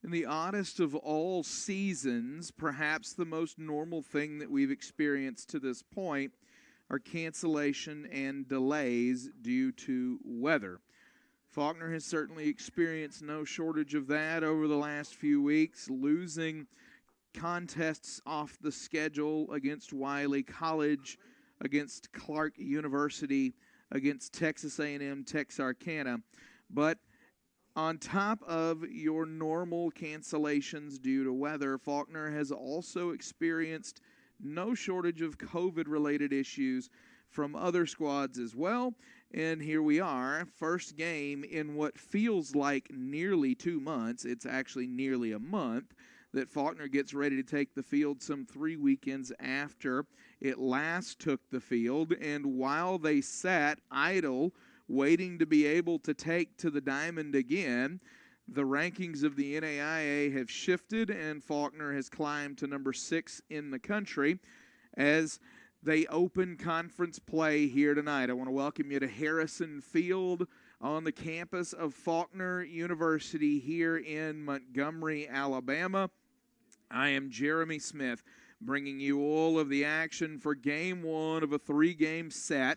In the oddest of all seasons, perhaps the most normal thing that we've experienced to this point are cancellation and delays due to weather. Faulkner has certainly experienced no shortage of that over the last few weeks, losing contests off the schedule against Wiley College, against Clark University, against Texas A&M Texarkana. But on top of your normal cancellations due to weather, Faulkner has also experienced no shortage of COVID-related issues from other squads as well. And here we are, first game in what feels like nearly 2 months. It's actually nearly a month that Faulkner gets ready to take the field some 3 weekends after it last took the field. And while they sat idle, waiting to be able to take to the diamond again, the rankings of the NAIA have shifted, and Faulkner has climbed to number 6 in the country as they open conference play here tonight. I want to welcome you to Harrison Field on the campus of Faulkner University here in Montgomery, Alabama. I am Jeremy Smith, bringing you all of the action for Game 1 of a 3-game set.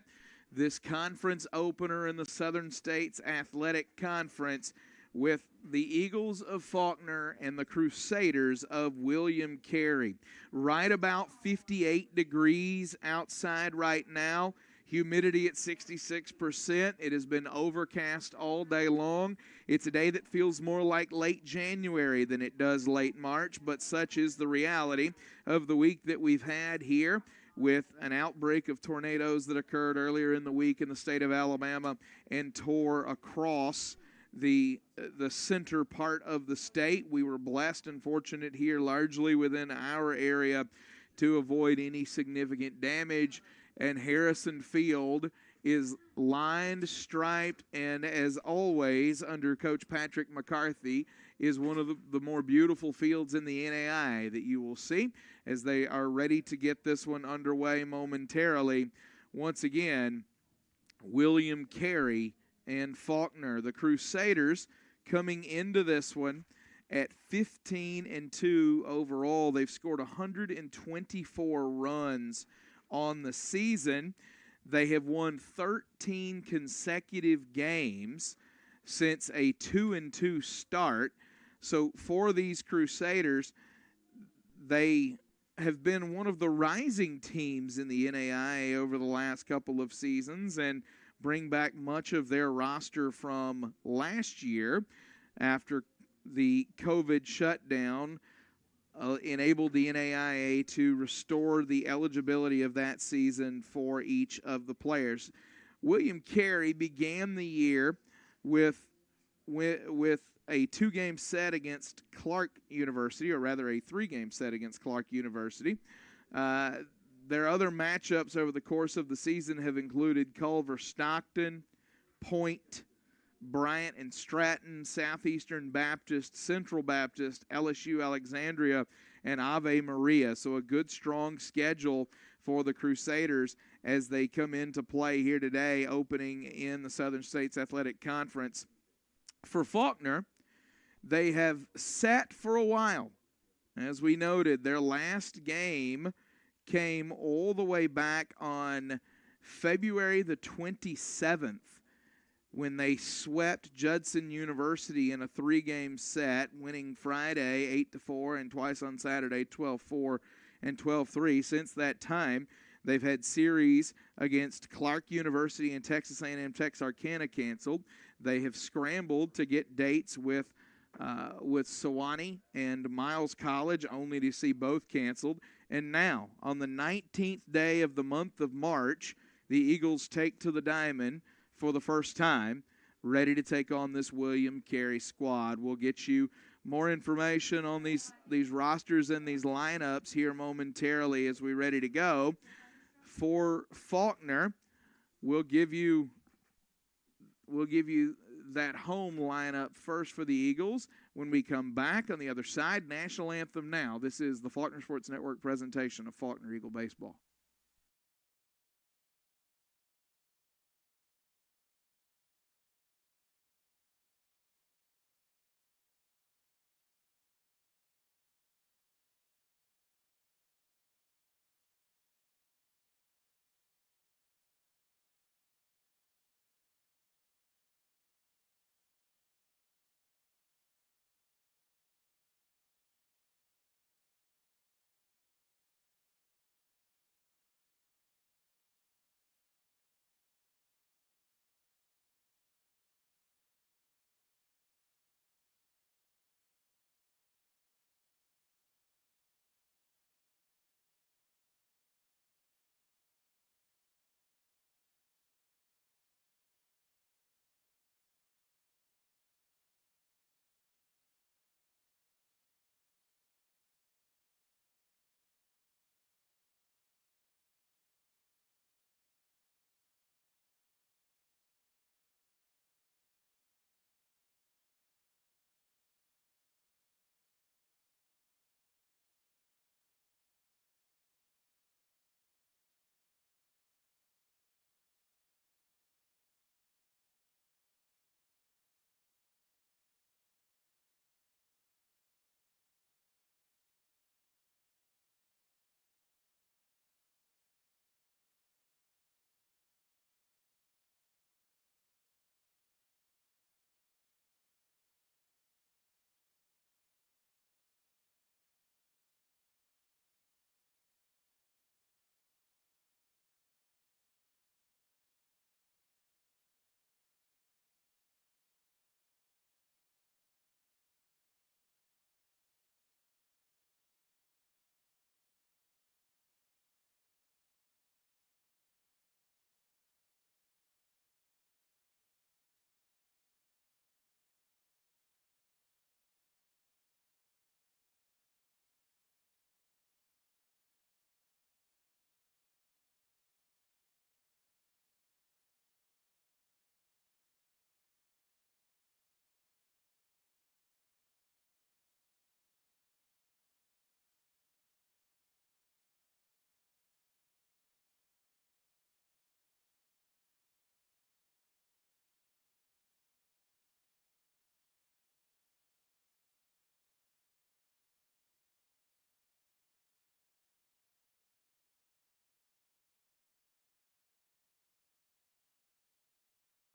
This conference opener in the Southern States Athletic Conference with the Eagles of Faulkner and the Crusaders of William Carey. Right about 58 degrees outside right now. Humidity at 66%. It has been overcast all day long. It's a day that feels more like late January than it does late March, but such is the reality of the week that we've had here, with an outbreak of tornadoes that occurred earlier in the week in the state of Alabama and tore across the center part of the state. We were blessed and fortunate here, largely within our area, to avoid any significant damage. And Harrison Field is lined, striped, and as always, under Coach Patrick McCarthy, is one of the more beautiful fields in the NAIA that you will see as they are ready to get this one underway momentarily. Once again, William Carey and Faulkner, the Crusaders, coming into this one at 15-2 overall. They've scored 124 runs on the season. They have won 13 consecutive games since a 2-2 start. So for these Crusaders, they have been one of the rising teams in the NAIA over the last couple of seasons and bring back much of their roster from last year after the COVID shutdown enabled the NAIA to restore the eligibility of that season for each of the players. William Carey began the year with a 2-game set against Clark University, or rather a 3-game set against Clark University. Their other matchups over the course of the season have included Culver Stockton, Point, Bryant and Stratton, Southeastern Baptist, Central Baptist, LSU Alexandria, and Ave Maria. So a good, strong schedule for the Crusaders as they come into play here today, opening in the Southern States Athletic Conference. For Faulkner, they have sat for a while. As we noted, their last game came all the way back on February the 27th when they swept Judson University in a 3-game set, winning Friday 8-4 and twice on Saturday 12-4 and 12-3. Since that time, they've had series against Clark University and Texas A&M Texarkana canceled. They have scrambled to get dates with Sewanee and Miles College, only to see both canceled. And now, on the 19th day of the month of March, the Eagles take to the diamond for the first time, ready to take on this William Carey squad. We'll get you more information on these rosters and these lineups here momentarily as we're ready to go. For Faulkner, we'll give you that home lineup first for the Eagles. When we come back on the other side, national anthem now. This is the Faulkner Sports Network presentation of Faulkner Eagle Baseball.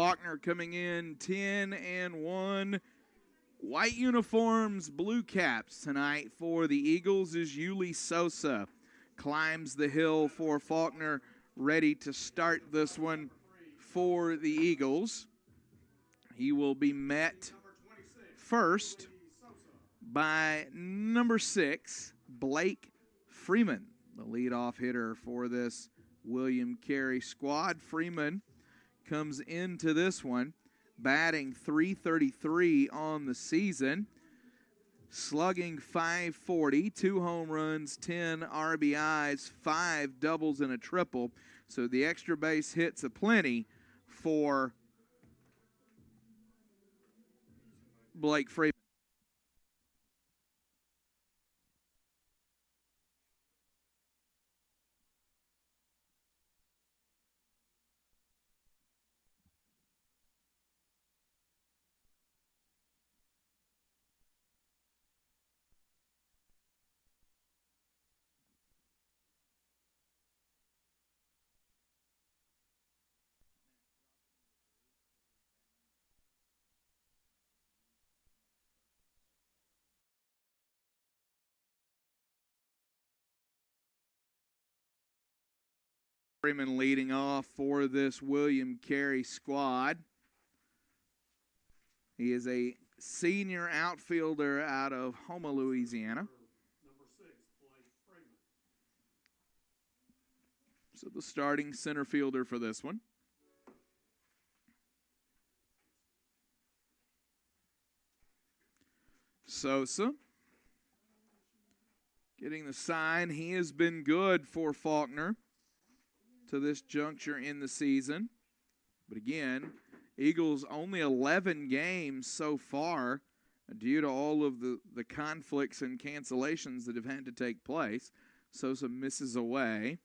Faulkner coming in 10-1. White uniforms, blue caps tonight for the Eagles is Yuli Sosa. Climbs the hill for Faulkner, ready to start this one for the Eagles. He will be met first by number 6, Blake Freeman, the leadoff hitter for this William Carey squad. Freeman comes into this one batting .333 on the season, slugging .540, 2 home runs, 10 RBIs, 5 doubles, and a triple. So the extra base hits aplenty for Blake Freeman. Freeman leading off for this William Carey squad. He is a senior outfielder out of Houma, Louisiana. Number 6, Blake Freeman. So the starting center fielder for this one. Sosa getting the sign. He has been good for Faulkner to this juncture in the season. But again, Eagles only 11 games so far due to all of the conflicts and cancellations that have had to take place. Sosa misses away.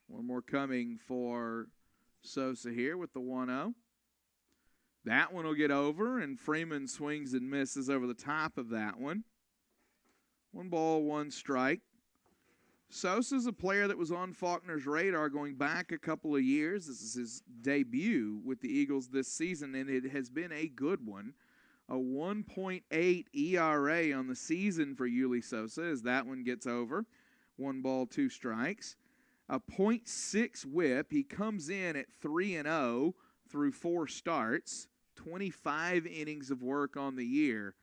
One more coming for Sosa here with the 1-0. That one will get over, and Freeman swings and misses over the top of that one. 1 ball, 1 strike. Sosa's a player that was on Faulkner's radar going back a couple of years. This is his debut with the Eagles this season, and it has been a good one. A 1.8 ERA on the season for Yuli Sosa as that one gets over. 1 ball, 2 strikes. A .6 whip. He comes in at 3-0 through 4 starts. 25 innings of work on the year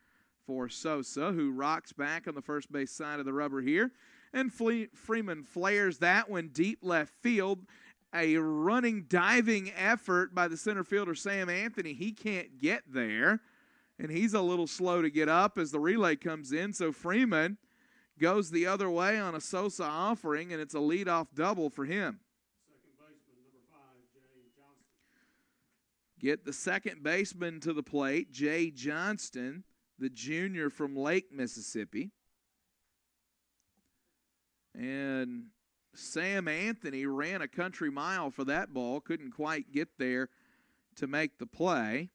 for Sosa, who rocks back on the first base side of the rubber here. And Freeman flares that one deep left field. A running, diving effort by the center fielder, Sam Anthony. He can't get there, and he's a little slow to get up as the relay comes in. So Freeman goes the other way on a Sosa offering, and it's a leadoff double for him. Second baseman, number 5, Jay Johnston. Get the second baseman to the plate, Jay Johnston, the junior from Lake, Mississippi. And Sam Anthony ran a country mile for that ball. Couldn't quite get there to make the play.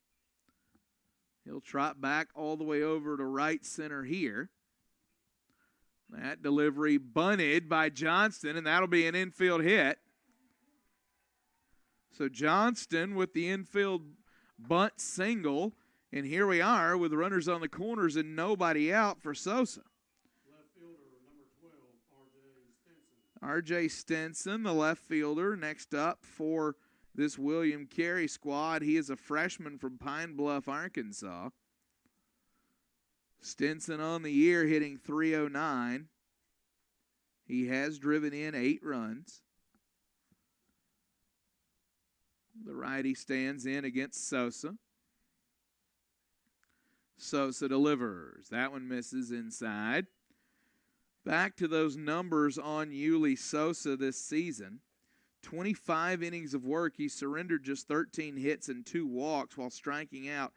He'll trot back all the way over to right center here. That delivery bunted by Johnston, and that'll be an infield hit. So Johnston with the infield bunt single. And here we are with runners on the corners and nobody out for Sosa. R.J. Stinson, the left fielder, next up for this William Carey squad. He is a freshman from Pine Bluff, Arkansas. Stinson on the year hitting .309. He has driven in 8 runs. The righty stands in against Sosa. Sosa delivers. That one misses inside. Back to those numbers on Yuli Sosa this season. 25 innings of work. He surrendered just 13 hits and 2 walks while striking out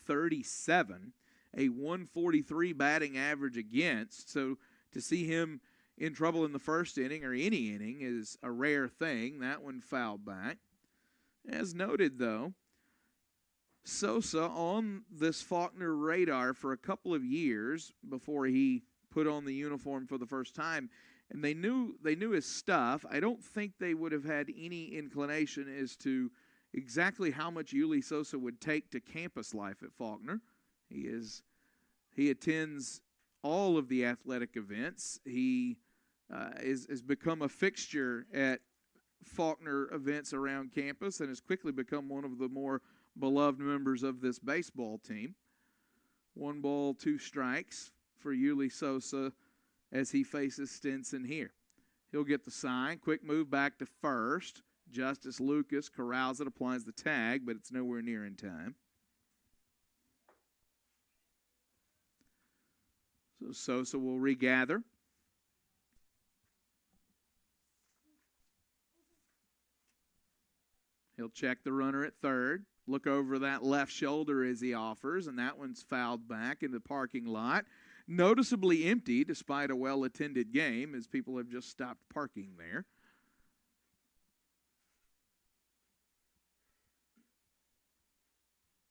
37. A 143 batting average against. So to see him in trouble in the first inning or any inning is a rare thing. That one fouled back. As noted, though, Sosa on this Faulkner radar for a couple of years before he put on the uniform for the first time. and they knew his stuff. I don't think they would have had any inclination as to exactly how much Yuli Sosa would take to campus life at Faulkner. He attends all of the athletic events. He has become a fixture at Faulkner events around campus and has quickly become one of the more beloved members of this baseball team. 1 ball, 2 strikes for Yuli Sosa as he faces Stinson here. He'll get the sign. Quick move back to first. Justice Lucas corrals it, applies the tag, but it's nowhere near in time. So Sosa will regather. He'll check the runner at third, look over that left shoulder as he offers, and that one's fouled back in the parking lot. Noticeably empty despite a well-attended game, as people have just stopped parking there.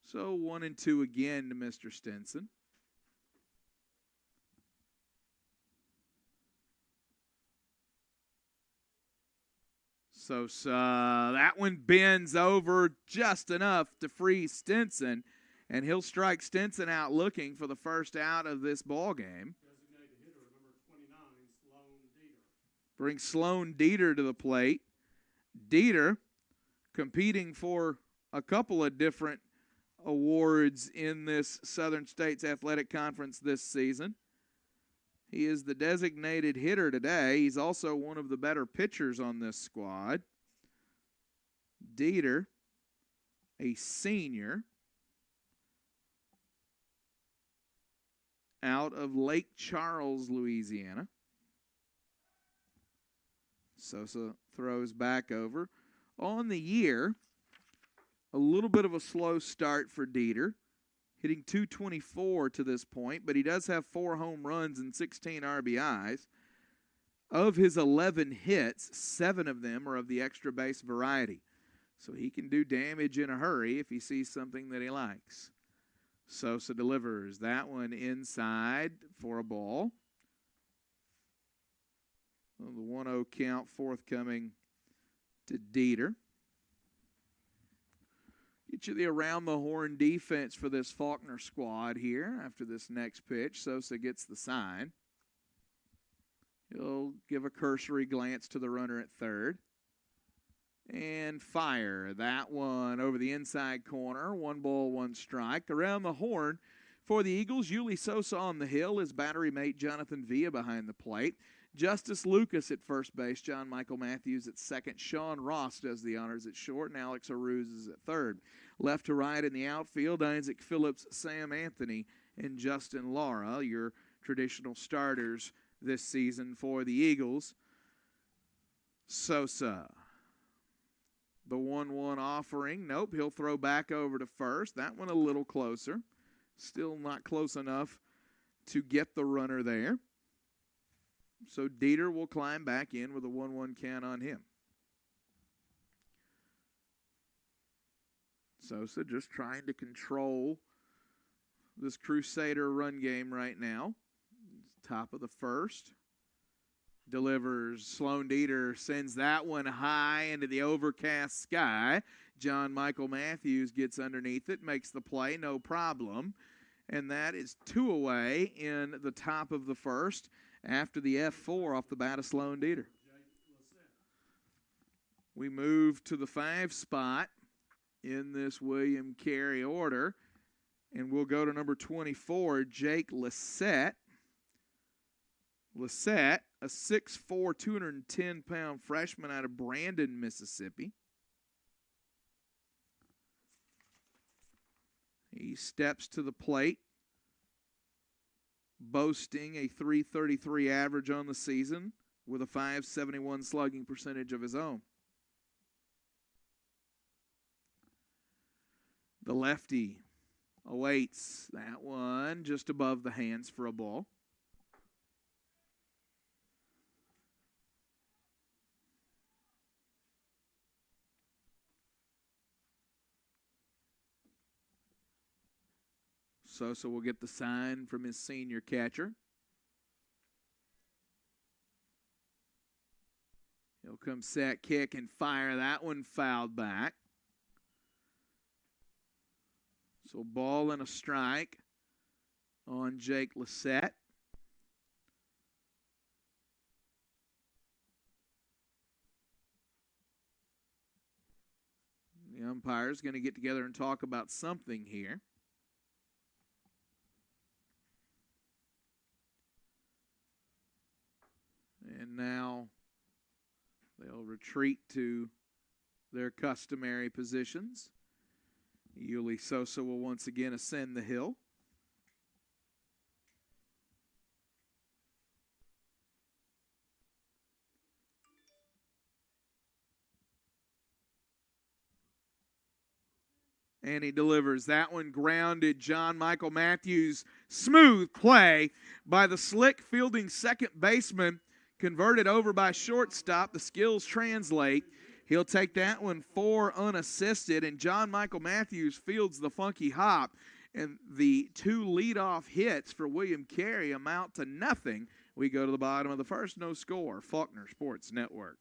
So 1-2 again to Mr. Stinson. Sosa, that one bends over just enough to free Stinson, and he'll strike Stinson out looking for the first out of this ball game. Designated hitter, number 29, Sloan Dieter. Brings Sloan Dieter to the plate. Dieter competing for a couple of different awards in this Southern States Athletic Conference this season. He is the designated hitter today. He's also one of the better pitchers on this squad. Dieter, a senior, out of Lake Charles, Louisiana. Sosa throws back over. On the year, a little bit of a slow start for Dieter, hitting .224 to this point, but he does have 4 home runs and 16 RBIs. Of his 11 hits, 7 of them are of the extra base variety. So he can do damage in a hurry if he sees something that he likes. Sosa delivers that one inside for a ball. Well, the 1-0 count forthcoming to Dieter. Get you the around-the-horn defense for this Faulkner squad here after this next pitch. Sosa gets the sign. He'll give a cursory glance to the runner at third. And fire that one over the inside corner. 1 ball, 1 strike. Around the horn for the Eagles, Yuli Sosa on the hill. His battery mate Jonathan Villa behind the plate. Justice Lucas at first base, John Michael Matthews at second, Sean Ross does the honors at short, and Alex Aruz is at third. Left to right in the outfield, Isaac Phillips, Sam Anthony, and Justin Lara, your traditional starters this season for the Eagles. Sosa, the 1-1 offering. Nope, he'll throw back over to first. That one a little closer. Still not close enough to get the runner there. So Dieter will climb back in with a 1-1 count on him. Sosa just trying to control this Crusader run game right now. Top of the first. Delivers. Sloan Dieter sends that one high into the overcast sky. John Michael Matthews gets underneath it, makes the play, no problem. And that is 2 away in the top of the first after the F4 off the bat of Sloan Dieter. We move to the 5 spot in this William Carey order, and we'll go to number 24, Jake Lissette. Lissette, a 6'4", 210-pound freshman out of Brandon, Mississippi. He steps to the plate, boasting a .333 average on the season with a .571 slugging percentage of his own. The lefty awaits that one just above the hands for a ball. Sosa will get the sign from his senior catcher. come set, kick, and fire. That one fouled back. So ball and a strike on Jake Lissette. The umpire's going to get together and talk about something here. And now they'll retreat to their customary positions. Yuli Sosa will once again ascend the hill. And he delivers. That one grounded. John Michael Matthews. Smooth play by the slick fielding second baseman. Converted over by shortstop. The skills translate. He'll take that one 4 unassisted. And John Michael Matthews fields the funky hop. And the 2 leadoff hits for William Carey amount to nothing. We go to the bottom of the first. No score. Faulkner Sports Network.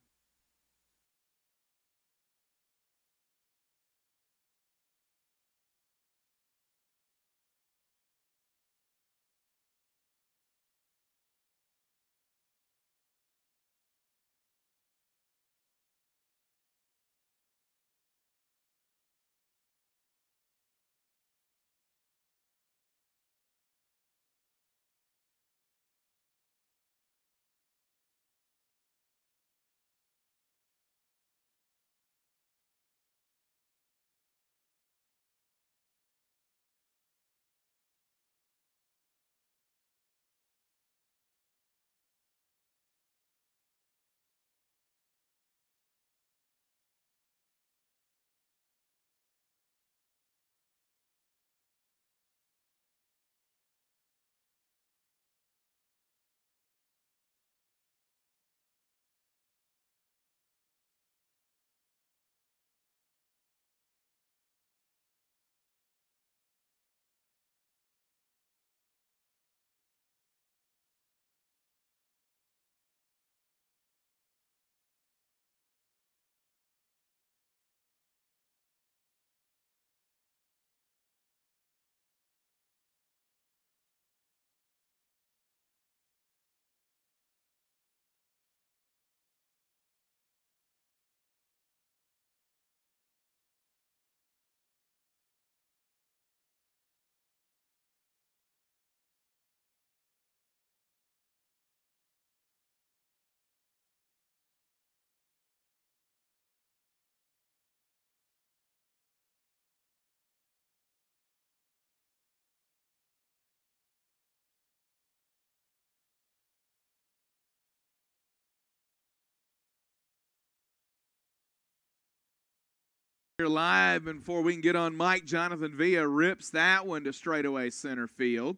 Here live before we can get on mic. Jonathan Villa rips that one to straightaway center field.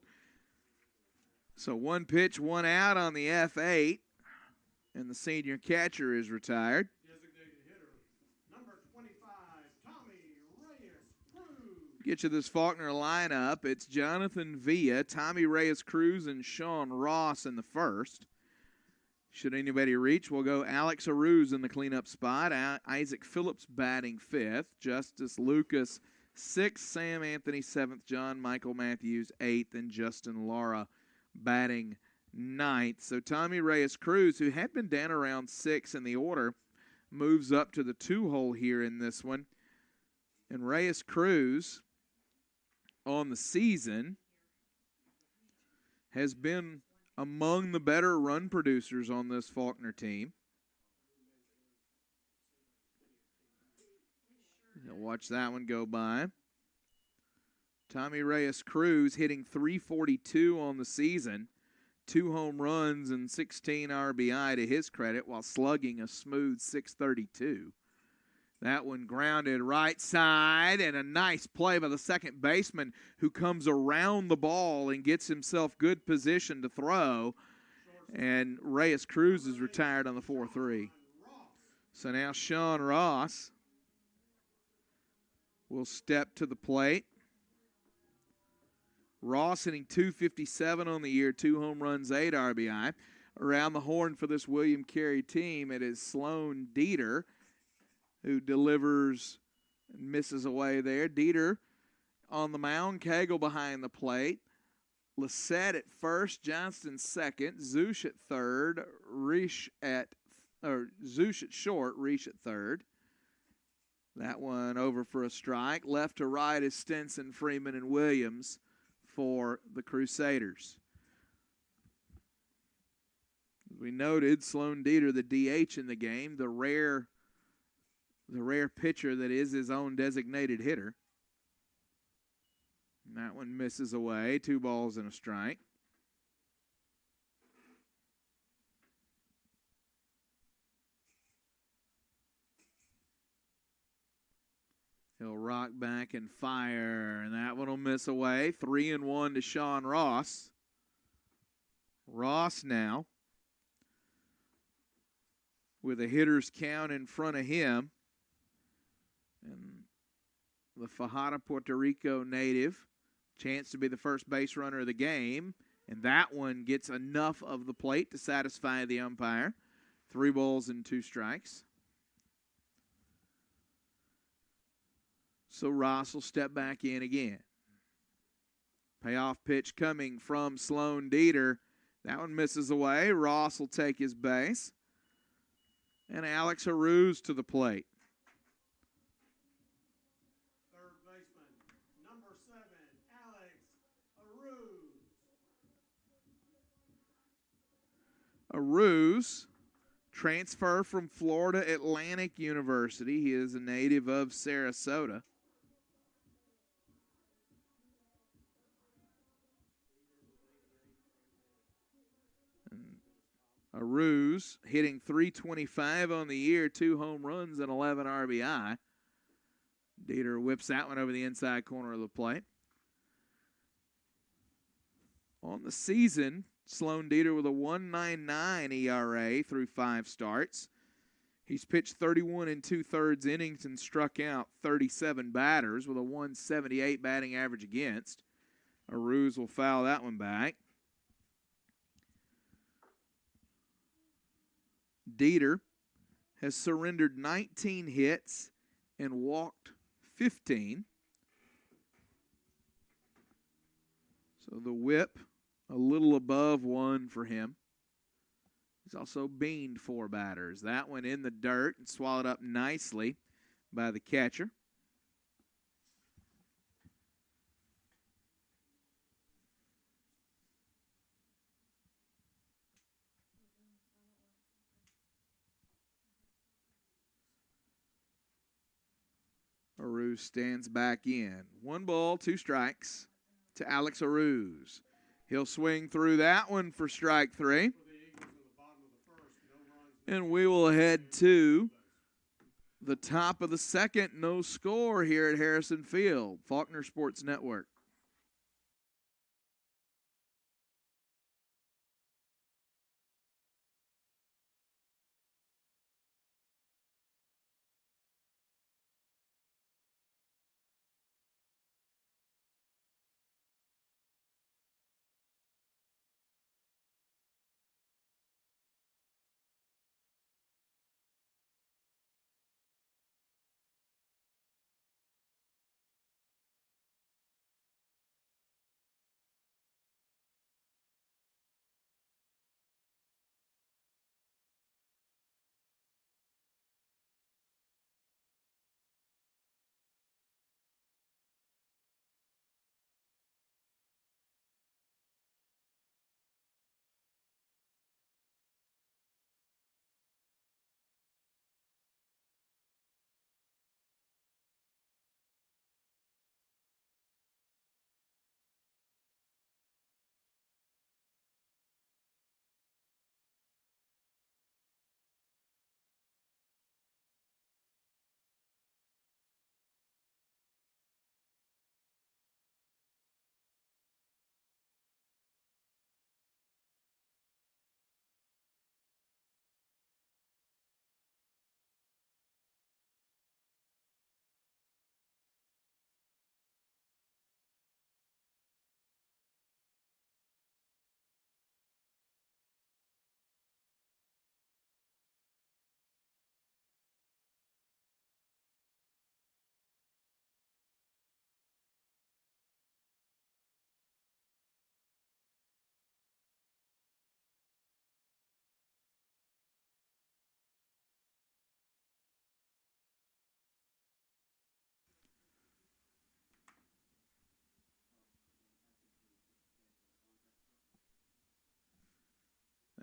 So 1 pitch, 1 out on the F8, and the senior catcher is retired. Designated hitter, number 25, Tommy Reyes-Cruz. Get you this Faulkner lineup. It's Jonathan Villa, Tommy Reyes-Cruz, and Sean Ross in the first. Should anybody reach, we'll go Alex Aruz in the cleanup spot. Isaac Phillips batting 5th. Justice Lucas 6th. Sam Anthony 7th. John Michael Matthews 8th. And Justin Lara batting 9th. So Tommy Reyes-Cruz, who had been down around 6 in the order, moves up to the 2-hole here in this one. And Reyes-Cruz on the season has been among the better run producers on this Faulkner team. Watch that one go by. Tommy Reyes-Cruz hitting .342 on the season. 2 home runs and 16 RBI to his credit, while slugging a smooth .632. That one grounded right side, and a nice play by the second baseman, who comes around the ball and gets himself good position to throw. And Reyes-Cruz is retired on the 4-3. So now Sean Ross will step to the plate. Ross hitting .257 on the year, 2 home runs, 8 RBI. around the horn for this William Carey team, it is Sloan Dieter who delivers and misses away there. Dieter on the mound, Cagle behind the plate. Lissette at first, Johnston second, Zeusch at third, Zeusch at short, Reish at third. That one over for a strike. Left to right is Stinson, Freeman, and Williams for the Crusaders. As we noted, Sloan Dieter, the DH in the game, the rare pitcher that is his own designated hitter. And that one misses away. 2 balls and a strike. He'll rock back and fire, and that one will miss away. 3-1 to Sean Ross. Ross now with a hitter's count in front of him. And the Fajada, Puerto Rico native, chance to be the first base runner of the game. And that one gets enough of the plate to satisfy the umpire. 3 balls and 2 strikes. So Ross will step back in again. Payoff pitch coming from Sloan Dieter. That one misses away. Ross will take his base. And Alex Aruz to the plate. Third baseman, number 7, Alex Aruz. Aruz, transfer from Florida Atlantic University. He is a native of Sarasota. Aruz hitting .325 on the year, 2 home runs and 11 RBI. Dieter whips that one over the inside corner of the plate. On the season, Sloan Dieter with a 1.99 ERA through 5 starts. He's pitched 31 2/3 innings and struck out 37 batters with a 178 batting average against. Aruz will foul that one back. Dieter has surrendered 19 hits and walked 15. So the whip a little above 1 for him. He's also beaned 4 batters. That one in the dirt and swallowed up nicely by the catcher. Aruz stands back in. 1 ball, 2 strikes to Alex Aruz. He'll swing through that one for strike 3. And we will head to the top of the second. No score here at Harrison Field. Faulkner Sports Network.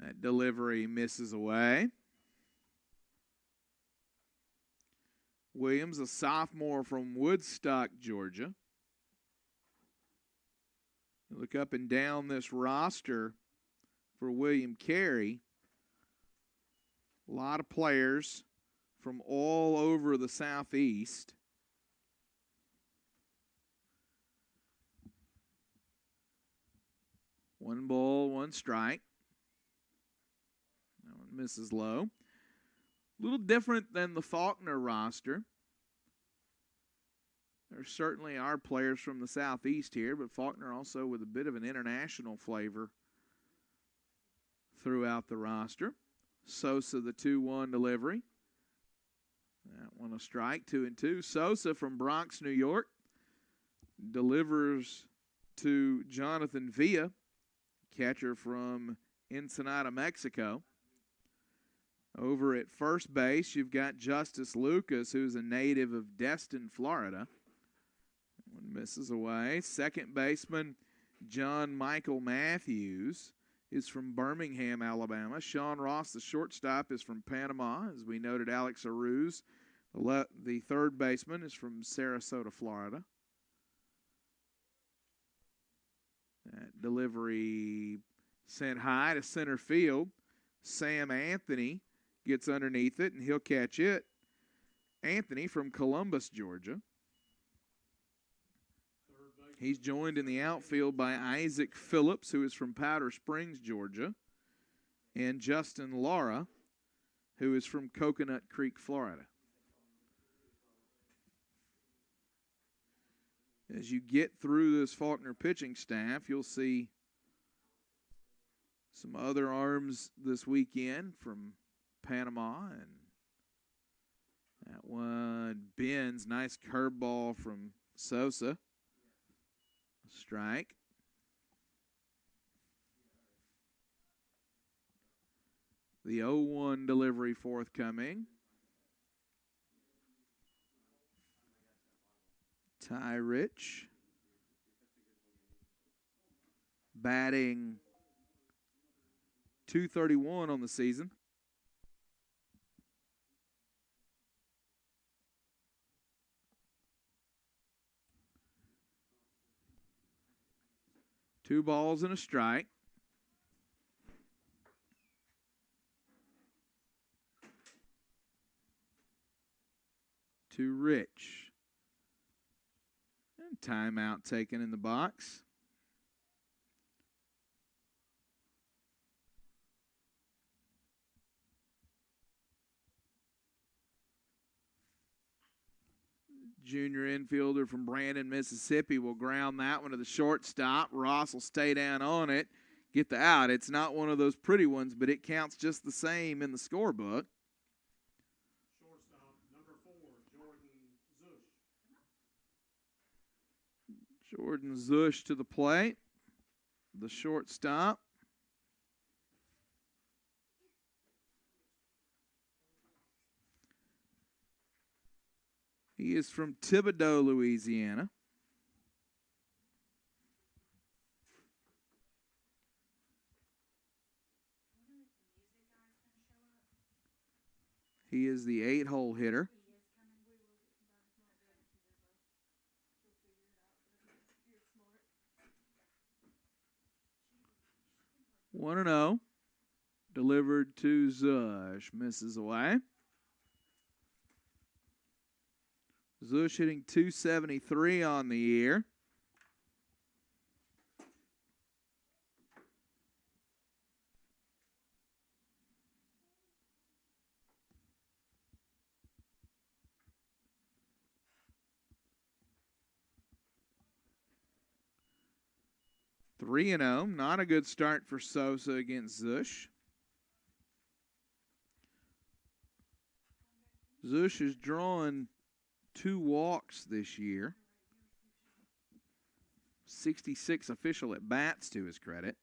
That delivery misses away. Williams, a sophomore from Woodstock, Georgia. You look up and down this roster for William Carey. A lot of players from all over the Southeast. One ball, one strike. That one misses low. A little different than the Faulkner roster. There certainly are players from the Southeast here, but Faulkner also with a bit of an international flavor throughout the roster. Sosa, the 2-1 delivery. That one a strike, 2-2. Sosa from Bronx, New York, delivers to Jonathan Villa, catcher from Ensenada, Mexico. Over at first base, you've got Justice Lucas, who's a native of Destin, Florida. One misses away. Second baseman John Michael Matthews is from Birmingham, Alabama. Sean Ross, the shortstop, is from Panama. As we noted, Alex Aruz, the third baseman, is from Sarasota, Florida. That delivery sent high to center field. Sam Anthony gets underneath it, and he'll catch it. Anthony from Columbus, Georgia. He's joined in the outfield by Isaac Phillips, who is from Powder Springs, Georgia, and Justin Lara, who is from Coconut Creek, Florida. As you get through this Faulkner pitching staff, you'll see some other arms this weekend from Panama, and that one bends. Nice curveball from Sosa. Strike. The 0-1 delivery forthcoming. Ty Rich batting .231 on the season. Two balls and a strike. To Rich. And timeout taken in the box. Junior infielder from Brandon, Mississippi will ground that one to the shortstop. Ross will stay down on it, get the out. It's not one of those pretty ones, but it counts just the same in the scorebook. Shortstop, number 4, Jordan Zush. Jordan Zush to the plate. The shortstop. He is from Thibodaux, Louisiana. He is the 8-hole hitter. One and 0. Delivered to Zush. Misses away. Zush hitting .273 on the year. Three and 0. Not a good start for Sosa against Zush. Zush is drawing 2 walks this year. 66 official at bats to his credit.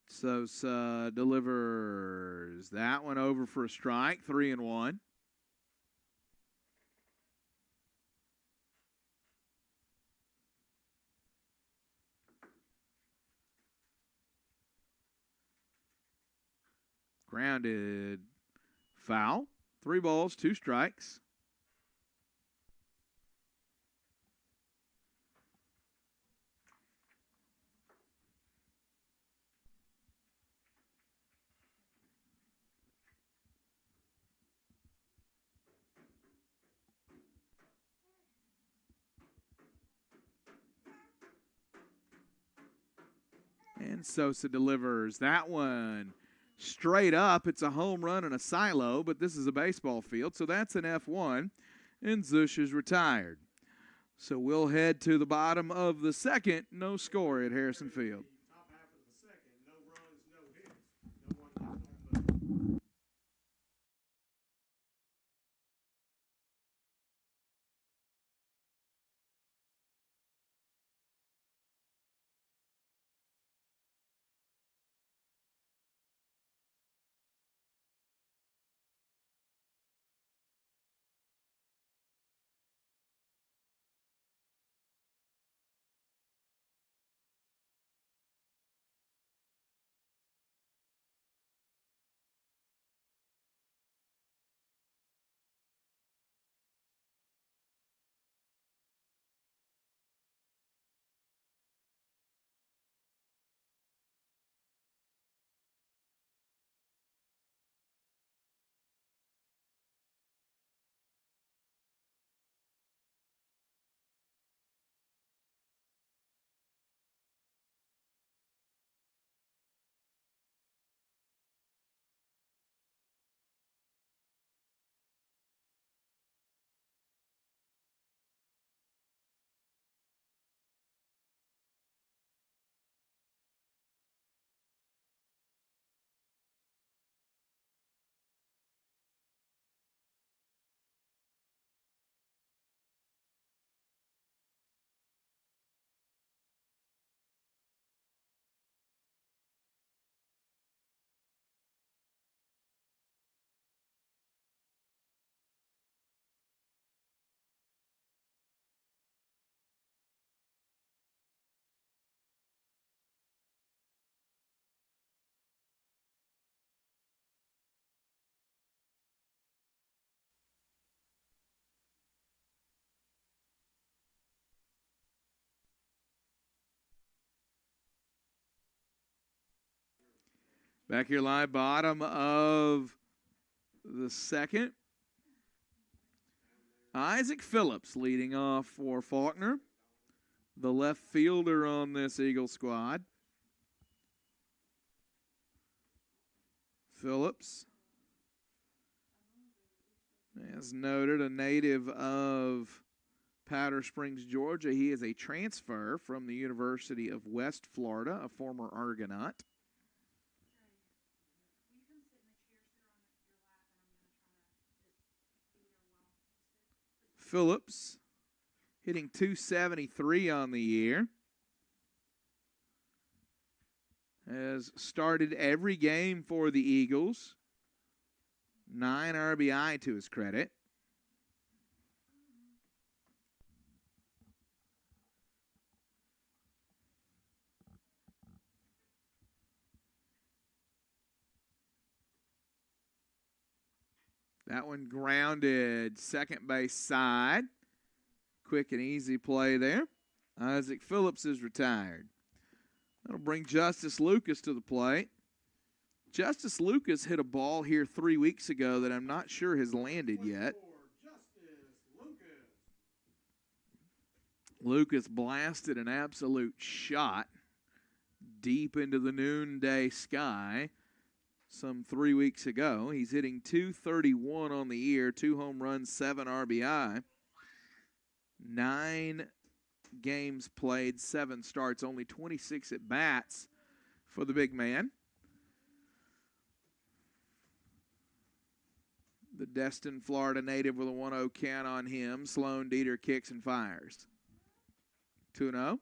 Sosa delivers that one over for a strike. 3 and 1. Grounded. Foul. 3 balls, 2 strikes. And Sosa delivers that one straight up. It's a home run and a silo, but this is a baseball field, so that's an F1, and Zush is retired. So we'll head to the bottom of the second. No score at Harrison Field. Top half of the second, no runs, no hits, no one left on base. Back here live, bottom of the second. Isaac Phillips leading off for Faulkner, the left fielder on this Eagle squad. Phillips, as noted, a native of Powder Springs, Georgia. He is a transfer from the University of West Florida, a former Argonaut. Phillips hitting .273 on the year. Has started every game for the Eagles. 9 RBI to his credit. That one grounded second base side. Quick and easy play there. Isaac Phillips is retired. That'll bring Justice Lucas to the plate. Justice Lucas hit a ball here 3 weeks ago that I'm not sure has landed yet. Lucas blasted an absolute shot deep into the noonday sky some 3 weeks ago. He's hitting .231 on the year, 2 home runs, 7 RBI. 9 games played, 7 starts, only 26 at-bats for the big man. The Destin, Florida native with a 1-0 count on him. Sloan Dieter kicks and fires. 2-0.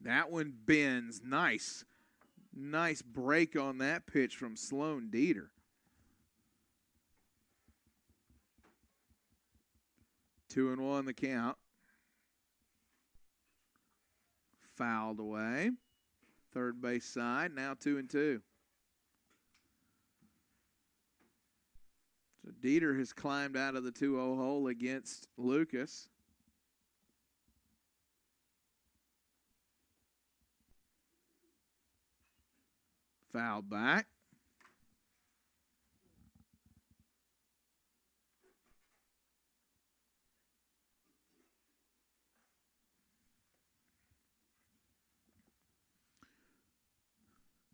That one bends. Nice break on that pitch from Sloan Dieter. 2-1 the count. Fouled away. Third base side, now 2-2. So Dieter has climbed out of the 2-0 hole against Lucas. Fouled back.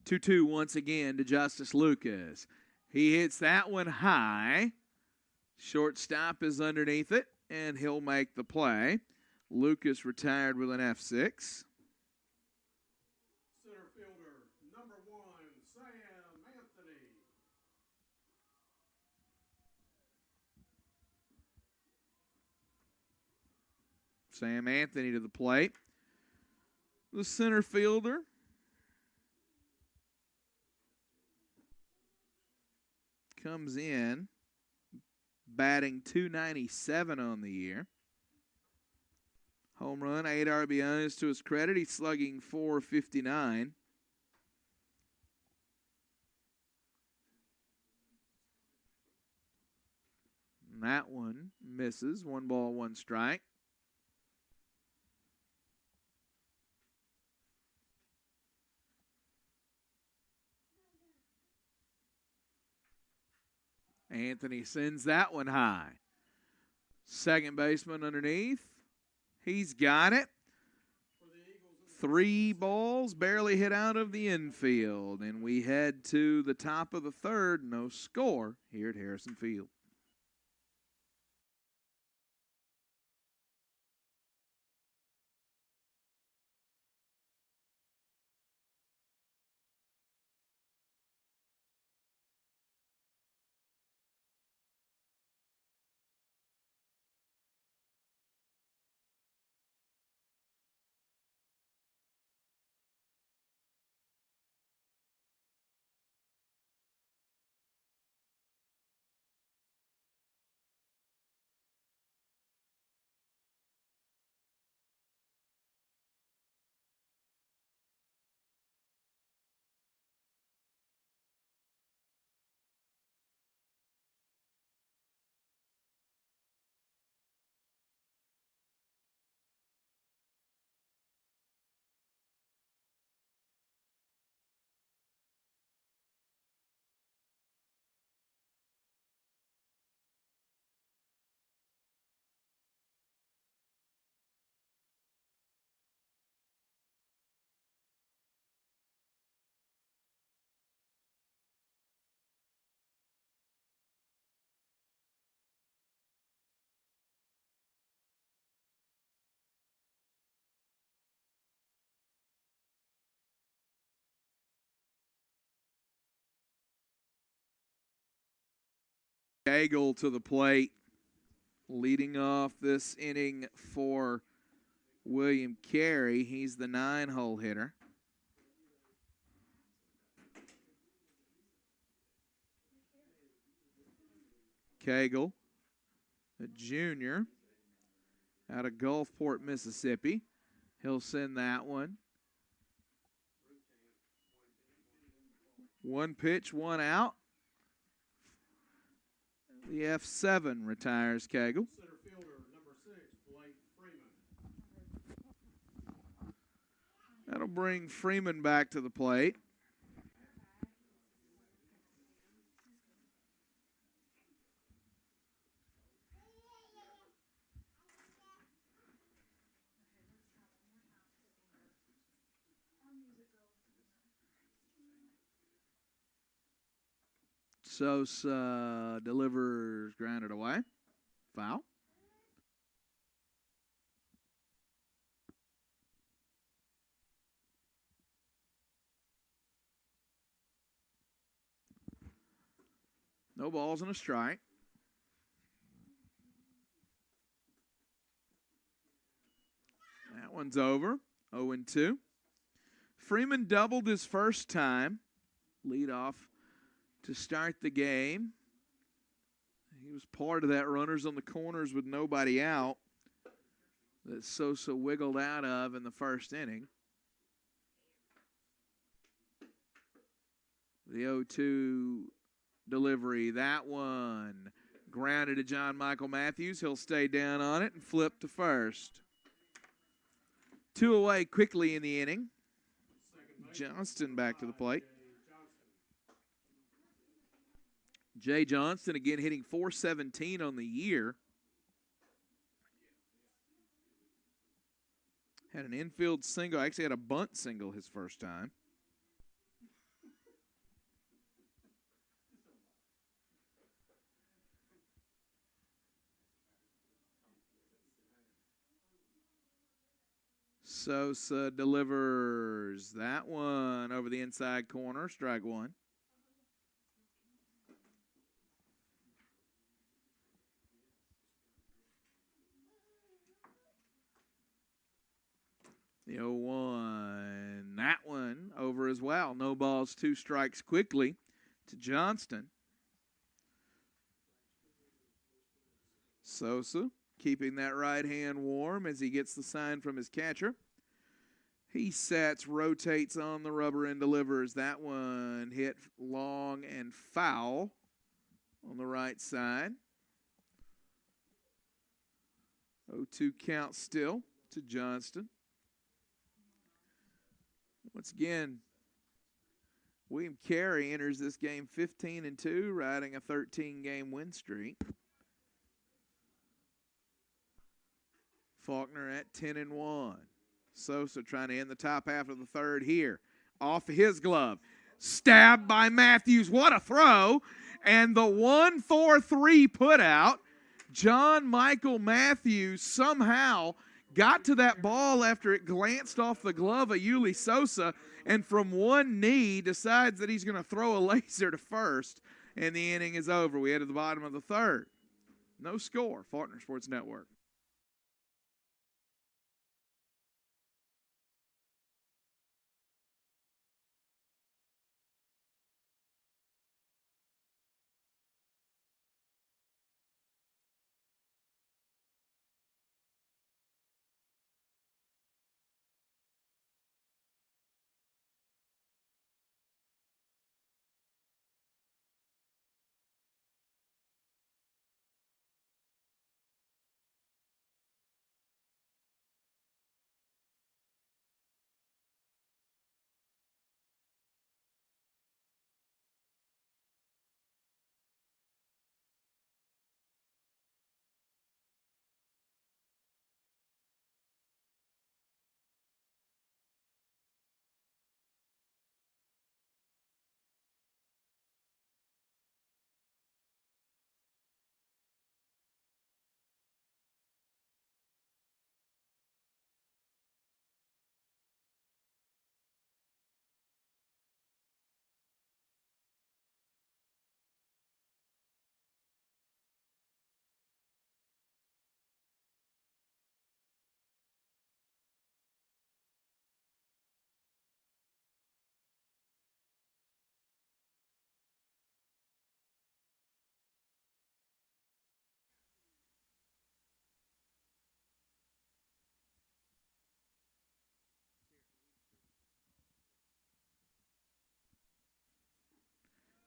Two once again to Justice Lucas. He hits that one high. Shortstop is underneath it, and he'll make the play. Lucas retired with an F6. Center fielder, number 1, Sam Anthony. Sam Anthony to the plate. The center fielder. Comes in, batting .297 on the year. Home run, 8 RBIs to his credit. He's slugging .459. And that one misses. 1 ball, 1 strike. Anthony sends that one high. Second baseman underneath. He's got it. 3 balls barely hit out of the infield. And we head to the top of the third. No score here at Harrison Field. Cagle to the plate, leading off this inning for William Carey. He's the 9-hole hitter. Cagle, a junior out of Gulfport, Mississippi. He'll send that one. 1 pitch, 1 out. The F7 retires Cagle. Center fielder, number 6, Blake Freeman. That'll bring Freeman back to the plate. Sosa delivers, grounded away. Foul. No balls and a strike. That one's over. 0-2. Freeman doubled his first time. Lead off to start the game. He was part of that runners on the corners with nobody out that Sosa wiggled out of in the first inning. The 0-2 delivery, that one grounded to John Michael Matthews. He'll stay down on it and flip to first. 2 away quickly in the inning. Johnston back to the plate. Jay Johnston again hitting .417 on the year. Had an infield single. Actually had a bunt single his first time. Sosa delivers that one over the inside corner, strike one. The 0-1, that one over as well. No balls, 2 strikes quickly to Johnston. Sosa keeping that right hand warm as he gets the sign from his catcher. He sets, rotates on the rubber and delivers. That one hit long and foul on the right side. 0-2 count still to Johnston. Once again, William Carey enters this game 15-2, riding a 13-game win streak. Faulkner at 10-1. Sosa trying to end the top half of the third here. Off his glove. Stabbed by Matthews. What a throw. And the 1-4-3 put out. John Michael Matthews somehow got to that ball after it glanced off the glove of Yuli Sosa, and from one knee decides that he's going to throw a laser to first, and the inning is over. We head to the bottom of the third. No score. Faulkner Sports Network.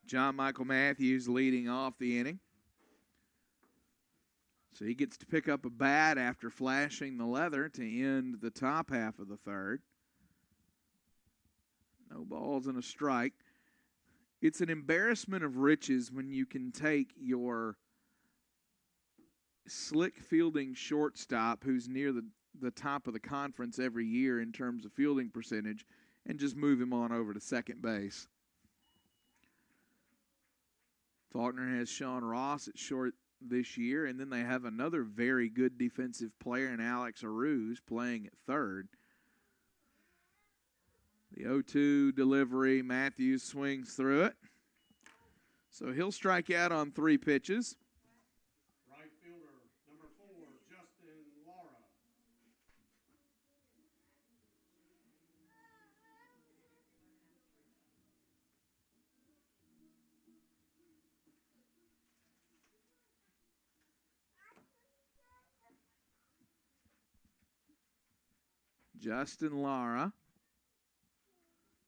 John Michael Matthews leading off the inning. So he gets to pick up a bat after flashing the leather to end the top half of the third. No balls and a strike. It's an embarrassment of riches when you can take your slick fielding shortstop who's near the top of the conference every year in terms of fielding percentage and just move him on over to second base. Faulkner has Sean Ross at short this year, and then they have another very good defensive player in Alex Aruz playing at third. The 0-2 delivery, Matthews swings through it. So he'll strike out on 3 pitches. Right fielder, number 4, Justin Lara. Justin Lara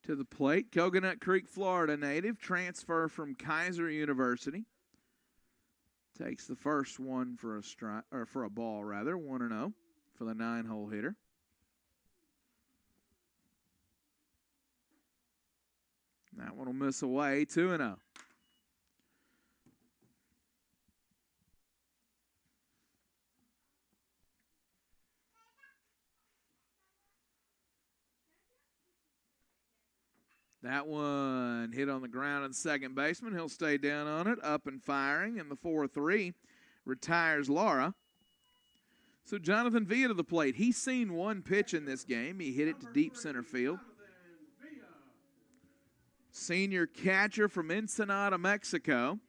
to the plate. Coconut Creek, Florida native, transfer from Kaiser University. Takes the first one for a strike, or for a ball rather, 1-0 for the 9-hole hitter. That one will miss away, 2-0. That one hit on the ground at the second baseman. He'll stay down on it, up and firing, and the 4-3 retires Lara. So Jonathan Villa to the plate. He's seen one pitch in this game. He hit it to deep center field. Senior catcher from Ensenada, Mexico.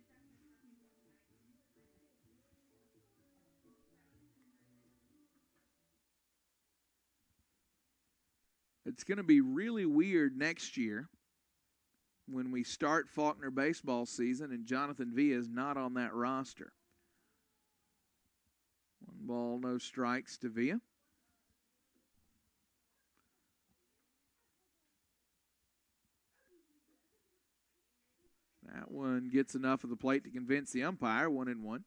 It's going to be really weird next year when we start Faulkner baseball season and Jonathan Villa is not on that roster. 1 ball, no strikes to Villa. That one gets enough of the plate to convince the umpire, 1-1.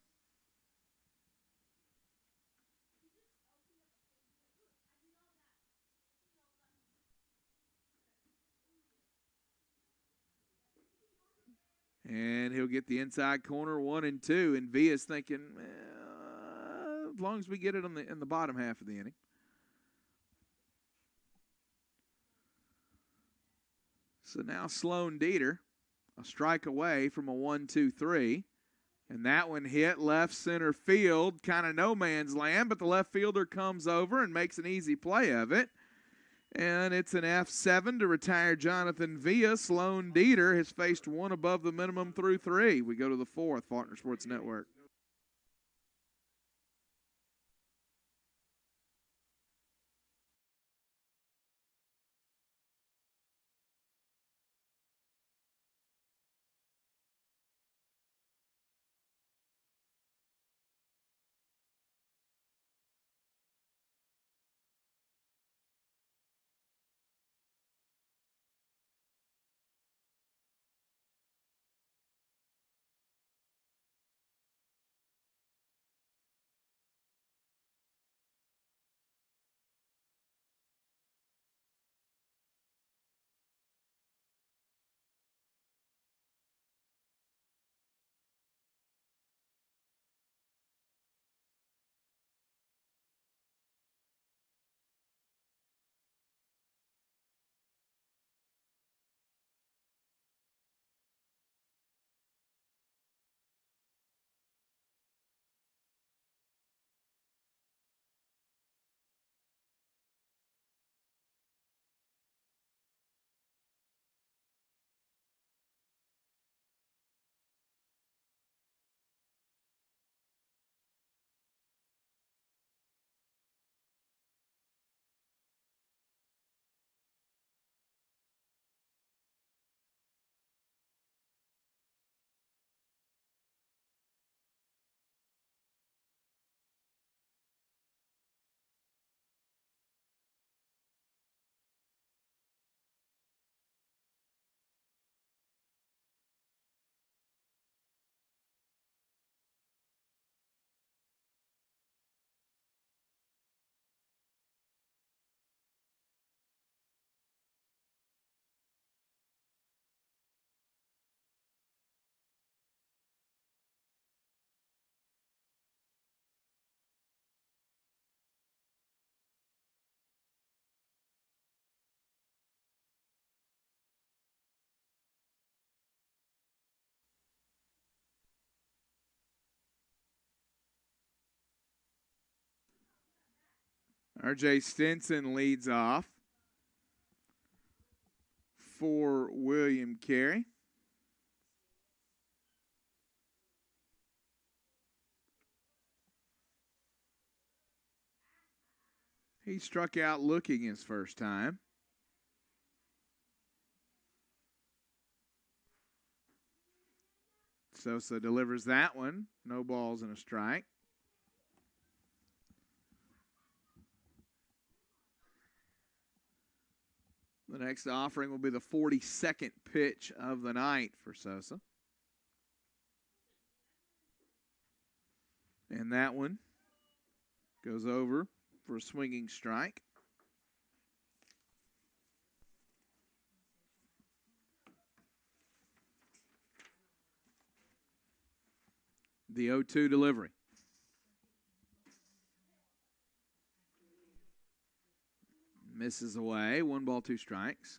And he'll get the inside corner, 1-2. And Villa's thinking, as long as we get it in the bottom half of the inning. So now Sloan Dieter, a strike away from a 1-2-3. And that one hit left center field, kind of no man's land, but the left fielder comes over and makes an easy play of it. And it's an F7 to retire Jonathan Villa. Sloan Dieter has faced one above the minimum through 3. We go to the 4th, Faulkner Sports Network. R.J. Stinson leads off for William Carey. He struck out looking his first time. Sosa delivers that one. No balls and a strike. The next offering will be the 42nd pitch of the night for Sosa. And that one goes over for a swinging strike. The 0-2 delivery. Misses away. 1 ball, 2 strikes.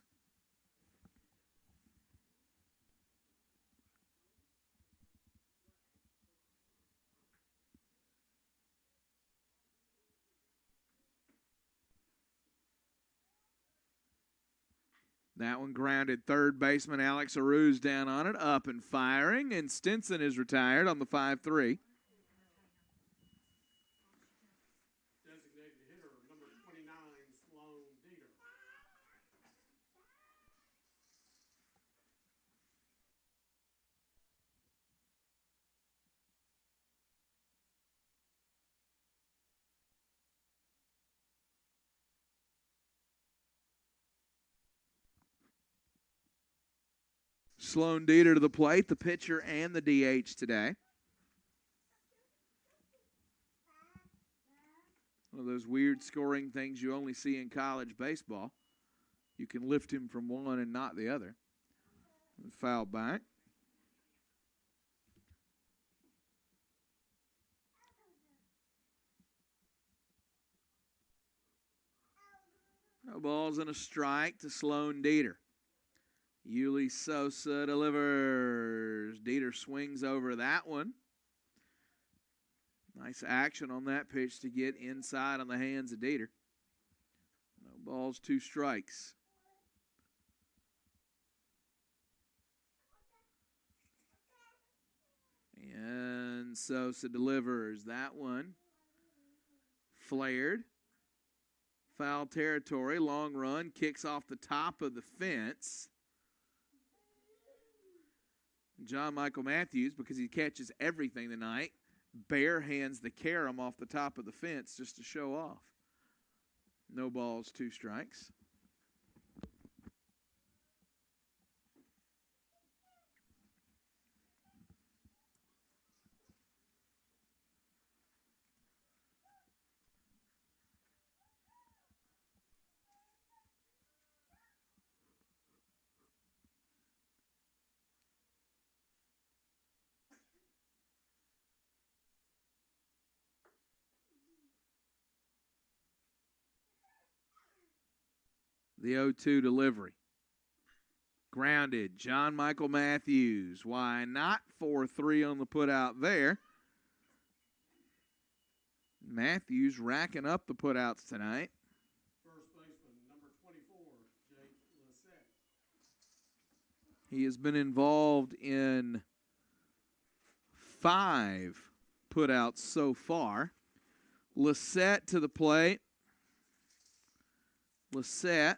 That one grounded. Third baseman Alex Aruz down on it, up and firing, and Stinson is retired on the 5-3. Designated hitter, number 29, Sloan Dieter. Sloan Dieter to the plate, the pitcher and the DH today. One of those weird scoring things you only see in college baseball. You can lift him from one and not the other. Foul back. No balls and a strike to Sloan Dieter. Yuli Sosa delivers. Dieter swings over that one. Nice action on that pitch to get inside on the hands of Dieter. No balls, 2 strikes. And Sosa delivers that one. Flared. Foul territory, long run, kicks off the top of the fence. John Michael Matthews, because he catches everything tonight, bare hands the carom off the top of the fence just to show off. No balls, 2 strikes. The 0-2 delivery. Grounded. John Michael Matthews. Why not? 4-3 on the putout there. Matthews racking up the putouts tonight. First baseman, number 24, Jake Lissette. He has been involved in 5 putouts so far. Lissette to the plate. Lissette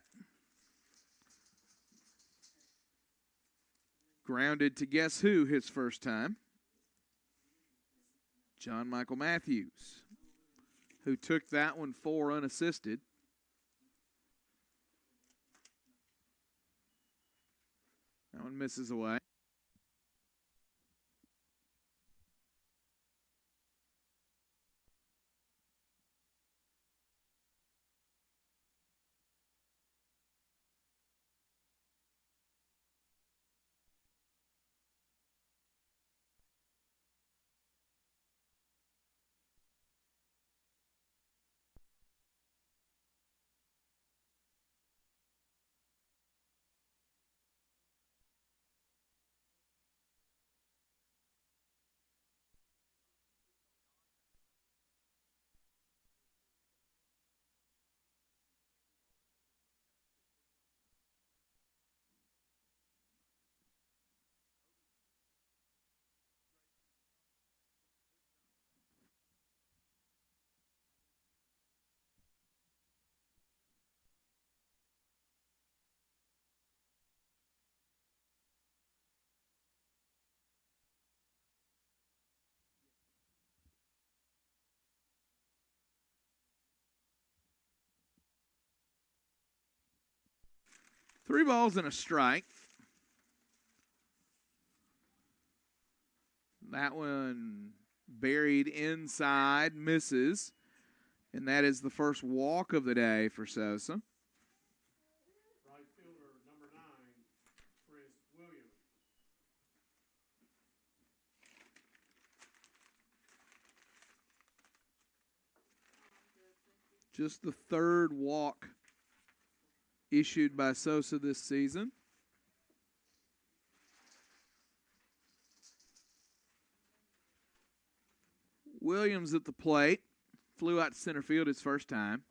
grounded to guess who his first time? John Michael Matthews, who took that one 4 unassisted. That one misses away. 3 balls and a strike. That one buried inside, misses. And that is the first walk of the day for Sosa. Right fielder, number 9, Chris Williams. Just the 3rd walk issued by Sosa this season. Williams at the plate. Flew out to center field his first time.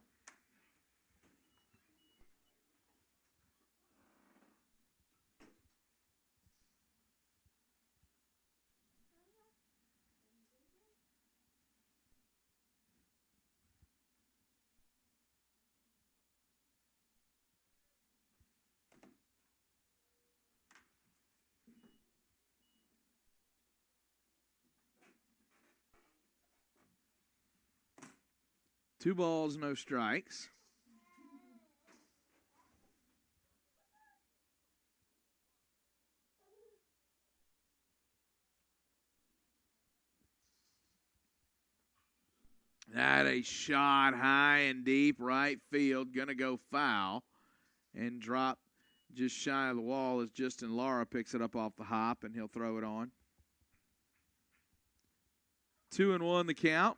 Two balls, no strikes. That a shot high and deep right field. Going to go foul and drop just shy of the wall as Justin Lara picks it up off the hop, and he'll throw it on. 2-1 the count.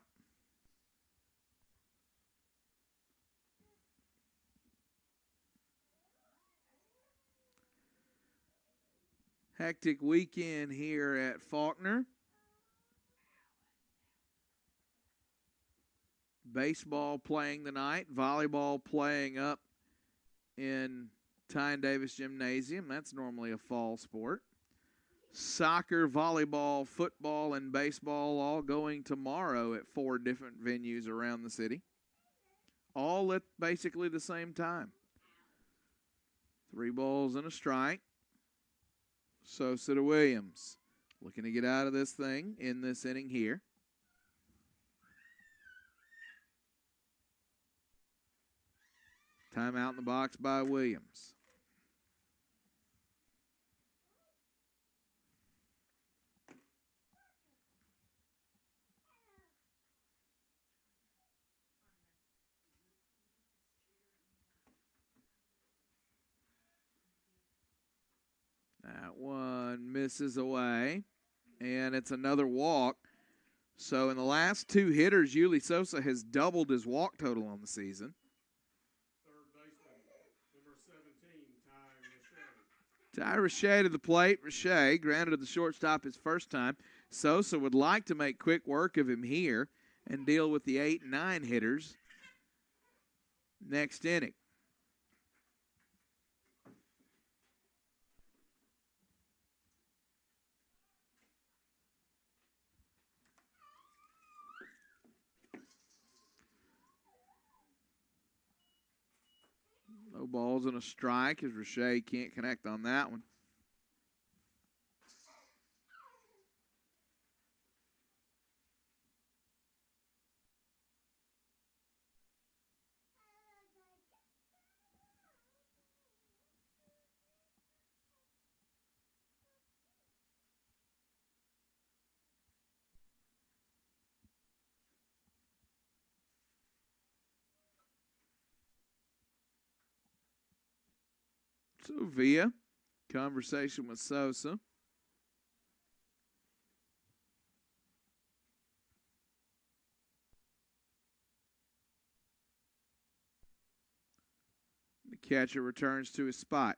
Hectic weekend here at Faulkner. Baseball playing tonight, volleyball playing up in Tyne Davis Gymnasium. That's normally a fall sport. Soccer, volleyball, football, and baseball all going tomorrow at 4 different venues around the city. All at basically the same time. 3 balls and a strike. Sosa to Williams. Looking to get out of this thing in this inning here. Timeout in the box by Williams. That one misses away, and it's another walk. So in the last 2 hitters, Yuli Sosa has doubled his walk total on the season. Third baseman, number 17, Ty Richey. Ty Richey to the plate. Richey grounded to the shortstop his first time. Sosa would like to make quick work of him here and deal with the 8 and 9 hitters next inning. No balls and a strike as Richey can't connect on that one. So via conversation with Sosa. The catcher returns to his spot.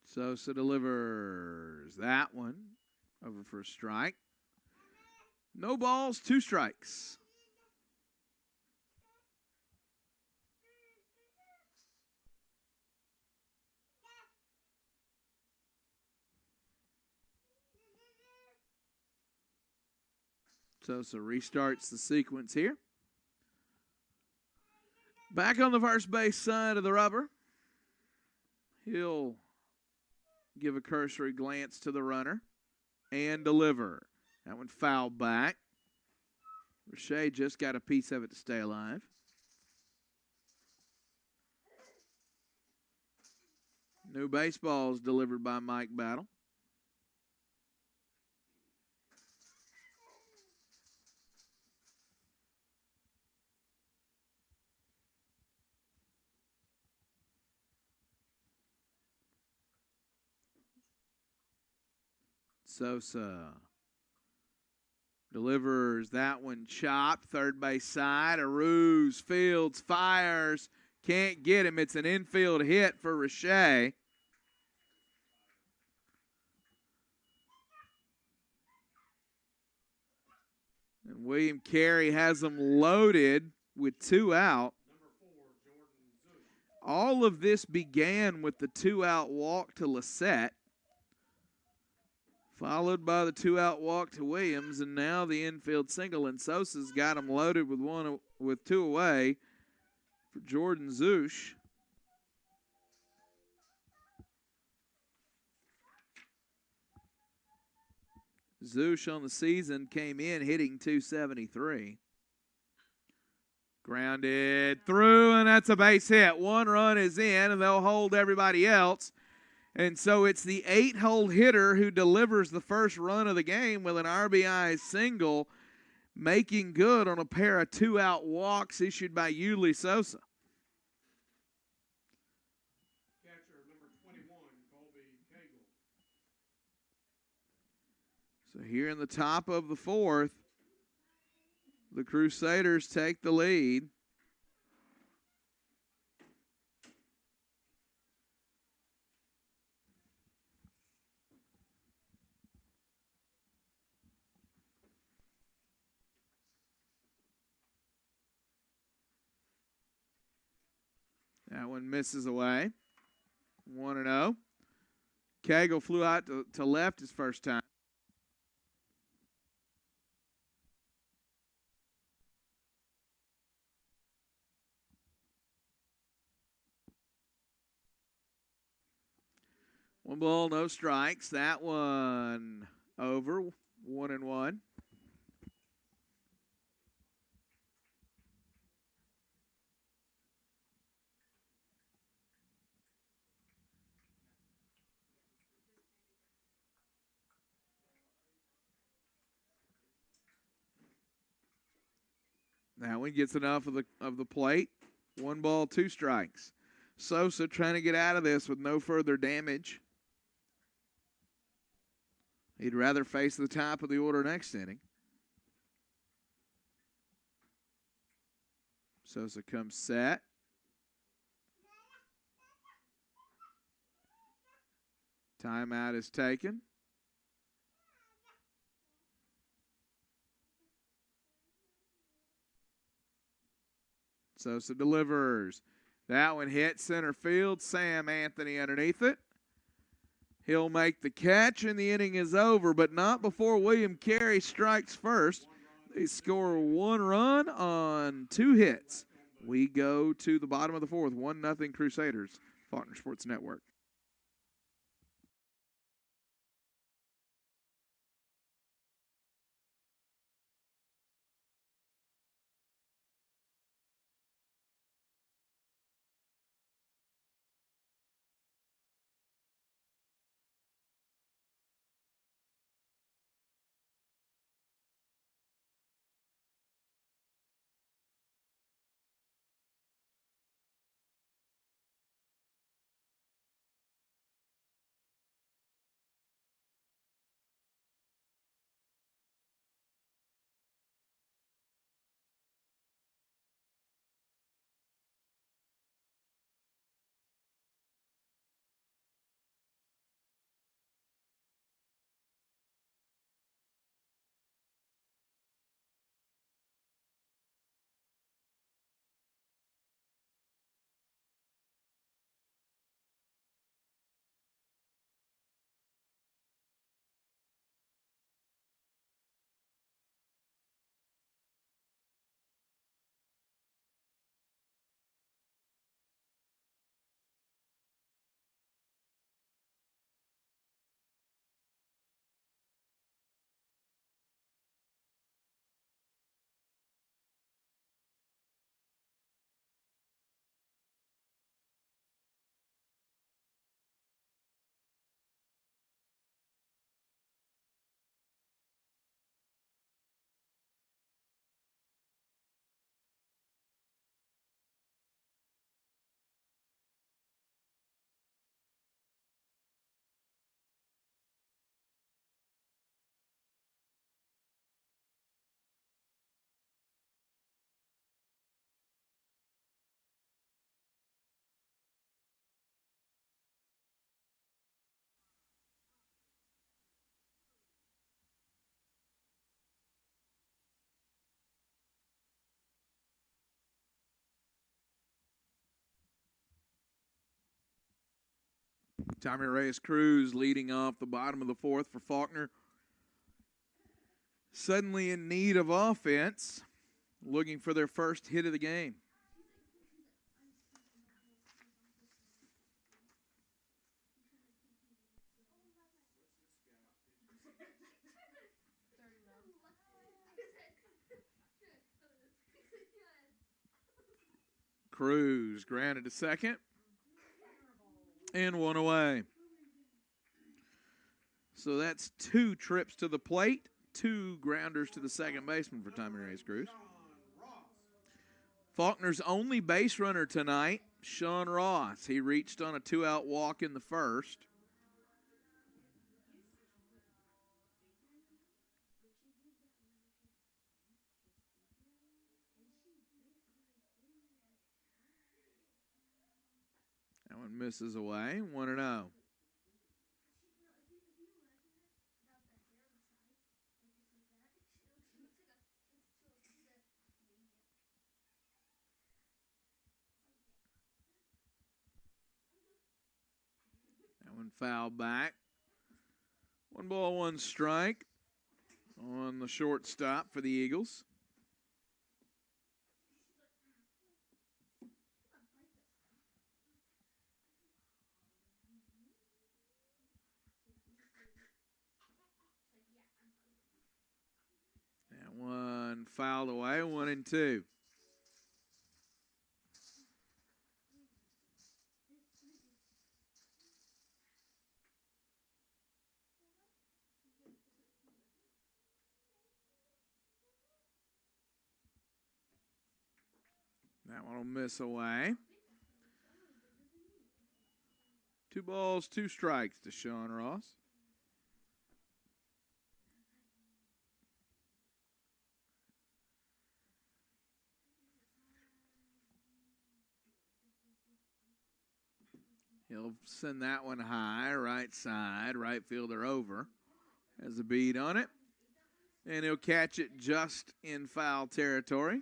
Sosa delivers that one over for a strike. No balls, 2 strikes. Sosa restarts the sequence here. Back on the first base side of the rubber. He'll give a cursory glance to the runner and deliver. That one fouled back. Richey just got a piece of it to stay alive. New baseballs delivered by Mike Battle. Sosa delivers that one chopped. Third base side. Aruz fields, fires. Can't get him. It's an infield hit for Richey. And William Carey has them loaded with 2 out. All of this began with the 2-out walk to Lissette, followed by the 2-out walk to Williams, and now the infield single. And Sosa's got them loaded with 2 away for Jordan Zush. Zush on the season came in hitting .273. Grounded through, and that's a base hit. 1 run is in, and they'll hold everybody else. And so it's the 8-hole hitter who delivers the first run of the game with an RBI single, making good on a pair of 2-out walks issued by Yuli Sosa. Catcher number 21, Colby Cagle. So here in the top of the 4th, the Crusaders take the lead. That one misses away. 1-0. Cagle flew out to left his first time. One ball, no strikes. That one over. 1-1. That one gets enough of the plate. 1 ball, 2 strikes. Sosa trying to get out of this with no further damage. He'd rather face the top of the order next inning. Sosa comes set. Timeout is taken. Sosa delivers. That one hit center field. Sam Anthony underneath it. He'll make the catch, and the inning is over, but not before William Carey strikes first. They score 1 run on 2 hits. We go to the bottom of the 4th, 1-0 Crusaders. Faulkner Sports Network. Tommy Reyes Cruz leading off the bottom of the fourth for Faulkner. Suddenly in need of offense, looking for their first hit of the game. Cruz grounded to second and one away. So that's 2 trips to the plate, 2 grounders to the second baseman for Tommy Reyes Cruz. Faulkner's only base runner tonight, Sean Ross. He reached on a 2-out walk in the first. That one misses away, 1-0. That one fouled back. 1 ball, 1 strike on the shortstop for the Eagles. That one fouled away, 1-2. That one will miss away. 2 balls, 2 strikes to Sean Ross. He'll send that one high, right side, right fielder over. Has a bead on it. And he'll catch it just in foul territory.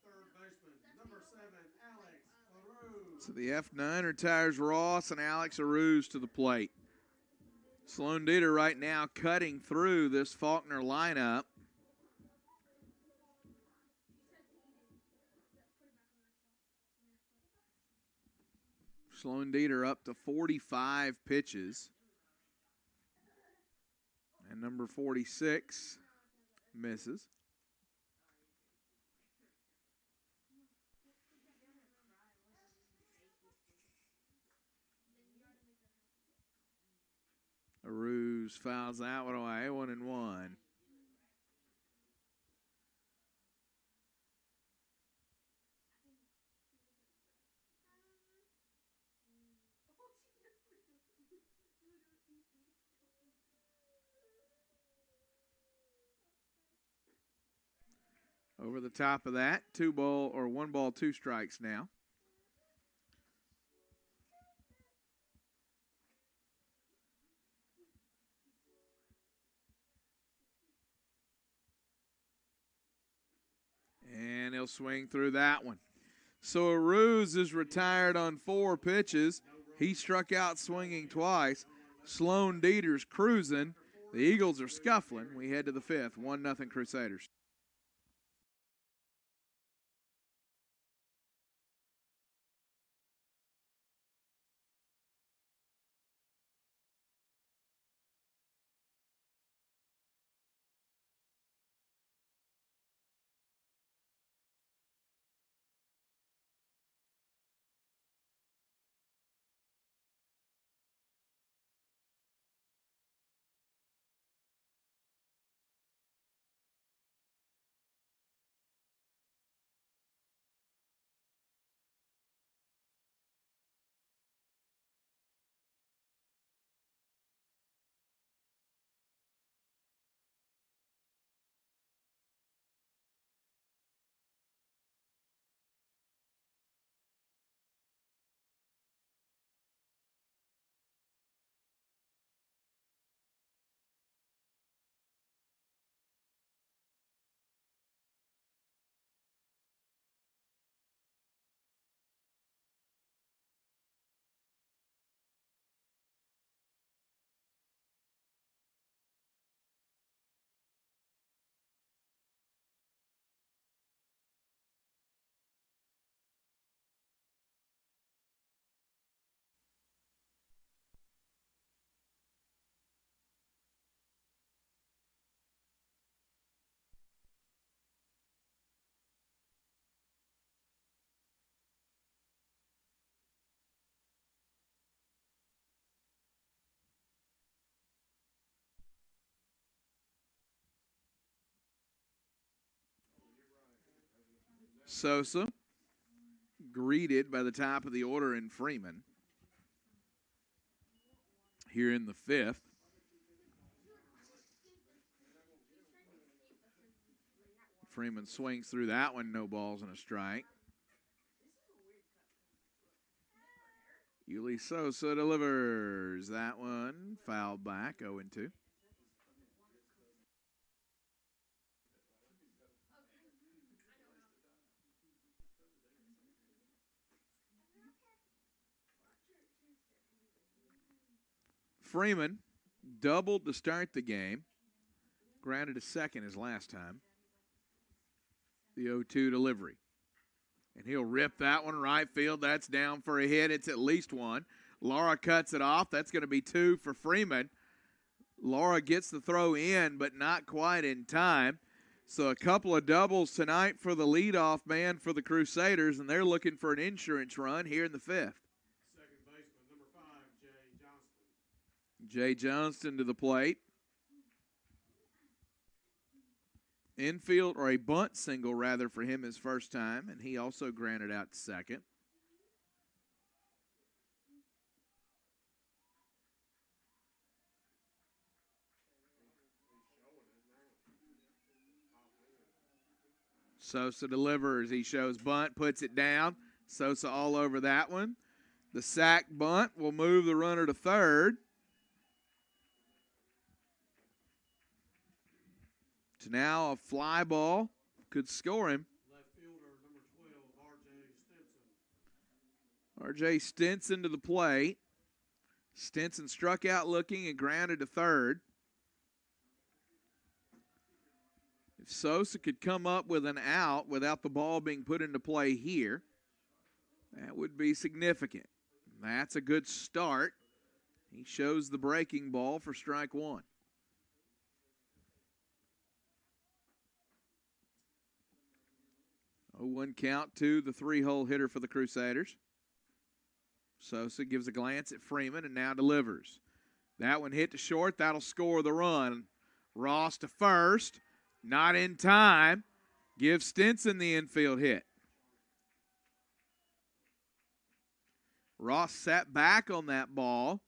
Third baseman, number 7, Alex LaRue. So the F9 retires Ross and Alex Aruz to the plate. Sloan Dieter right now cutting through this Faulkner lineup. Sloan Dieter up to 45 pitches. And number 46 misses. Aruz fouls that one away, 1-1. Over the top of that, 1 ball, 2 strikes now. And he'll swing through that one. So Aruz is retired on 4 pitches. He struck out swinging twice. Sloan Dieter's cruising. The Eagles are scuffling. We head to the 5th, 1-0 Crusaders. Sosa greeted by the top of the order in Freeman here in the fifth. Freeman swings through that one, no balls and a strike. Yuli Sosa delivers that one, fouled back, 0-2. Freeman doubled to start the game. Grounded a second his last time. The 0-2 delivery. And he'll rip that one right field. That's down for a hit. It's at least one. Laura cuts it off. That's going to be two for Freeman. Laura gets the throw in, but not quite in time. So a couple of doubles tonight for the leadoff man for the Crusaders, and they're looking for an insurance run here in the fifth. Second baseman, number 5, Jay Johnston. Jay Johnston to the plate. Infield, or a bunt single rather, for him his first time, and he also grounded out to second. Sosa delivers. He shows bunt, puts it down. Sosa all over that one. The sac bunt will move the runner to third. To now a fly ball could score him. Left fielder, number 12, R.J. Stinson to the plate. Stinson struck out looking and grounded to third. If Sosa could come up with an out without the ball being put into play here, that would be significant. That's a good start. He shows the breaking ball for strike one. 0-1 count to the three-hole hitter for the Crusaders. Sosa gives a glance at Freeman and now delivers. That one hit to short. That'll score the run. Ross to first. Not in time. Gives Stinson the infield hit. Ross sat back on that ball.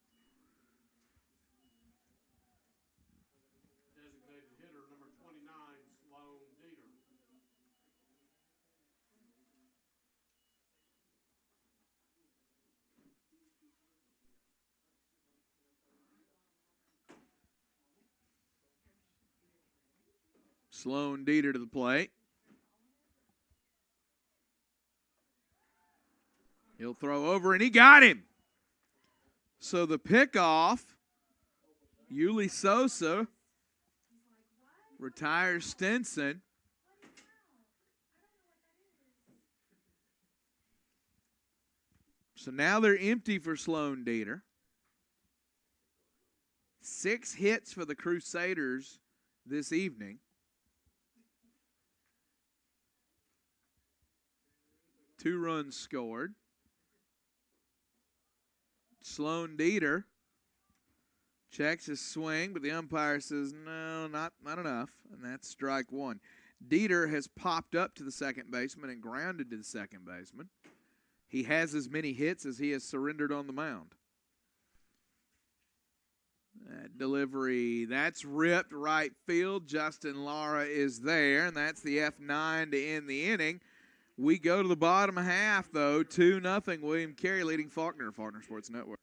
Designated hitter, number 29, Sloan Dieter. Sloan Dieter to the plate. He'll throw over, and he got him. So the pickoff, Yuli Sosa retires Stinson. So now they're empty for Sloan Dieter. 6 hits for the Crusaders this evening. 2 runs scored. Sloan Dieter checks his swing, but the umpire says, no, not enough, and that's strike one. Dieter has popped up to the second baseman and grounded to the second baseman. He has as many hits as he has surrendered on the mound. That delivery, that's ripped right field. Justin Lara is there, and that's the F9 to end the inning. We go to the bottom half, though, 2-0. William Carey leading Faulkner Sports Network.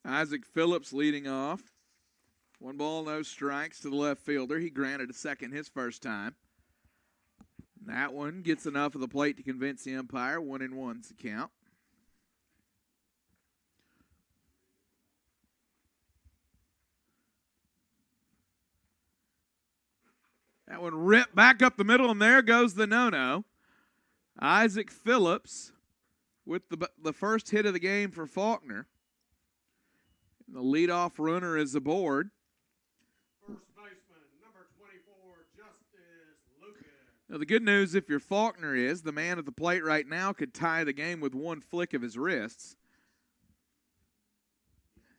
Isaac Phillips leading off. 1 ball, no strikes to the left fielder. He granted a second his first time. That one gets enough of the plate to convince the umpire. 1-1's the count. That one ripped back up the middle, and there goes the no-no. Isaac Phillips with the first hit of the game for Faulkner. The leadoff runner is aboard. First baseman, number 24, Justice Lucas. Now, the good news, if you're Faulkner, is the man at the plate right now could tie the game with one flick of his wrists.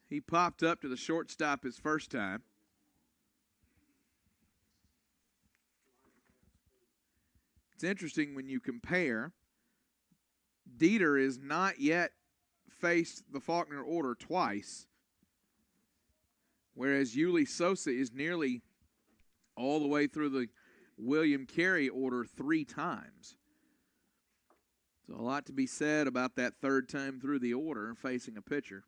He popped up to the shortstop his first time. It's interesting when you compare. Dieter has not yet faced the Faulkner order twice, whereas Yuli Sosa is nearly all the way through the William Carey order 3 times. So a lot to be said about that third time through the order facing a pitcher.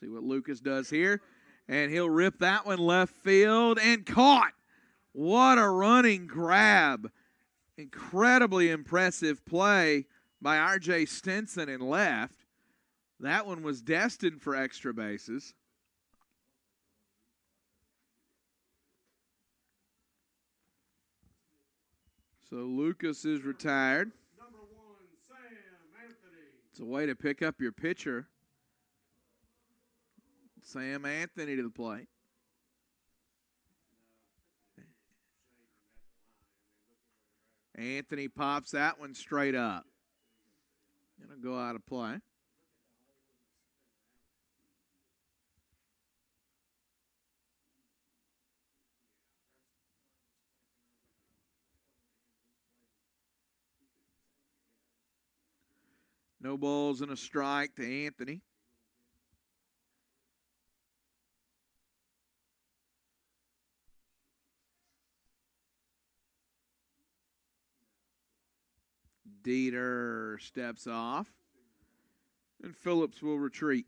See what Lucas does here, and he'll rip that one left field and caught. What a running grab. Incredibly impressive play by R.J. Stinson in left. That one was destined for extra bases. So Lucas is retired. Number 1, Sam Anthony. It's a way to pick up your pitcher. Sam Anthony to the plate. Anthony pops that one straight up. Gonna go out of play. No balls and a strike to Anthony. Dieter steps off, and Phillips will retreat.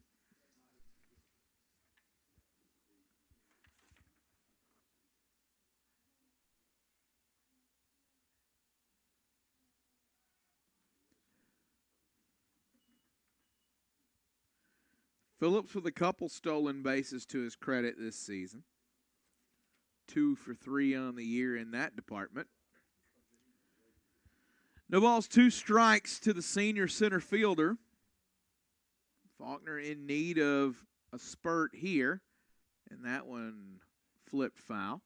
Phillips with a couple stolen bases to his credit this season. 2 for 3 on the year in that department. No balls, 2 strikes to the senior center fielder. Faulkner in need of a spurt here, and that one flipped foul.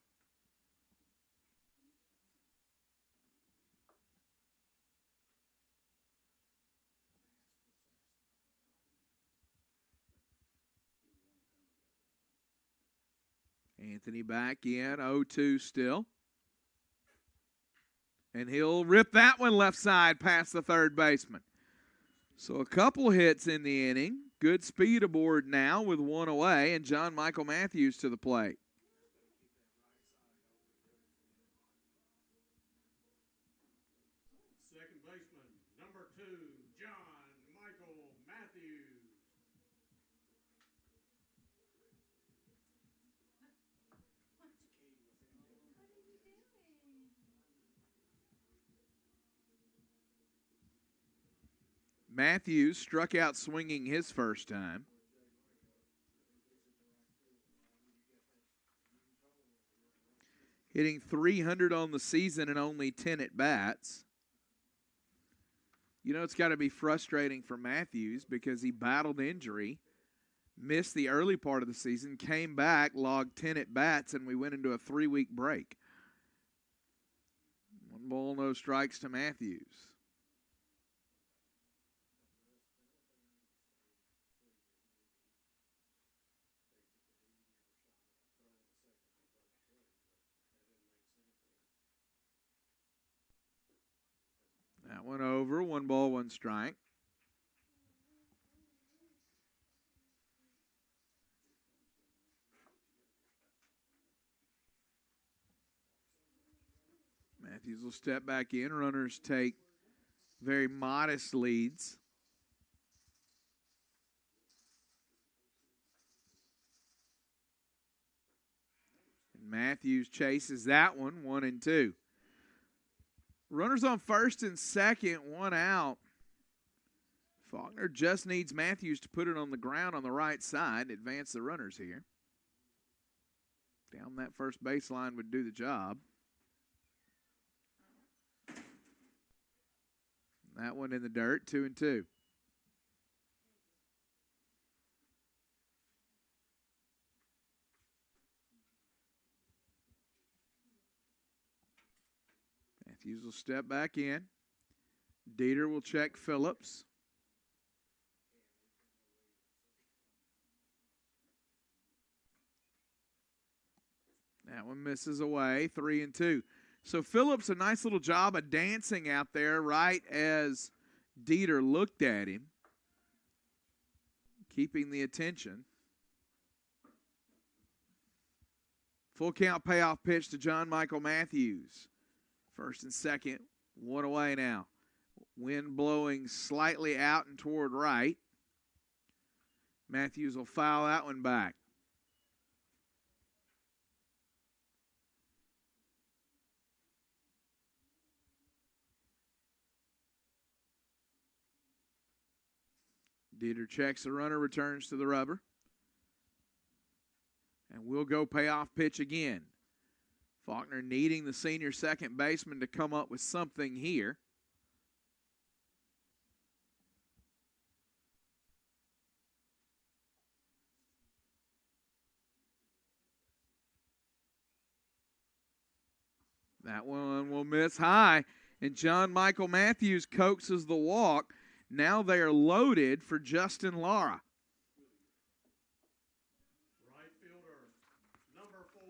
Anthony back in, 0-2 still. And he'll rip that one left side past the third baseman. So a couple hits in the inning. Good speed aboard now with 1 away, and John Michael Matthews to the plate. Second baseman, number 2, John Michael Matthews. Matthews struck out swinging his first time. Hitting .300 on the season and only 10 at-bats. You know, it's got to be frustrating for Matthews because he battled injury, missed the early part of the season, came back, logged 10 at-bats, and we went into a 3-week break. 1 ball, no strikes to Matthews. That one over, 1 ball, 1 strike. Matthews will step back in. Runners take very modest leads. Matthews chases that one, 1-2. Runners on first and second, one out. Faulkner just needs Matthews to put it on the ground on the right side, advance the runners here. Down that first baseline would do the job. That one in the dirt, 2-2. Matthews will step back in. Dieter will check Phillips. That one misses away, 3-2. So Phillips, a nice little job of dancing out there right as Dieter looked at him, keeping the attention. Full count payoff pitch to John Michael Matthews. First and second, one away now. Wind blowing slightly out and toward right. Matthews will foul that one back. Dieter checks the runner, returns to the rubber. And we'll go payoff pitch again. Faulkner needing the senior second baseman to come up with something here. That one will miss high, and John Michael Matthews coaxes the walk. Now they are loaded for Justin Lara. Right fielder, number 4,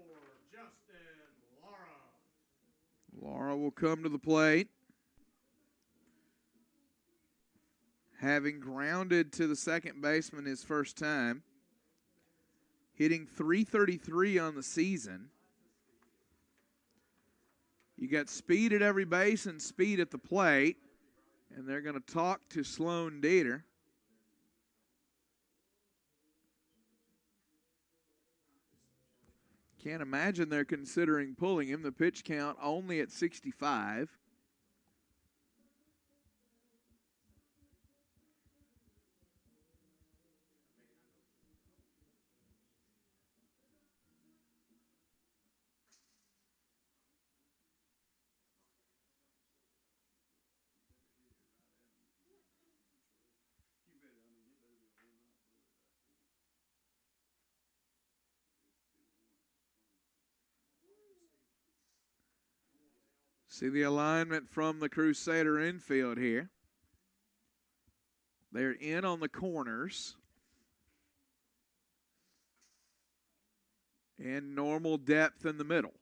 Justin Lara. Lara will come to the plate. Having grounded to the second baseman his first time. Hitting .333 on the season. You got speed at every base and speed at the plate. And they're going to talk to Sloan Dieter. Can't imagine they're considering pulling him. The pitch count only at 65. See the alignment from the Crusader infield here. They're in on the corners. And normal depth in the middle.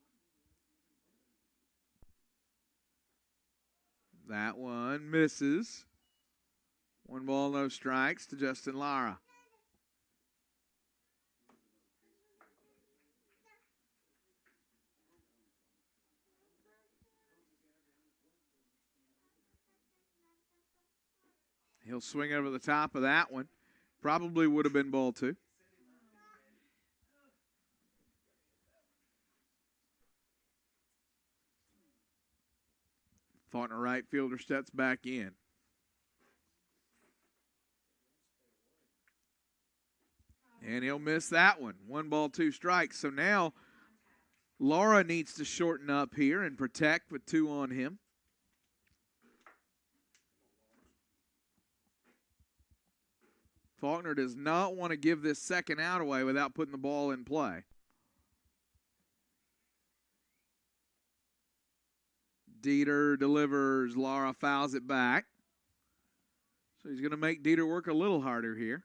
That one misses. 1 ball, no strikes to Justin Lara. He'll swing over the top of that one. Probably would have been ball 2. Faulkner right fielder steps back in. And he'll miss that one. 1 ball, 2 strikes. So now Lara needs to shorten up here and protect with 2 on him. Faulkner does not want to give this second out away without putting the ball in play. Dieter delivers. Lara fouls it back. So he's going to make Dieter work a little harder here.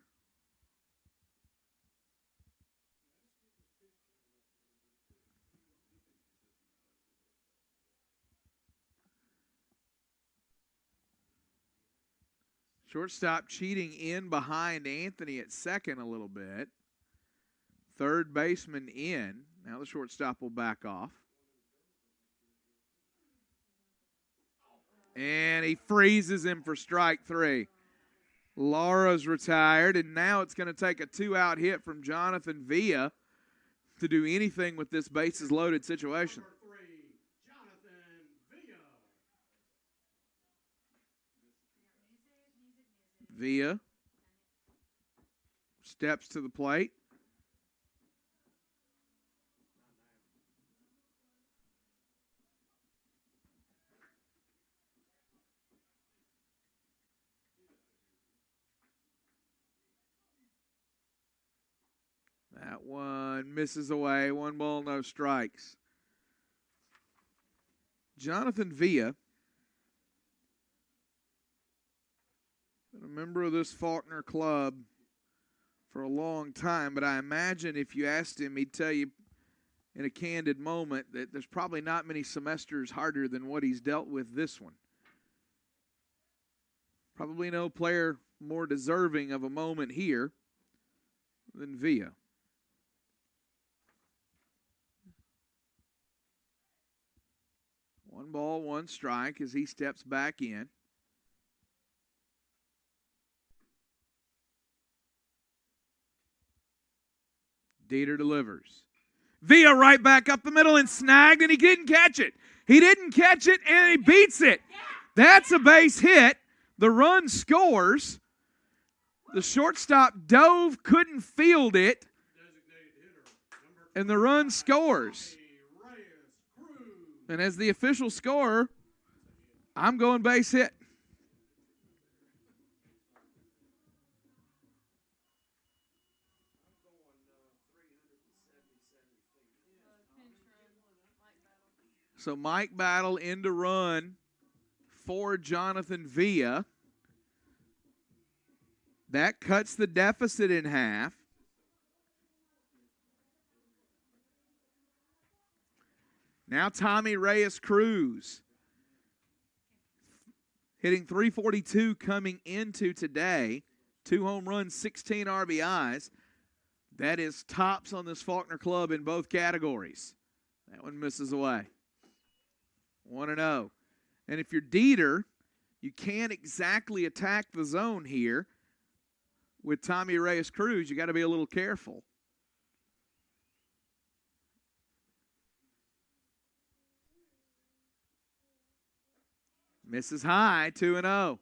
Shortstop cheating in behind Anthony at second a little bit. Third baseman in. Now the shortstop will back off. And he freezes him for strike 3. Lara's retired, and now it's going to take a 2-out hit from Jonathan Villa to do anything with this bases loaded situation. Number 3, Jonathan Villa. Villa steps to the plate. That one misses away. 1 ball, no strikes. Jonathan Villa, a member of this Faulkner club for a long time, but I imagine if you asked him, he'd tell you in a candid moment that there's probably not many semesters harder than what he's dealt with this one. Probably no player more deserving of a moment here than Villa. One ball, one strike as he steps back in. Dieter delivers. Villa right back up the middle and snagged, and he didn't catch it. He didn't catch it, and he beats it. That's a base hit. The run scores. The shortstop dove, couldn't field it, and the run scores. And as the official scorer, I'm going base hit. So Mike Battle in to run for Jonathan Villa. That cuts the deficit in half. Now Tommy Reyes-Cruz hitting .342 coming into today. 2 home runs, 16 RBIs. That is tops on this Faulkner club in both categories. That one misses away. 1-0. And if you're Dieter, you can't exactly attack the zone here. With Tommy Reyes-Cruz, you got to be a little careful. Misses high, 2-0.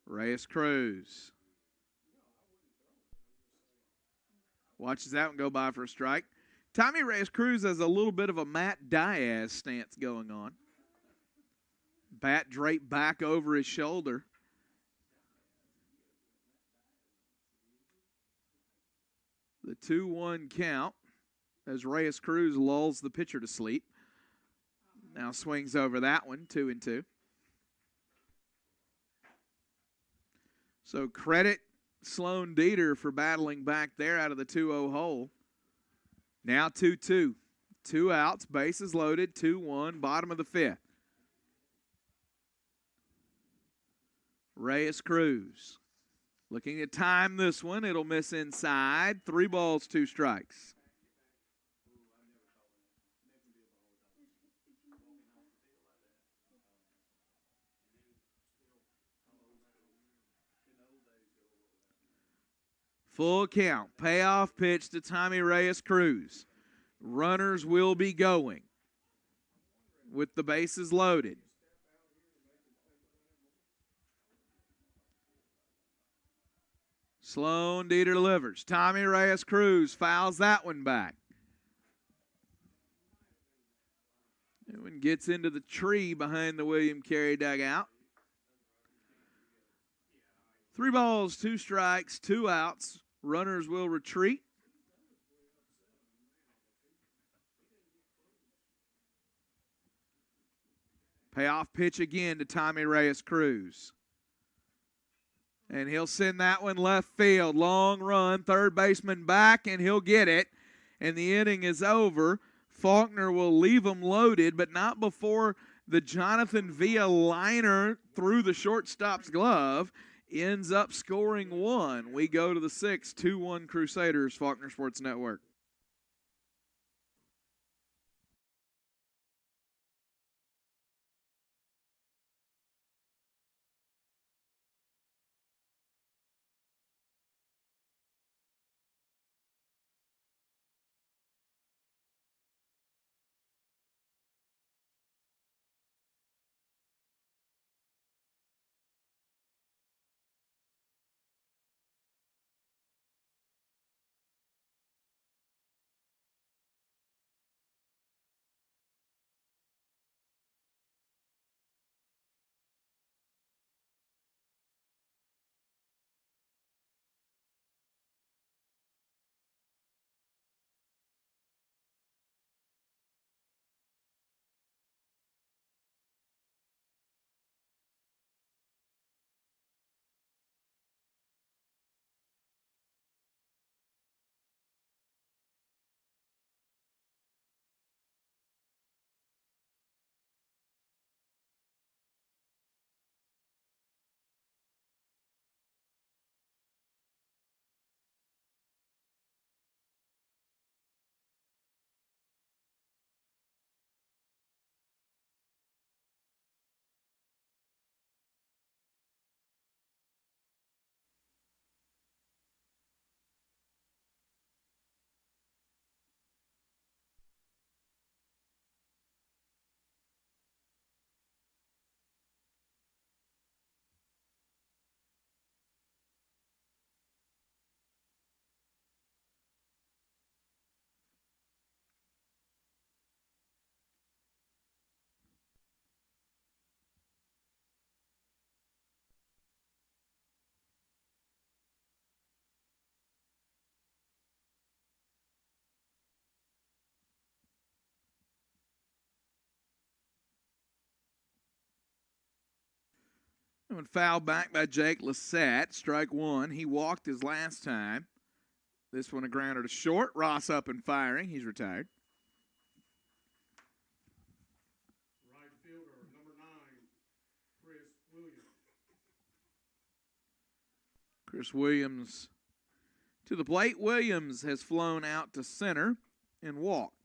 Reyes-Cruz watches that one go by for a strike. Tommy Reyes-Cruz has a little bit of a Matt Diaz stance going on. Bat draped back over his shoulder. The 2-1 count as Reyes-Cruz lulls the pitcher to sleep. Now swings over that one, 2-2. So credit Sloan Dieter for battling back there out of the 2-0 hole. Now 2-2. 2 outs, bases loaded, 2-1, bottom of the 5th. Reyes-Cruz looking to time this one. It'll miss inside. 3 balls, 2 strikes. Full count. Payoff pitch to Tommy Reyes-Cruz. Runners will be going with the bases loaded. Sloan Dieter delivers. Tommy Reyes-Cruz fouls that one back. That one gets into the tree behind the William Carey dugout. 3 balls, 2 strikes, 2 outs. Runners will retreat. Payoff pitch again to Tommy Reyes-Cruz. And he'll send that one left field. Long run, third baseman back, and he'll get it. And the inning is over. Faulkner will leave them loaded, but not before the Jonathan Villa liner through the shortstop's glove ends up scoring 1. We go to the 6th, 2-1 Crusaders, Faulkner Sports Network. And fouled back by Jake Lissette. Strike one. He walked his last time. This one a grounder to short. Ross up and firing. He's retired. Right fielder, number 9, Chris Williams. Chris Williams to the plate. Williams has flown out to center and walked.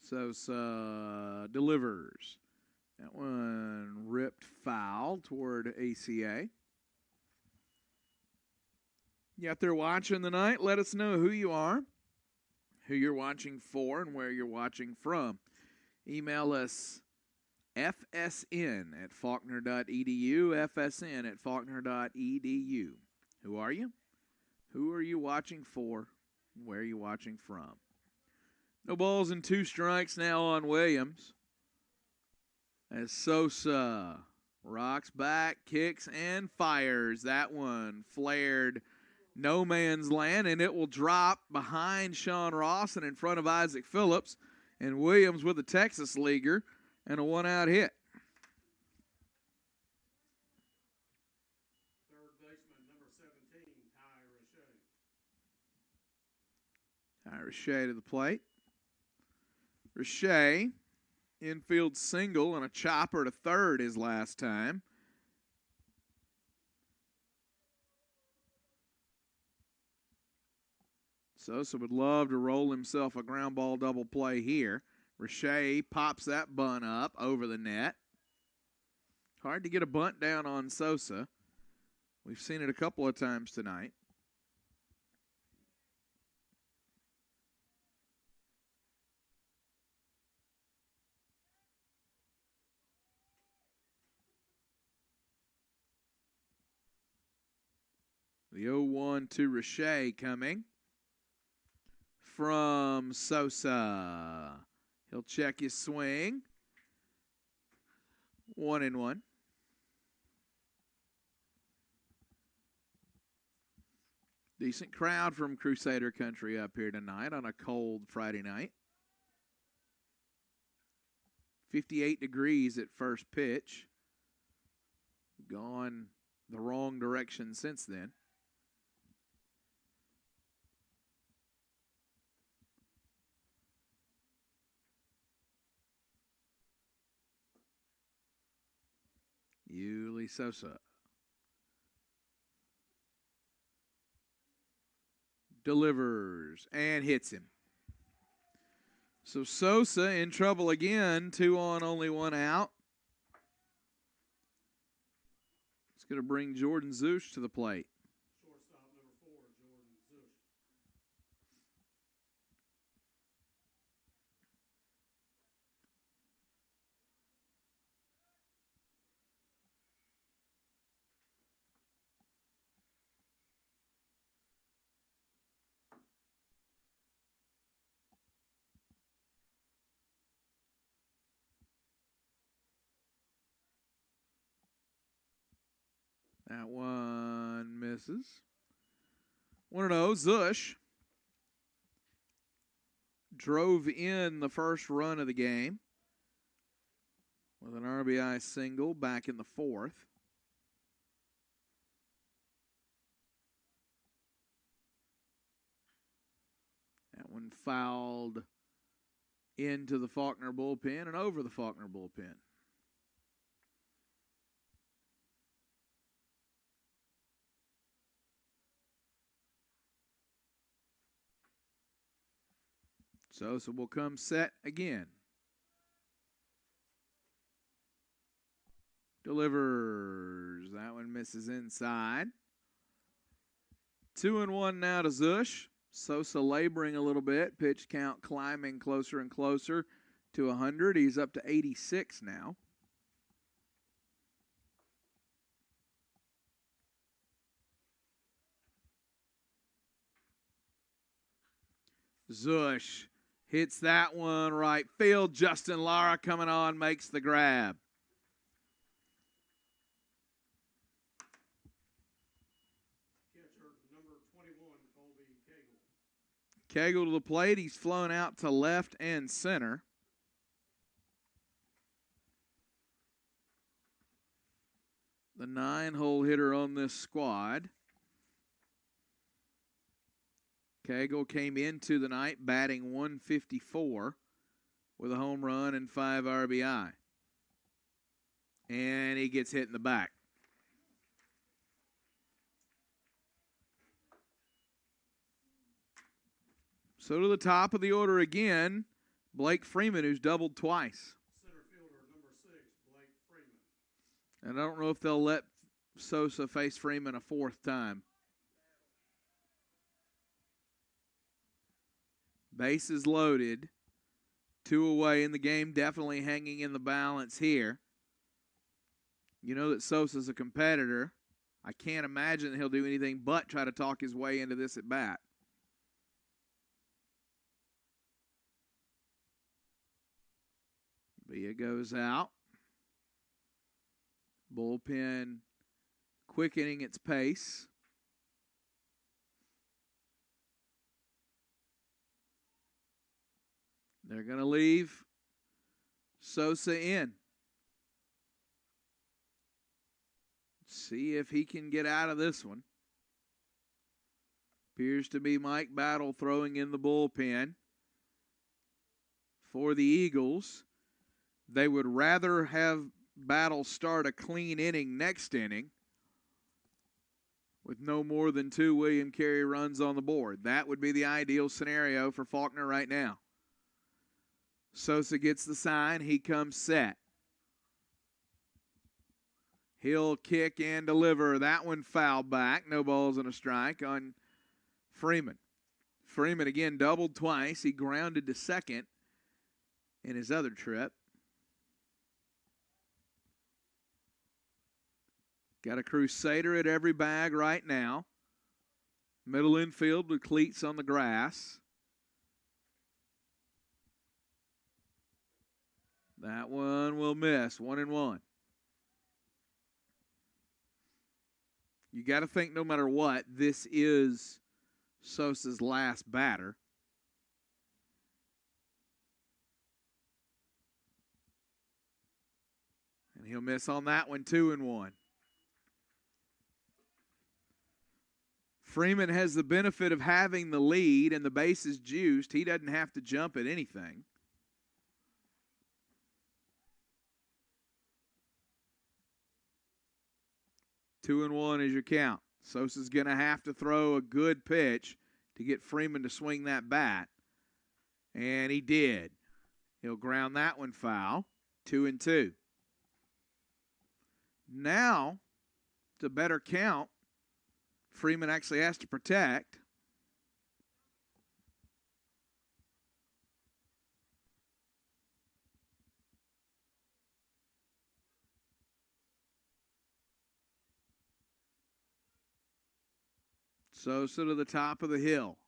Sosa delivers. That one ripped foul toward ACA. You out there watching tonight? Let us know who you are, who you're watching for, and where you're watching from. Email us fsn@faulkner.edu, fsn@faulkner.edu. Who are you? Who are you watching for? And where are you watching from? No balls and 2 strikes now on Williams. As Sosa rocks back, kicks, and fires. That one flared no man's land, and it will drop behind Sean Ross and in front of Isaac Phillips. And Williams with a Texas leaguer and a 1-out hit. Third baseman, number 17, Ty Richey. Ty Richey to the plate. Richey, infield single and a chopper to third his last time. Sosa would love to roll himself a ground ball double play here. Richey pops that bunt up over the net. Hard to get a bunt down on Sosa. We've seen it a couple of times tonight. The 0-1 to Richey coming from Sosa. He'll check his swing. 1-1. Decent crowd from Crusader Country up here tonight on a cold Friday night. 58 degrees at first pitch. Gone the wrong direction since then. Yuli Sosa. Delivers and hits him. So Sosa in trouble again. 2 on, only 1 out. It's going to bring Jordan Zush to the plate. Shortstop, number 4, Jordan Zush. That one misses. 1-0, Zush drove in the first run of the game with an RBI single back in the 4th. That one fouled into the Faulkner bullpen and over the Faulkner bullpen. Sosa will come set again. Delivers. That one misses inside. 2-1 now to Zush. Sosa laboring a little bit. Pitch count climbing closer and closer to 100. He's up to 86 now. Zush hits that one right field. Justin Lara coming on, makes the grab. Catcher, 21, Colby Cagle. Cagle to the plate. He's flown out to left and center. The 9-hole hitter on this squad. Cagle came into the night batting 154 with a home run and 5 RBI. And he gets hit in the back. So to the top of the order again, Blake Freeman, who's doubled twice. Center fielder, number 6, Blake Freeman. And I don't know if they'll let Sosa face Freeman a 4th time. Bases loaded. 2 away in the game, definitely hanging in the balance here. You know that Sosa's a competitor. I can't imagine that he'll do anything but try to talk his way into this at bat. Villa goes out. Bullpen quickening its pace. They're going to leave Sosa in. See if he can get out of this one. Appears to be Mike Battle throwing in the bullpen for the Eagles. They would rather have Battle start a clean inning next inning with no more than 2 William Carey runs on the board. That would be the ideal scenario for Faulkner right now. Sosa gets the sign. He comes set. He'll kick and deliver. That one foul back. No balls and a strike on Freeman. Freeman again doubled twice. He grounded to second in his other trip. Got a Crusader at every bag right now. Middle infield with cleats on the grass. That one will miss. 1-1. You got to think no matter what, this is Sosa's last batter. And he'll miss on that one. 2-1. Freeman has the benefit of having the lead and the bases juiced. He doesn't have to jump at anything. Two and one is your count. Sosa's going to have to throw a good pitch to get Freeman to swing that bat. And he did. He'll ground that one foul. 2-2. Now, it's a better count. Freeman actually has to protect. Sosa to the top of the hill.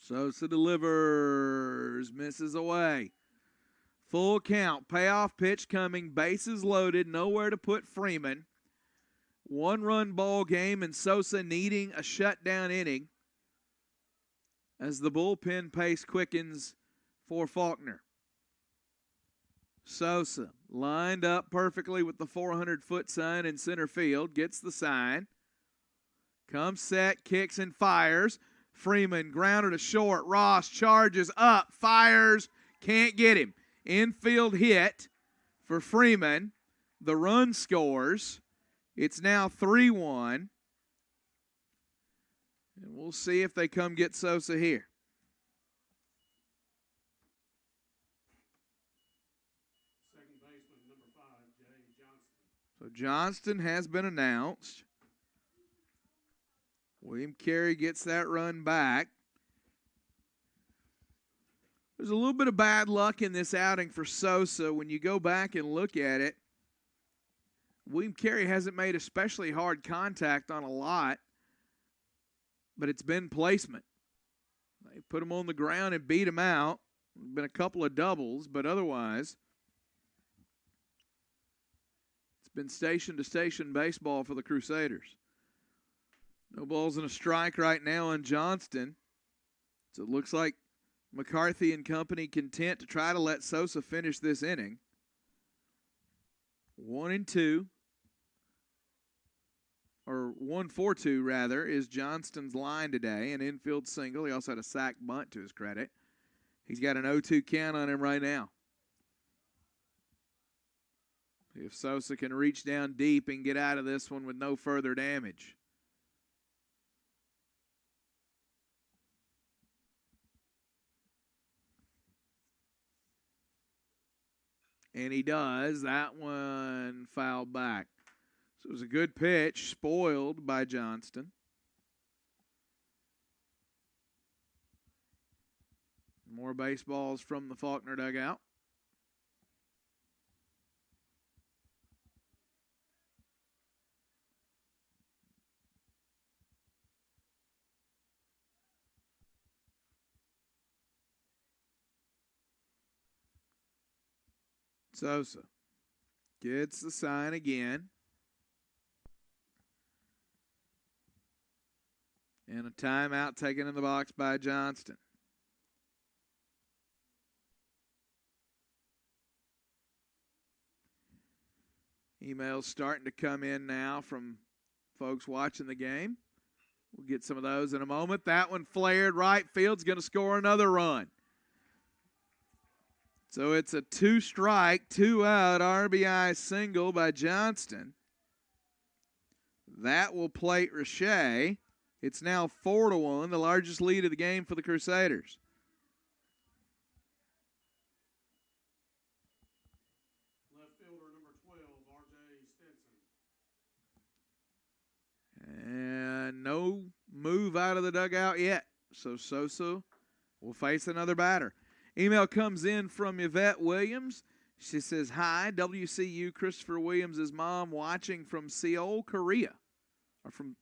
Sosa delivers, misses away. Full count, payoff pitch coming, bases loaded, nowhere to put Freeman. 1-run ball game and Sosa needing a shutdown inning as the bullpen pace quickens for Faulkner. Sosa lined up perfectly with the 400-foot sign in center field, gets the sign, comes set, kicks and fires. Freeman grounded to short. Ross charges up, fires, can't get him. Infield hit for Freeman. The run scores. It's now 3-1. And we'll see if they come get Sosa here. Second baseman, number 5, Jay Johnston. So Johnston has been announced. William Carey gets that run back. There's a little bit of bad luck in this outing for Sosa. When you go back and look at it, William Carey hasn't made especially hard contact on a lot but it's been placement. They put him on the ground and beat him out. Been a couple of doubles, but otherwise, it's been station-to-station baseball for the Crusaders. No balls and a strike right now on Johnston. So it looks like McCarthy and company content to try to let Sosa finish this inning. 1-2, or 1-4-2 rather, is Johnston's line today. An infield single. He also had a sac bunt to his credit. He's got an 0-2 count on him right now. If Sosa can reach down deep and get out of this one with no further damage. And he does. That one fouled back. So it was a good pitch, spoiled by Johnston. More baseballs from the Faulkner dugout. Sosa gets the sign again. And a timeout taken in the box by Johnston. Emails starting to come in now from folks watching the game. We'll get some of those in a moment. That one flared right field's going to score another run. So it's a 2-strike, 2-out RBI single by Johnston. That will plate Richey. It's now 4-1, the largest lead of the game for the Crusaders. Left fielder number 12, R.J. Stinson. And no move out of the dugout yet. So Sosa will face another batter. Email comes in from Yvette Williams. She says, hi, WCU Christopher Williams' mom watching from Seoul, Korea. Or from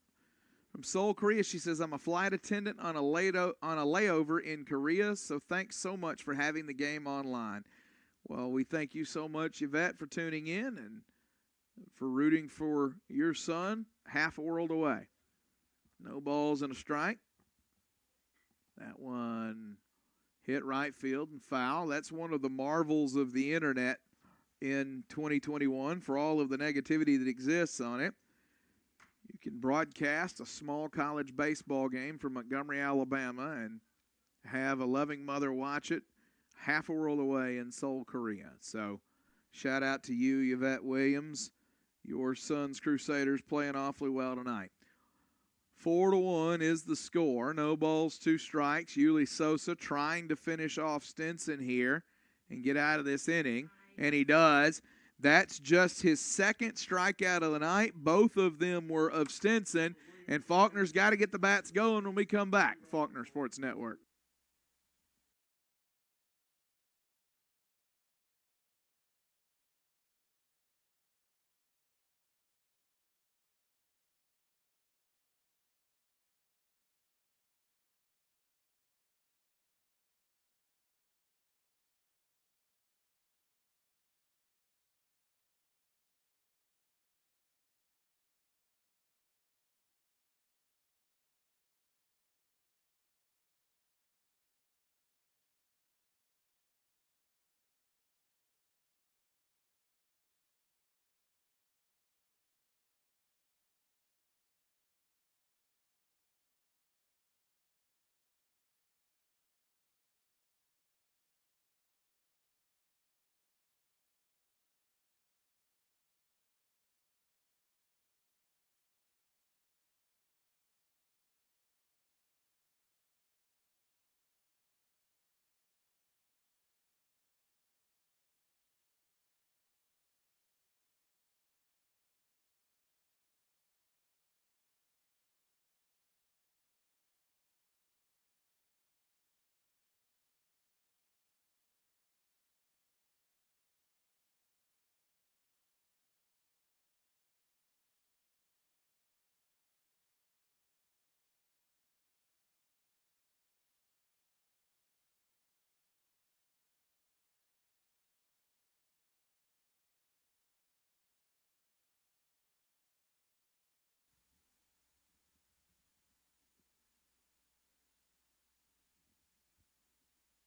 Seoul, Korea. She says, I'm a flight attendant on a layover in Korea, so thanks so much for having the game online. Well, we thank you so much, Yvette, for tuning in and for rooting for your son half a world away. No balls and a strike. That one hit right field and foul. That's one of the marvels of the internet in 2021 for all of the negativity that exists on it. You can broadcast a small college baseball game from Montgomery, Alabama, and have a loving mother watch it half a world away in Seoul, Korea. So shout out to you, Yvette Williams. Your son's Crusaders playing awfully well tonight. 4-1 is the score. No balls, 2 strikes. Yuli Sosa trying to finish off Stinson here and get out of this inning, and he does. That's just his second strikeout of the night. Both of them were of Stinson, and Faulkner's got to get the bats going when we come back. Faulkner Sports Network.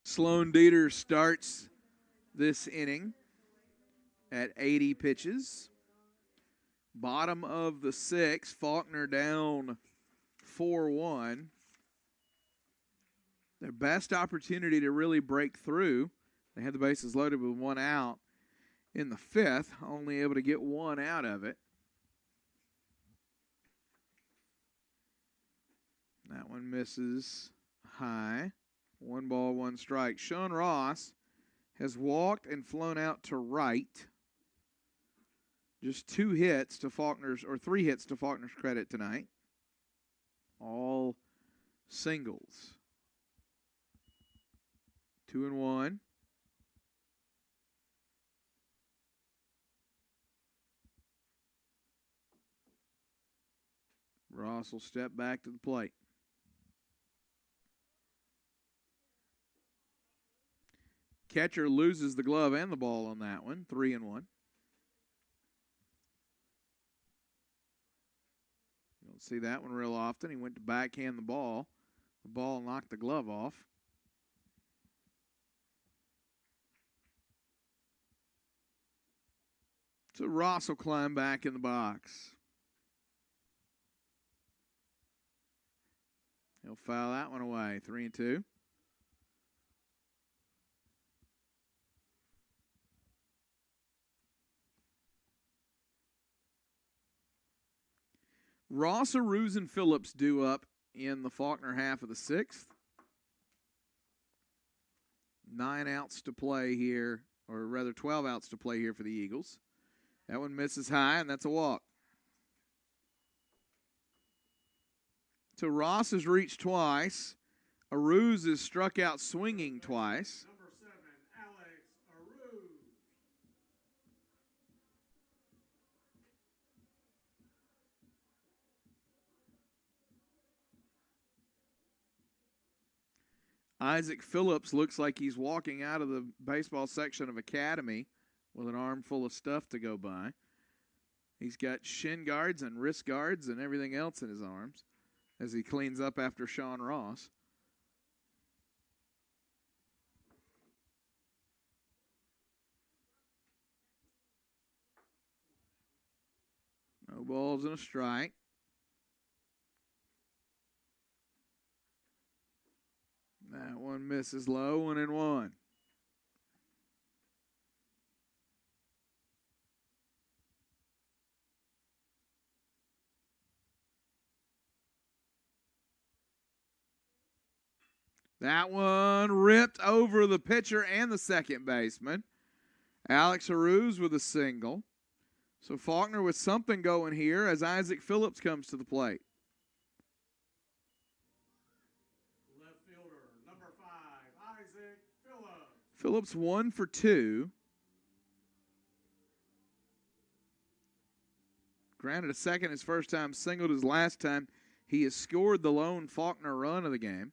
Sloan Dieter starts this inning at 80 pitches. Bottom of the sixth, Faulkner down 4-1. Their best opportunity to really break through. They had the bases loaded with one out in the fifth, only able to get one out of it. That one misses high. 1 ball, 1 strike. Sean Ross has walked and flown out to right. Just 2 hits to Faulkner's, or 3 hits to Faulkner's credit tonight. All singles. 2-1. Ross will step back to the plate. Catcher loses the glove and the ball on that one. 3-1. You don't see that one real often. He went to backhand the ball. The ball knocked the glove off. So Ross will climb back in the box. He'll foul that one away. 3-2. Ross, Aruz, and Phillips due up in the Faulkner half of the sixth. 9 outs to play here, or rather 12 outs to play here for the Eagles. That one misses high, and that's a walk. So Ross has reached twice. Aruz is struck out swinging twice. Number 7, Alex Aruz. Isaac Phillips looks like he's walking out of the baseball section of Academy with an armful of stuff to go by. He's got shin guards and wrist guards and everything else in his arms as he cleans up after Sean Ross. No balls and a strike. That one misses low, 1-1. That one ripped over the pitcher and the second baseman. Alex Aruz with a single. So Faulkner with something going here as Isaac Phillips comes to the plate. Left fielder, number 5, Isaac Phillips. Phillips 1 for 2. Granted, a second his first time, singled his last time. He has scored the lone Faulkner run of the game.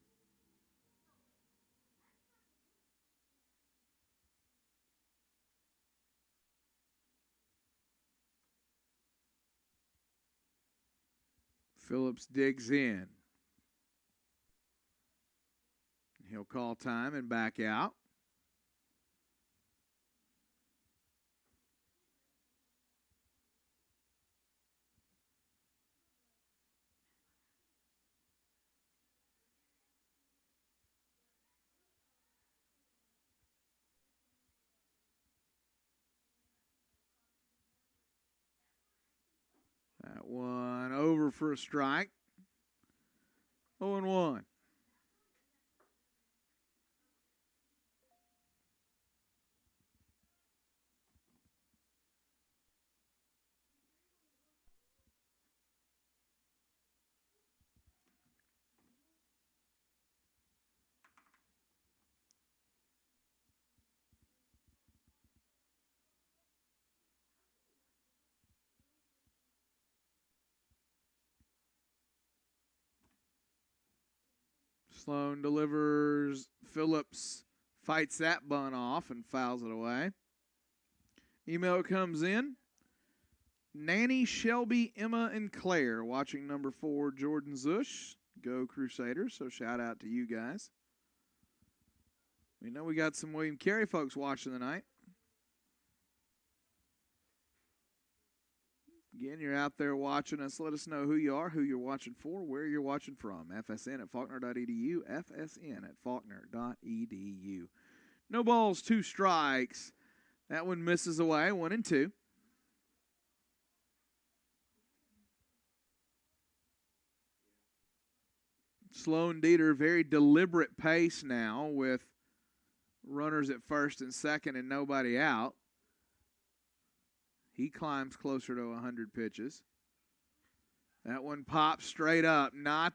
Phillips digs in. He'll call time and back out. That one over for a strike. 0-1. Sloan delivers. Phillips fights that bunt off and fouls it away. Email comes in. Nanny, Shelby, Emma, and Claire watching number 4, Jordan Zush. Go Crusaders. So shout out to you guys. We know we got some William Carey folks watching tonight. Again, you're out there watching us. Let us know who you are, who you're watching for, where you're watching from. FSN at Faulkner.edu, FSN at Faulkner.edu. No balls, 2 strikes. That one misses away, 1-2. Sloan Dieter, very deliberate pace now with runners at first and second and nobody out. He climbs closer to 100 pitches. That one pops straight up. Not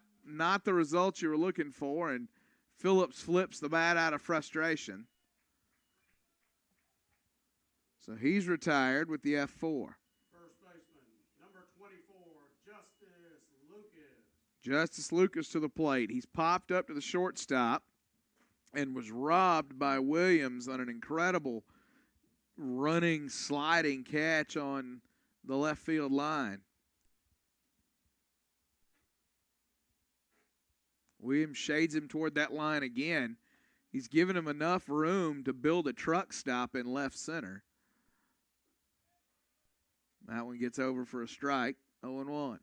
the result you were looking for, and Phillips flips the bat out of frustration. So he's retired with the F4. First baseman, number 24, Justice Lucas. Justice Lucas to the plate. He's popped up to the shortstop and was robbed by Williams on an incredible running, sliding catch on the left field line. Williams shades him toward that line again. He's given him enough room to build a truck stop in left center. That one gets over for a strike, 0-1.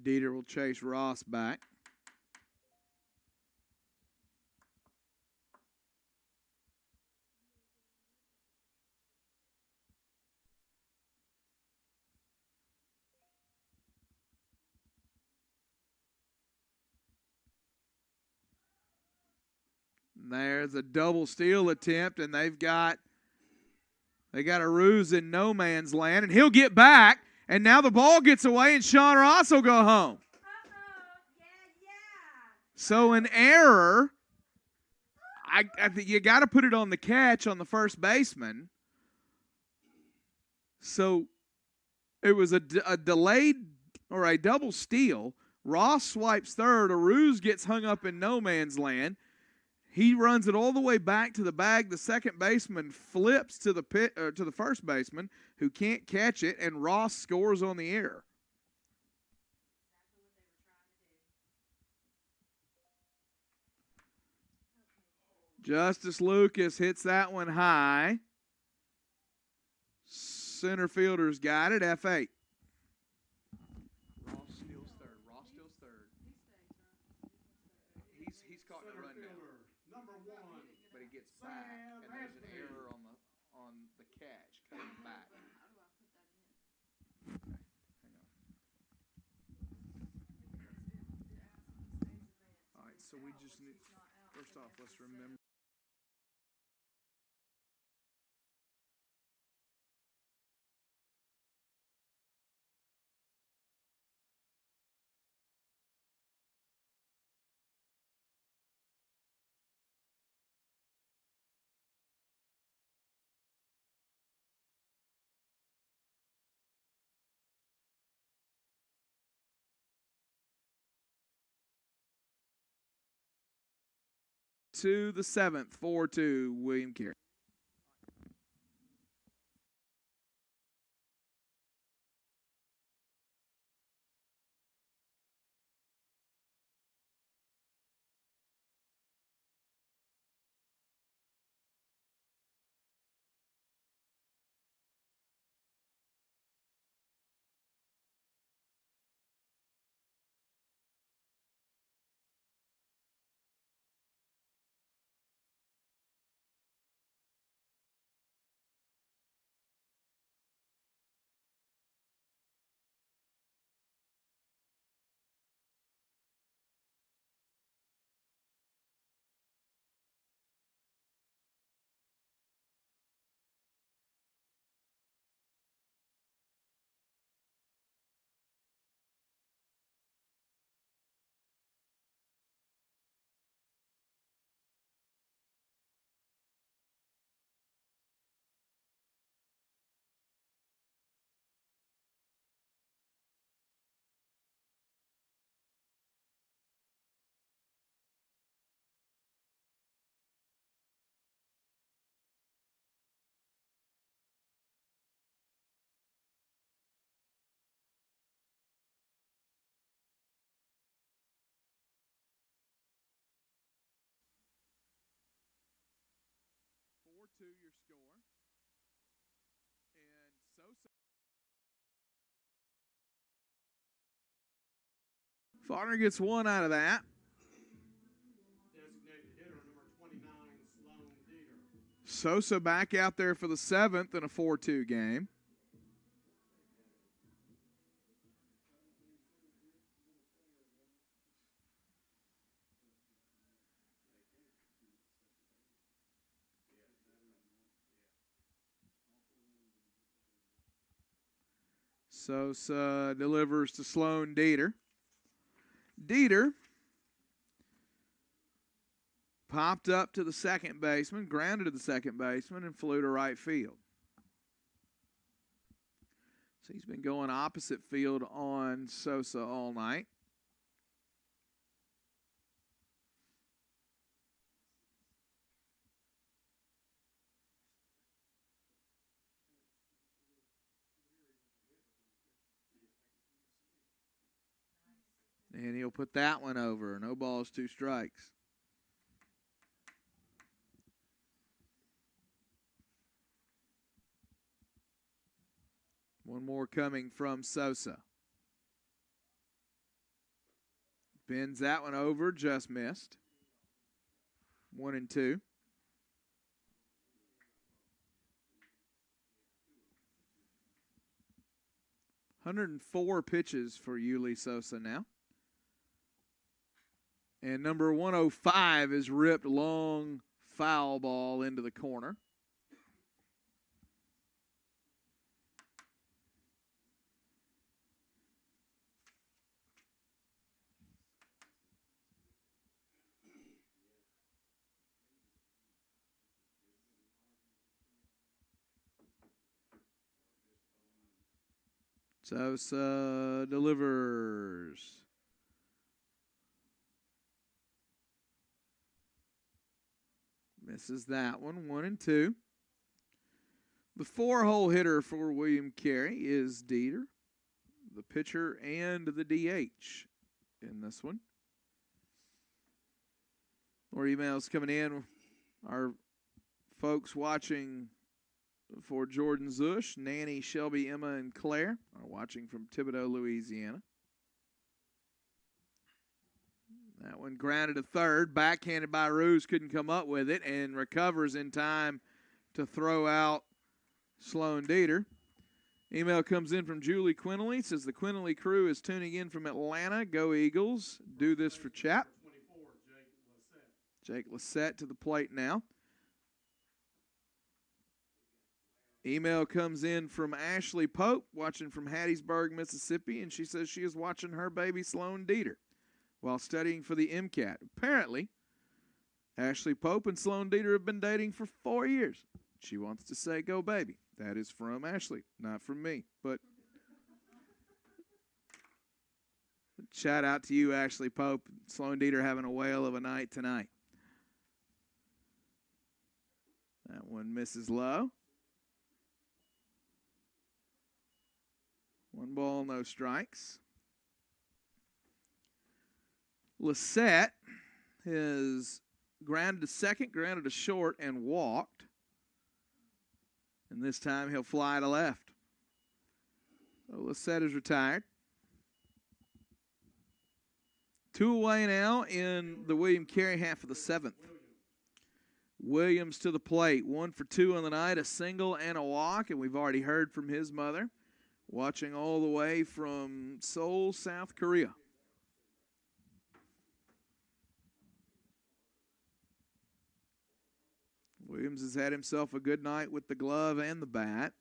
Dieter will chase Ross back. There's a double steal attempt, and they got a ruse in no man's land, and he'll get back. And now the ball gets away, and Sean Ross will go home. So an error. I think you got to put it on the catch on the first baseman. So it was a delayed or a double steal. Ross swipes third. A ruse gets hung up in no man's land. He runs it all the way back to the bag. The second baseman flips to the first baseman, who can't catch it, and Ross scores on the error. Justice Lucas hits that one high. Center fielder's got it, F8. Ross steals third. He's caught a run now. Number 1, But he gets back, and there's an error on the catch coming back. Okay, hang on. All right, so we just need, first off, let's remember. To the 7th, 4-2, William Carey. 4-2 your score. And Sosa. Faulkner gets one out of that. Designated hitter number 29, Sloan Dieter. Sosa back out there for the 7th in a 4-2 game. Sosa delivers to Sloan Dieter. Dieter popped up to the second baseman, grounded to the second baseman, and flew to right field. So he's been going opposite field on Sosa all night. And he'll put that one over. No balls, 2 strikes. One more coming from Sosa. Bends that one over, just missed. 1-2. "104 pitches for Yuli Sosa now. And number 105 is ripped long foul ball into the corner. Sosa delivers. Misses that one, 1-2. The 4-hole hitter for William Carey is Dieter, the pitcher and the DH in this one. More emails coming in. Our folks watching for Jordan Zush, Nanny, Shelby, Emma, and Claire are watching from Thibodaux, Louisiana. That one grounded to third, backhanded by Ruse, couldn't come up with it, and recovers in time to throw out Sloan Dieter. Email comes in from Julie Quinley. Says the Quinley crew is tuning in from Atlanta. Go Eagles. Do this for Chap. 24, Jake Lissette to the plate now. Email comes in from Ashley Pope, watching from Hattiesburg, Mississippi, and she says she is watching her baby Sloan Dieter while studying for the MCAT. Apparently, Ashley Pope and Sloan Dieter have been dating for 4 years. She wants to say, go baby. That is from Ashley, not from me. But shout out to you, Ashley Pope. Sloan Dieter having a whale of a night tonight. That one misses low. 1 ball, no strikes. Lissette has grounded to second, grounded to short, and walked. And this time he'll fly to left. So Lissette is retired. 2 away now in the William Carey half of the 7th. Williams to the plate. 1 for 2 on the night, a single and a walk. And we've already heard from his mother, watching all the way from Seoul, South Korea. Williams has had himself a good night with the glove and the bat.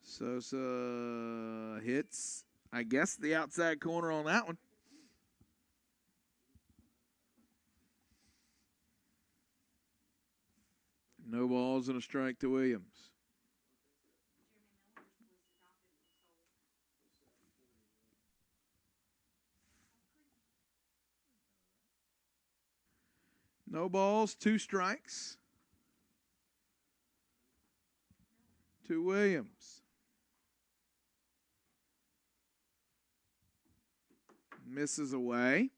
Sosa hits, I guess, the outside corner on that one. No balls and a strike to Williams. No balls, 2 strikes to Williams. Misses away.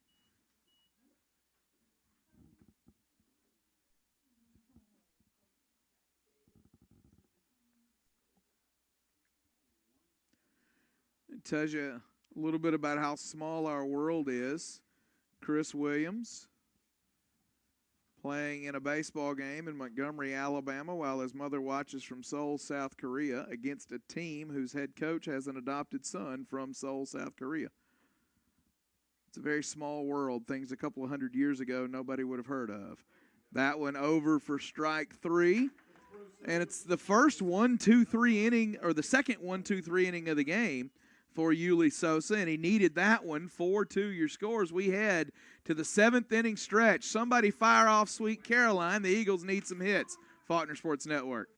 It tells you a little bit about how small our world is. Chris Williams playing in a baseball game in Montgomery, Alabama, while his mother watches from Seoul, South Korea, against a team whose head coach has an adopted son from Seoul, South Korea. It's a very small world. Things a couple of 100 years ago nobody would have heard of. That one over for strike 3. And it's the first 1-2-3 inning, or the second 1-2-3 inning of the game for Yuli Sosa, and he needed that one. 4-2 your scores. We head to the 7th inning stretch. Somebody fire off Sweet Caroline. The Eagles need some hits. Faulkner Sports Network.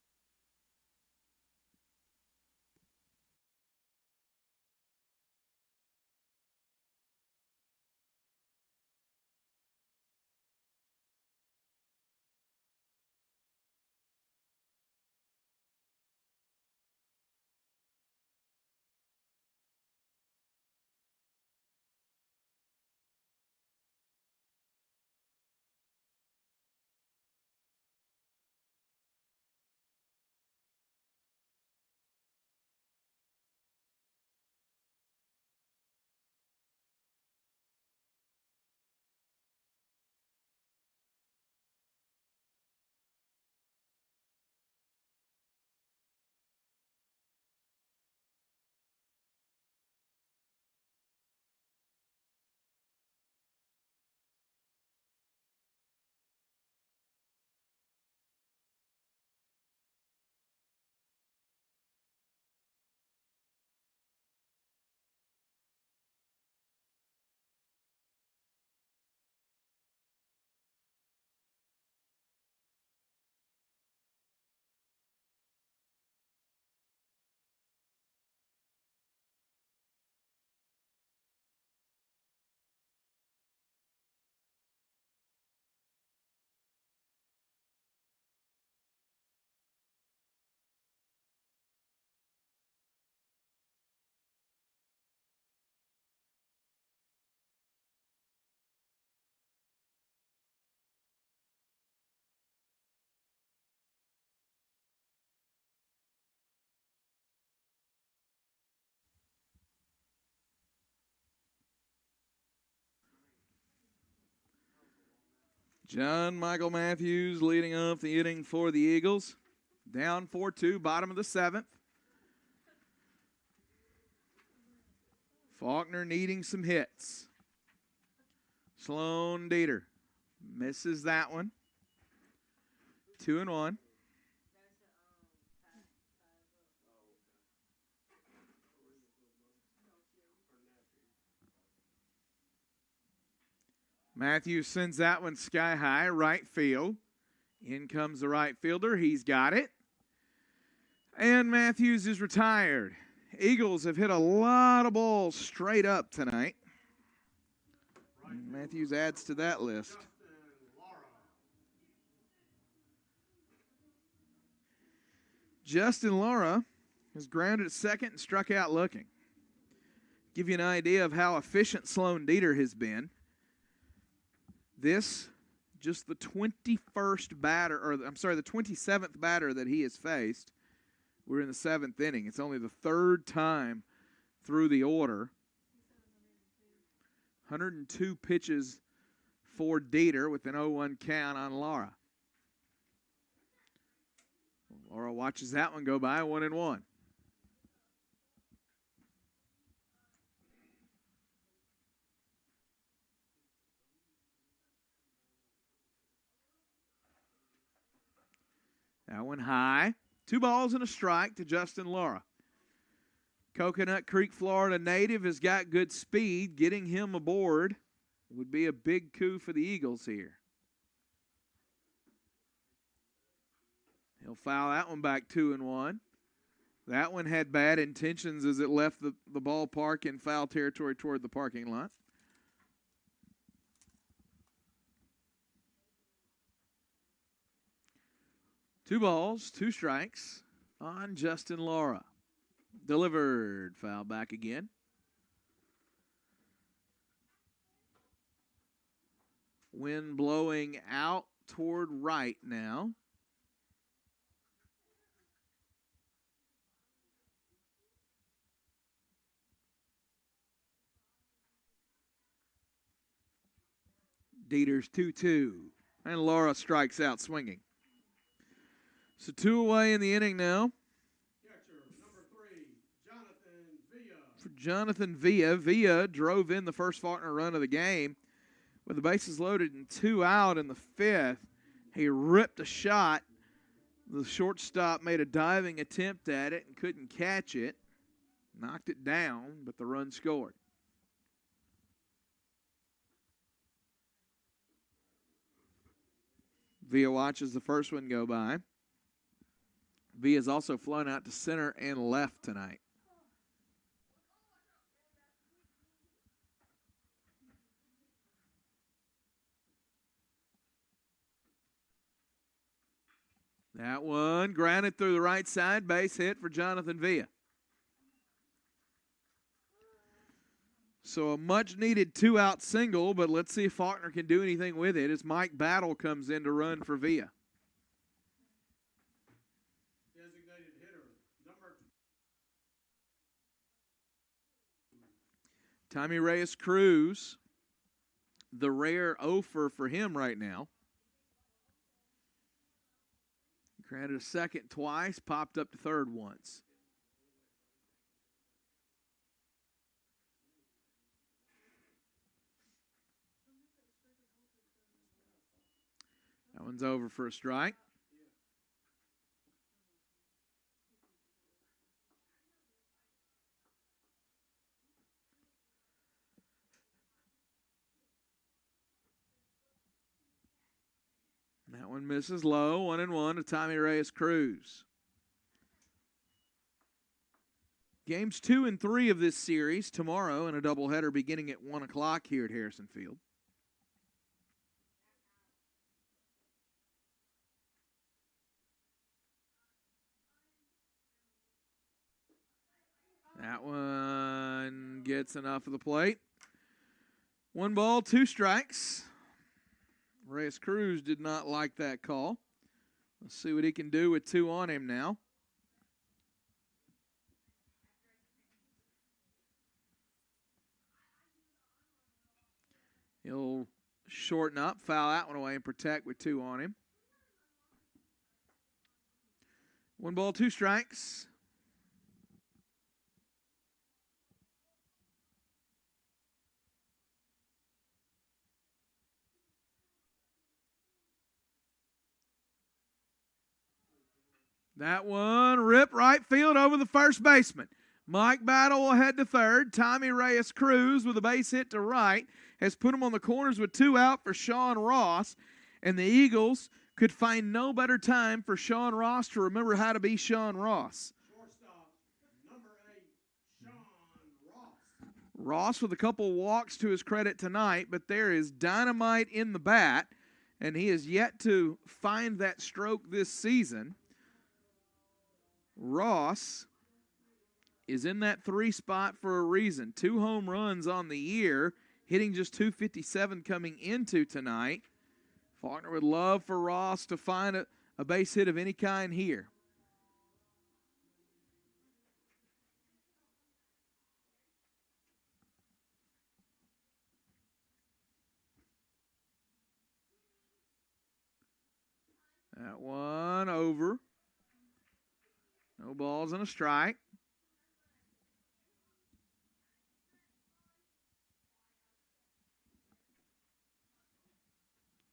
John Michael Matthews leading off the inning for the Eagles. Down 4-2, bottom of the 7th. Faulkner needing some hits. Sloan Dieter misses that one. 2-1. Matthews sends that one sky high, right field. In comes the right fielder. He's got it. And Matthews is retired. Eagles have hit a lot of balls straight up tonight. Matthews adds to that list. Justin Lara has grounded at second and struck out looking. Give you an idea of how efficient Sloan Dieter has been. This, just the 27th batter that he has faced. We're in the 7th inning. It's only the 3rd time through the order. 102 pitches for Dieter with an 0-1 count on Lara. Lara watches that one go by, 1-1. That one high. 2 balls and a strike to Justin Lara. Coconut Creek, Florida native has got good speed. Getting him aboard would be a big coup for the Eagles here. He'll foul that one back 2-1. That one had bad intentions as it left the ballpark in foul territory toward the parking lot. Two balls, 2 strikes on Justin Lara. Delivered, foul back again. Wind blowing out toward right now. Dieter's 2-2. And Laura strikes out swinging. So 2 away in the inning now. Catcher, number 3, Jonathan Villa. For Jonathan Villa. Villa drove in the first Faulkner run of the game. With the bases loaded and 2 out in the 5th, he ripped a shot. The shortstop made a diving attempt at it and couldn't catch it. Knocked it down, but the run scored. Villa watches the first one go by. Villa's also flown out to center and left tonight. That one grounded through the right side, base hit for Jonathan Villa. So a much-needed 2-out single, but let's see if Faulkner can do anything with it as Mike Battle comes in to run for Villa. Designated hitter, number Tommy Reyes Cruz, the rare offer for him right now. Granted a second twice, popped up to third once. That one's over for a strike. That one misses low. 1-1 to Tommy Reyes Cruz. Games 2 and 3 of this series tomorrow in a doubleheader beginning at 1 o'clock here at Harrison Field. That one gets enough of the plate. 1 ball, 2 strikes. Reyes Cruz did not like that call. Let's see what he can do with 2 on him now. He'll shorten up, foul that one away, and protect with 2 on him. 1 ball, 2 strikes. That one ripped right field over the first baseman. Mike Battle will head to third. Tommy Reyes Cruz with a base hit to right has put him on the corners with 2 out for Sean Ross. And the Eagles could find no better time for Sean Ross to remember how to be Sean Ross. shortstop, number 8, Sean Ross. Ross with a couple walks to his credit tonight, but there is dynamite in the bat, and he has yet to find that stroke this season. Ross is in that 3 spot for a reason. 2 home runs on the year, hitting just .257 coming into tonight. Faulkner would love for Ross to find a base hit of any kind here. That one over. No balls and a strike.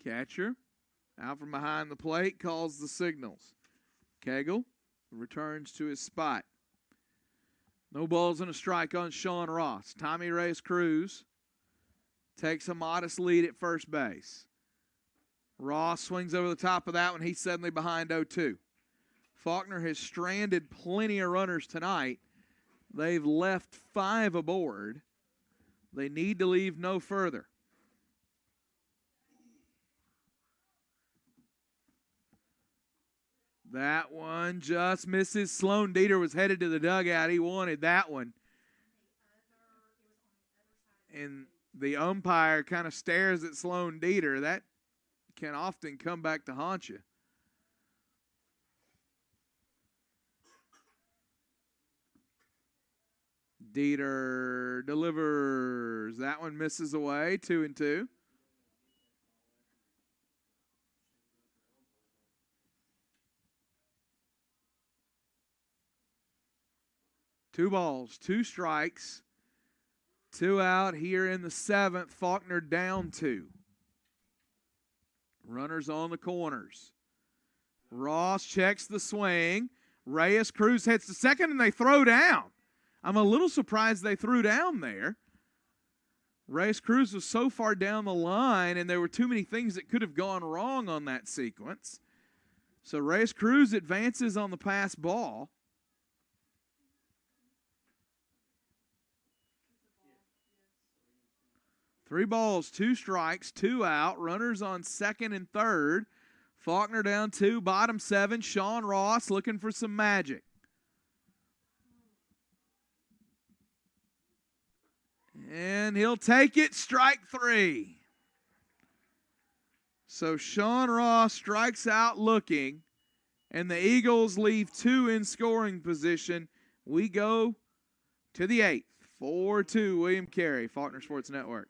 Catcher out from behind the plate calls the signals. Cagle returns to his spot. No balls and a strike on Sean Ross. Tommy Reyes Cruz takes a modest lead at first base. Ross swings over the top of that one. He's suddenly behind 0-2. Faulkner has stranded plenty of runners tonight. They've left 5 aboard. They need to leave no further. That one just misses. Sloan Dieter was headed to the dugout. He wanted that one. And the umpire kind of stares at Sloan Dieter, that can often come back to haunt you. Dieter delivers. That one misses away, 2-2. Two balls, two strikes, two out here in the seventh. Faulkner down 2. Runners on the corners. Ross checks the swing. Reyes Cruz hits the second, and they throw down. I'm a little surprised they threw down there. Reyes Cruz was so far down the line, and there were too many things that could have gone wrong on that sequence. So Reyes Cruz advances on the pass ball. Three balls, two strikes, two out. Runners on second and third. Faulkner down 2, bottom 7. Sean Ross looking for some magic. And he'll take it, strike 3. So Sean Ross strikes out looking, and the Eagles leave 2 in scoring position. We go to the 8th. 4-2, William Carey, Faulkner Sports Network.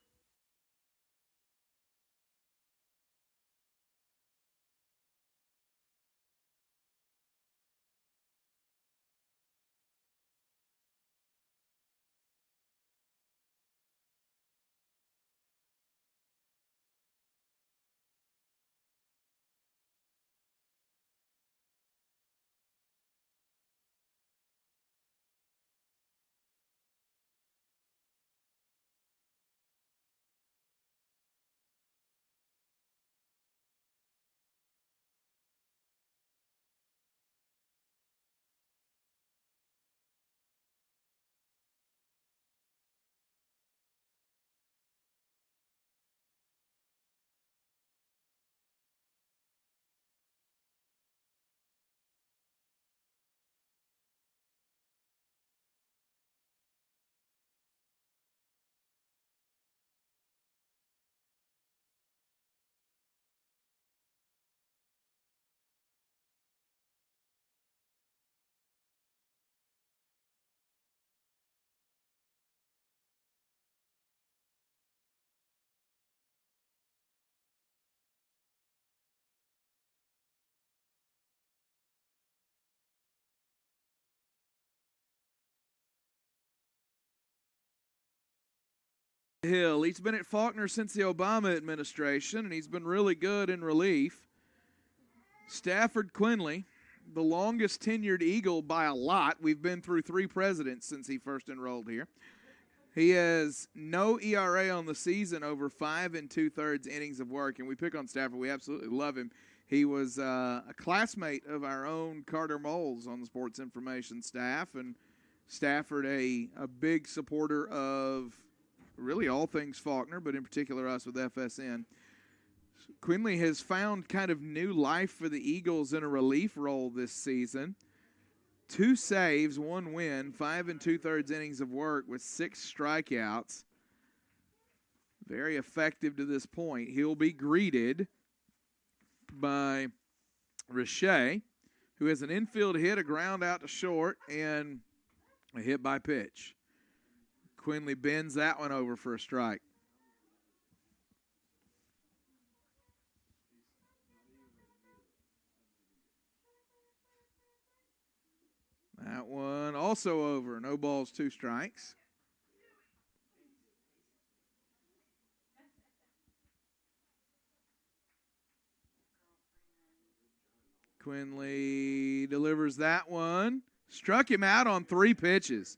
Hill. He's been at Faulkner since the Obama administration, and he's been really good in relief. Stafford Quinley, the longest tenured Eagle by a lot. We've been through 3 presidents since he first enrolled here. He has no ERA on the season over 5 2/3 innings of work, and we pick on Stafford. We absolutely love him. He was a classmate of our own Carter Moles on the sports information staff, and Stafford a big supporter of really all things Faulkner, but in particular us with FSN. Quinley has found kind of new life for the Eagles in a relief role this season. 2 saves, 1 win, 5 2/3 innings of work with 6 strikeouts. Very effective to this point. He'll be greeted by Richey, who has an infield hit, a ground out to short, and a hit by pitch. Quinley bends that one over for a strike. That one also over. No balls, 2 strikes. Quinley delivers that one. Struck him out on 3 pitches.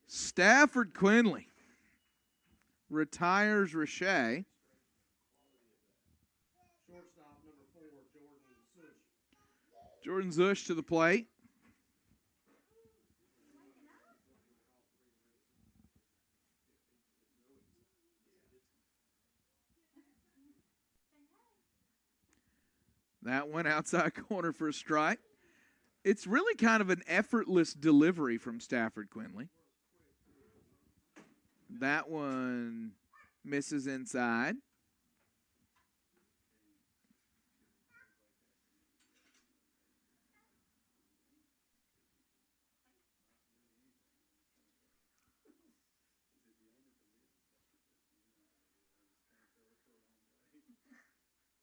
Stafford Quinley retires Richey. Shortstop number 4, Jordan Sush. Jordan Zush to the plate. That went outside corner for a strike. It's really kind of an effortless delivery from Stafford Quinley. That one misses inside.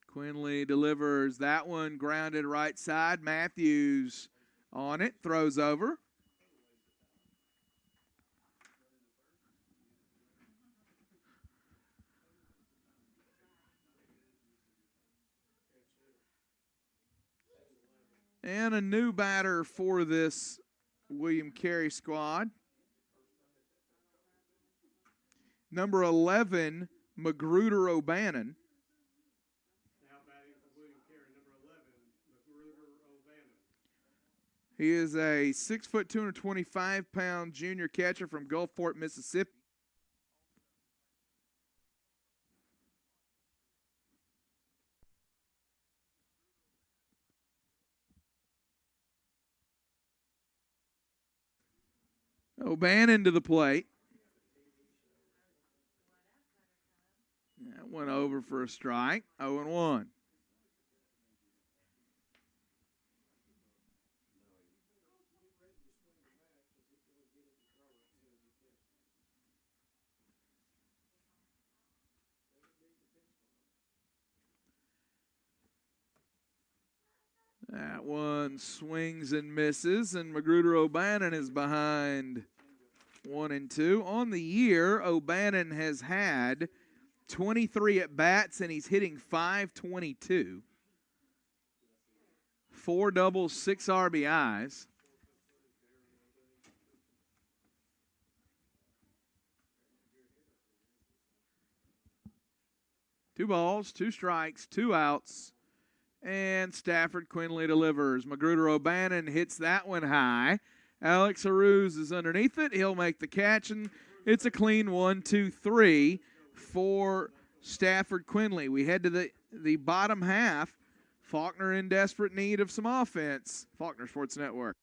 Quinley delivers that one, grounded right side. Matthews on it, throws over. And a new batter for this William Carey squad. Number 11, Magruder O'Bannon. Now batting for William Carey, number 11, Magruder O'Bannon. He is a 6', 225-pound junior catcher from Gulfport, Mississippi. O'Bannon to the plate. That went over for a strike. 0-1. That one swings and misses, and Magruder O'Bannon is behind 1-2. On the year, O'Bannon has had 23 at-bats, and he's hitting .522. 4 doubles, 6 RBIs. Two balls, 2 strikes, 2 outs. And Stafford Quinley delivers. Magruder O'Bannon hits that one high. Alex Aruz is underneath it. He'll make the catch, and it's a clean 1-2-3 for Stafford Quinley. We head to the bottom half. Faulkner in desperate need of some offense. Faulkner Sports Network.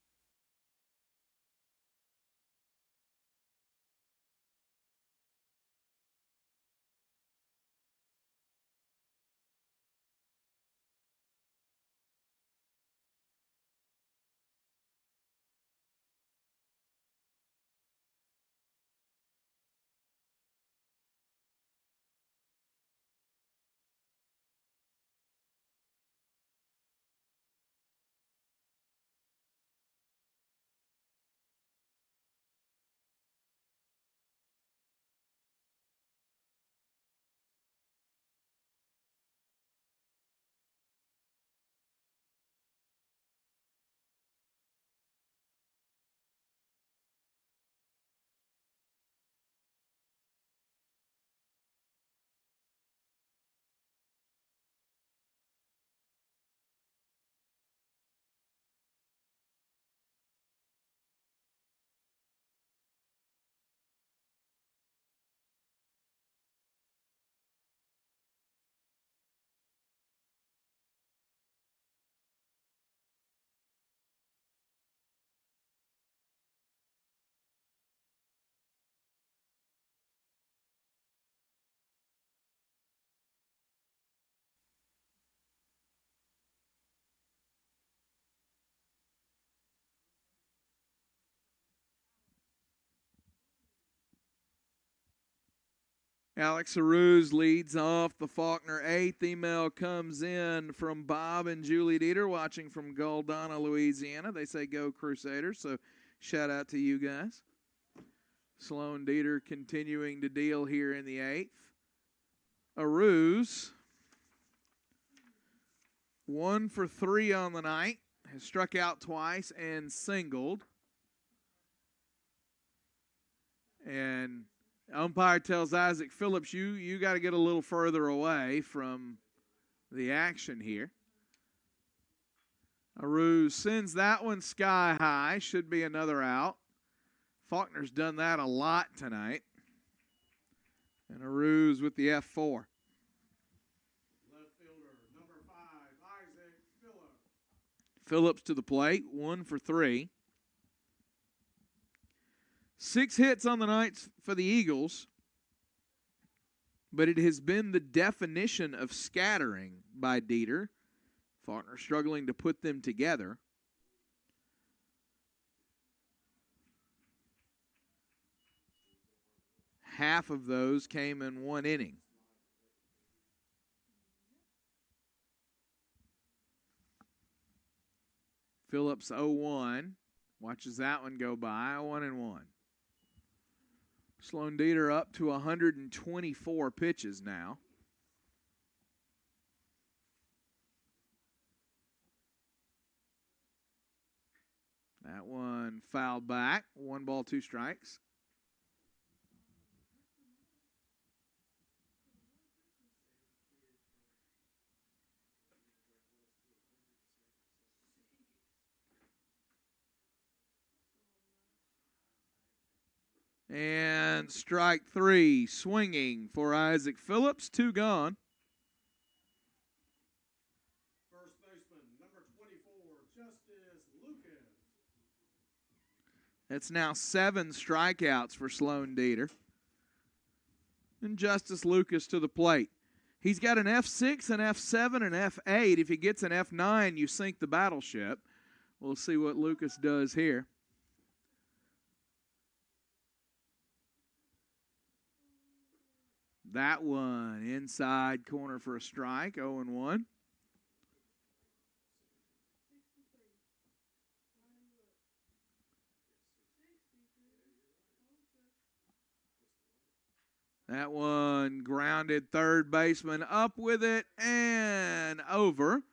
Alex Aruz leads off the Faulkner 8th. Email comes in from Bob and Julie Dieter, watching from Goldana, Louisiana. They say go Crusaders, so shout out to you guys. Sloan Dieter continuing to deal here in the 8th. Aruz, 1 for 3 on the night, has struck out twice and singled. And umpire tells Isaac Phillips, you got to get a little further away from the action here. Aruz sends that one sky high. Should be another out. Faulkner's done that a lot tonight. And Aruz with the F4. Left fielder, number 5, Isaac Phillips. Phillips to the plate, 1 for 3. 6 hits on the night for the Eagles. but it has been the definition of scattering by Dieter. Faulkner struggling to put them together. Half of those came in one inning. Phillips 0-1. Watches that one go by. 1-1. Sloan Dieter up to 124 pitches now. That one fouled back. 1 ball, 2 strikes. And strike 3, swinging for Isaac Phillips. 2 gone. First baseman, number 24, Justice Lucas. That's now 7 strikeouts for Sloan Dieter. And Justice Lucas to the plate. He's got an F6, an F7, an F8. If he gets an F9, you sink the battleship. We'll see what Lucas does here. That one inside corner for a strike, 0-1. That one grounded third baseman up with it and over.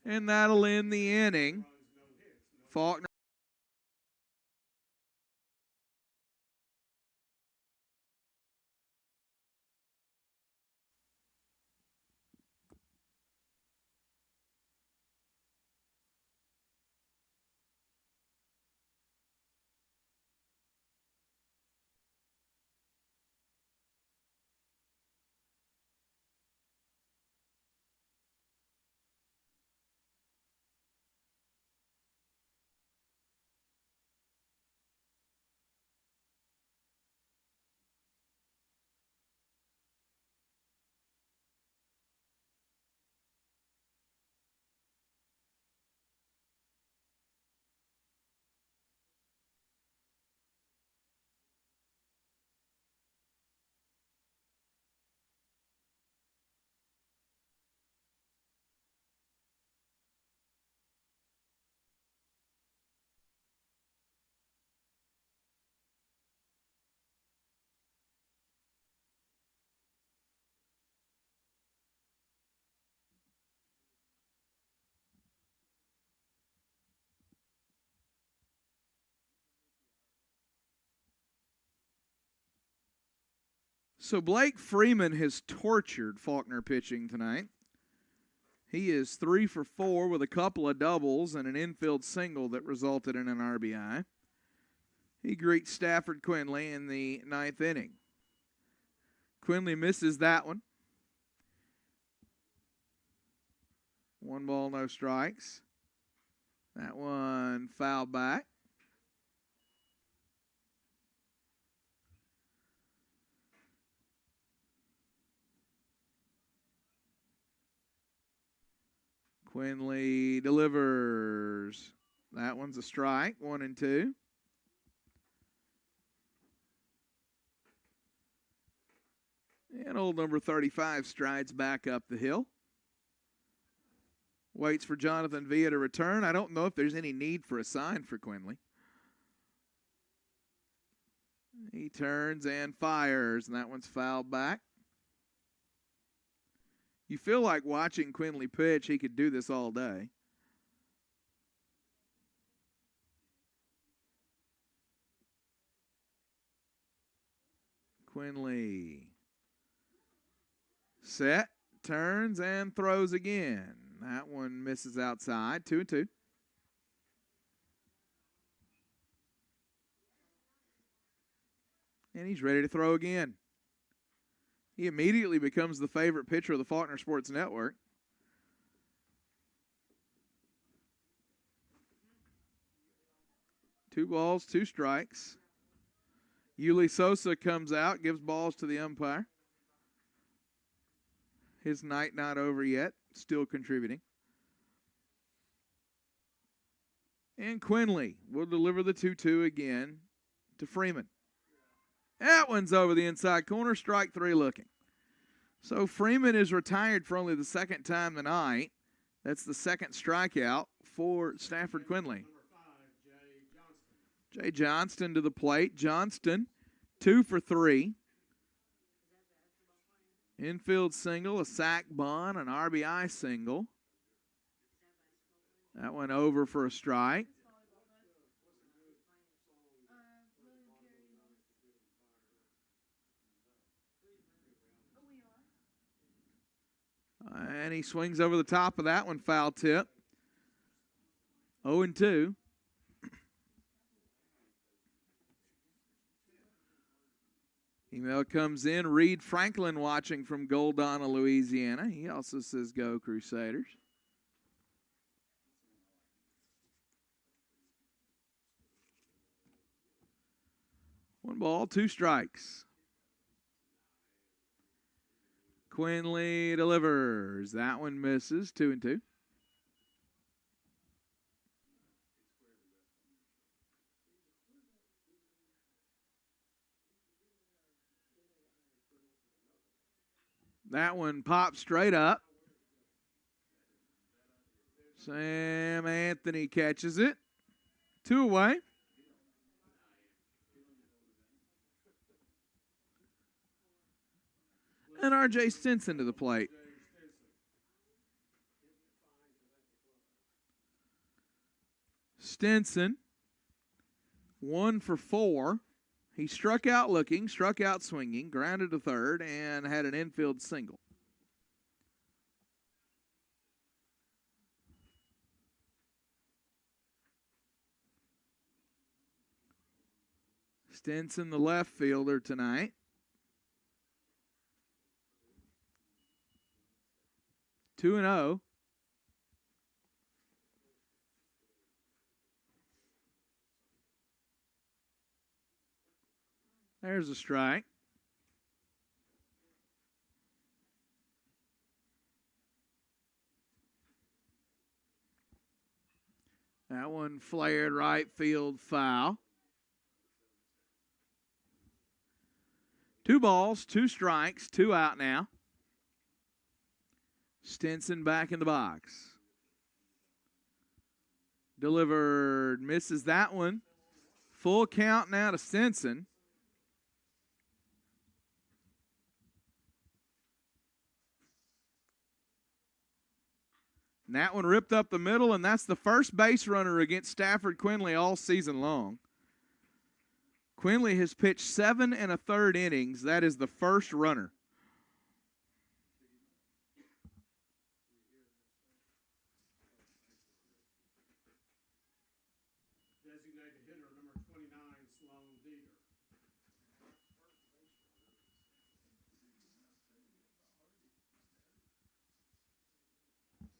And that'll end the inning. Faulkner. So Blake Freeman has tortured Faulkner pitching tonight. He is 3 for 4 with a couple of doubles and an infield single that resulted in an RBI. He greets Stafford Quinley in the 9th inning. Quinley misses that one. 1 ball, no strikes. That one fouled back. Quinley delivers. That one's a strike, 1-2. And old number 35 strides back up the hill. Waits for Jonathan Villa to return. I don't know if there's any need for a sign for Quinley. He turns and fires, and that one's fouled back. You feel like watching Quinley pitch, he could do this all day. Quinley set, turns, and throws again. That one misses outside, 2-2. And he's ready to throw again. He immediately becomes the favorite pitcher of the Faulkner Sports Network. Two balls, 2 strikes. Yuli Sosa comes out, gives balls to the umpire. His night not over yet, still contributing. And Quinley will deliver the 2-2 again to Freeman. That one's over the inside corner, strike 3 looking. So Freeman is retired for only the second time tonight. That's the second strikeout for Stafford Quinley. Jay Johnston to the plate. Johnston, 2 for 3. Infield single, a sac bunt, an RBI single. That went over for a strike. And he swings over the top of that one, foul tip. 0-2. Email comes in. Reed Franklin watching from Goldonna, Louisiana. He also says, "Go Crusaders." One ball, 2 strikes. Quinley delivers. That one misses. 2-2. That one pops straight up. Sam Anthony catches it. 2 away. And R.J. Stinson to the plate. Stinson, 1 for 4. He struck out looking, struck out swinging, grounded to third, and had an infield single. Stinson, the left fielder tonight. 2-0. There's a strike. That one flared right field foul. 2 balls, 2 strikes, 2 out now. Stinson back in the box. Delivered, misses that one. Full count now to Stinson. And that one ripped up the middle, and that's the first base runner against Stafford Quinley all season long. Quinley has pitched 7 1/3 innings. That is the first runner. Designated hitter number 29, Sloan Dieter.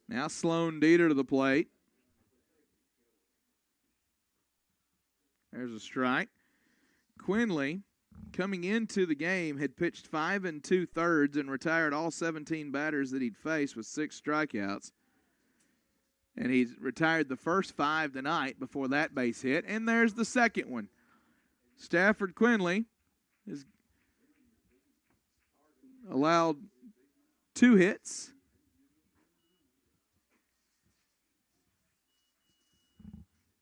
Now Sloan Dieter to the plate. There's a strike. Quinley, coming into the game, had pitched 5 2/3 and retired all 17 batters that he'd faced with 6 strikeouts. And he's retired the first 5 tonight before that base hit. And there's the second one. Stafford Quinley has allowed 2 hits.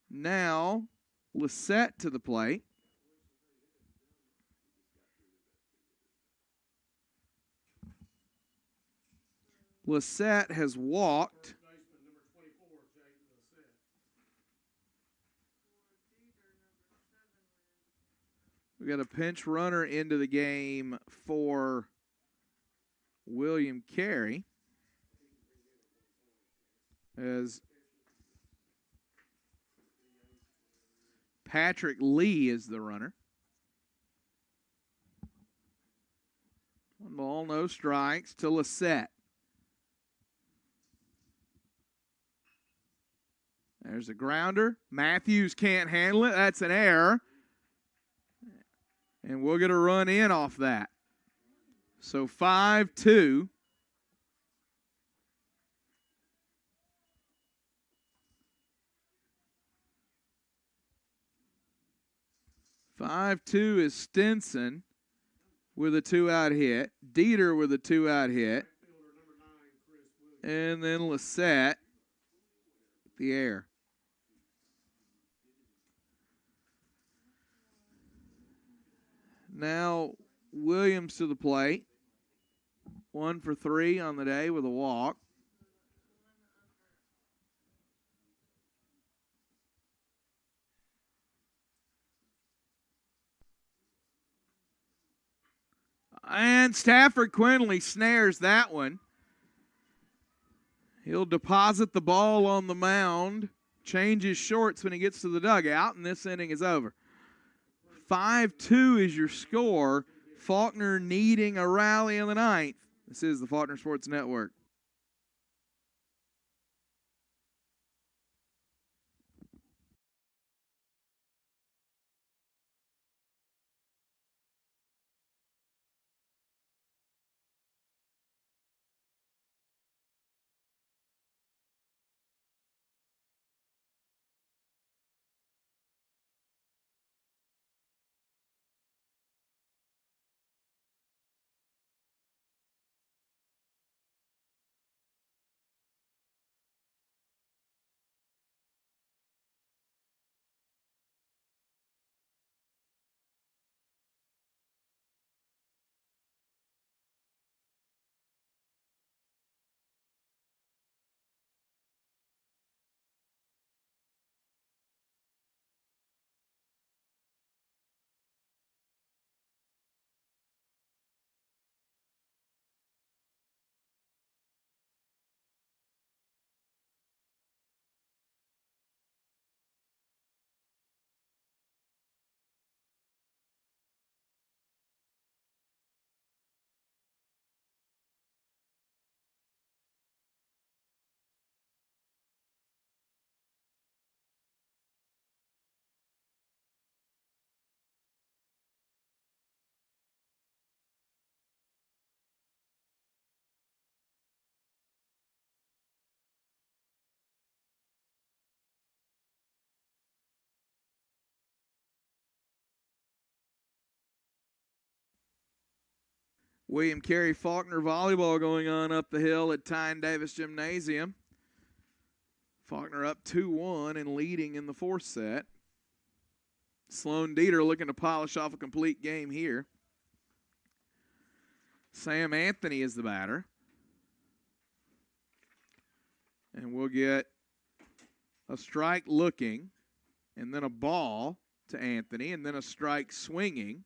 Now, Lissette to the plate. Lissette has walked. We got a pinch runner into the game for William Carey, as Patrick Lee is the runner. 1 ball, no strikes to Lissette. There's a grounder. Matthews can't handle it. That's an error. And we'll get a run in off that. So 5-2. 5-2 is Stinson with a 2-out hit. Dieter with a 2-out hit. And then Lissette, the air. Now Williams to the plate. 1 for 3 on the day with a walk. And Stafford Quinley snares that one. He'll deposit the ball on the mound, change his shorts when he gets to the dugout, and this inning is over. 5-2 is your score. Faulkner needing a rally in the ninth. This is the Faulkner Sports Network. William Carey Faulkner volleyball going on up the hill at Tyne Davis Gymnasium. Faulkner up 2-1 and leading in the fourth set. Sloan Dieter looking to polish off a complete game here. Sam Anthony is the batter. And we'll get a strike looking, and then a ball to Anthony, and then a strike swinging.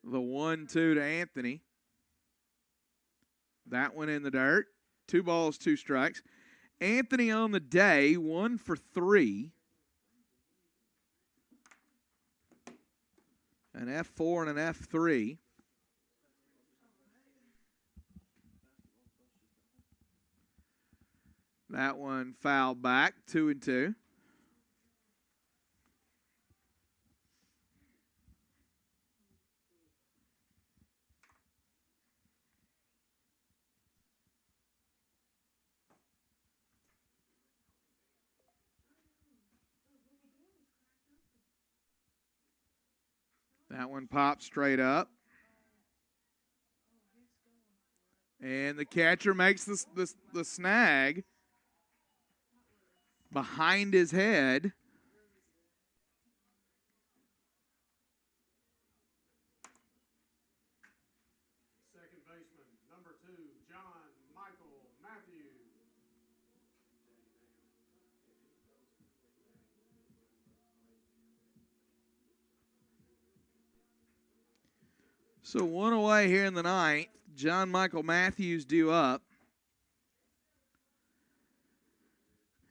The 1-2 to Anthony. That one in the dirt. 2 balls, 2 strikes. Anthony on the day, 1 for 3. An F4 and an F3. That one fouled back, 2-2. That one pops straight up. And the catcher makes the snag behind his head. Second baseman, number 2, John Michael Matthews. So 1 away here in the ninth. John Michael Matthews due up.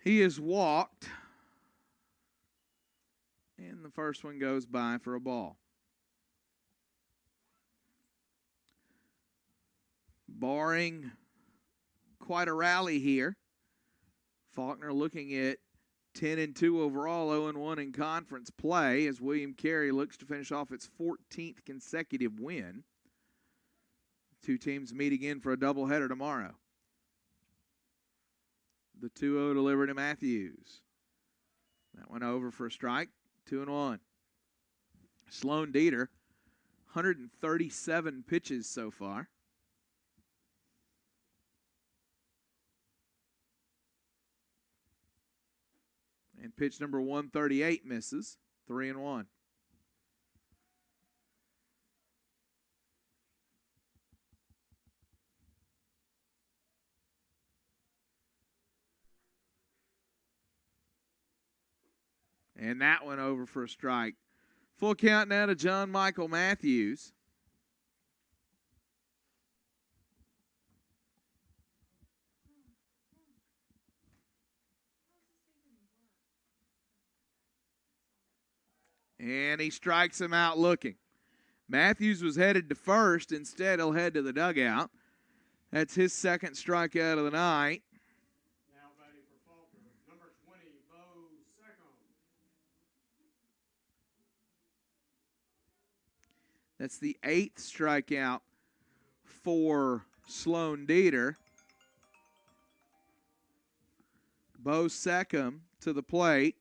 He is walked. And the first one goes by for a ball. Barring quite a rally here, Faulkner looking at 10-2 overall, 0-1 in conference play as William Carey looks to finish off its 14th consecutive win. Two teams meet again for a doubleheader tomorrow. The 2-0 delivered to Matthews. That went over for a strike. 2-1. Sloan Dieter, 137 pitches so far. And pitch number 138 misses. 3-1. And that went over for a strike. Full count now to John Michael Matthews. And he strikes him out looking. Matthews was headed to first. Instead, he'll head to the dugout. That's his second strikeout of the night. Now batting for Faulkner, number 20, Bo Seckham. That's the 8th strikeout for Sloan Dieter. Bo Seckham to the plate.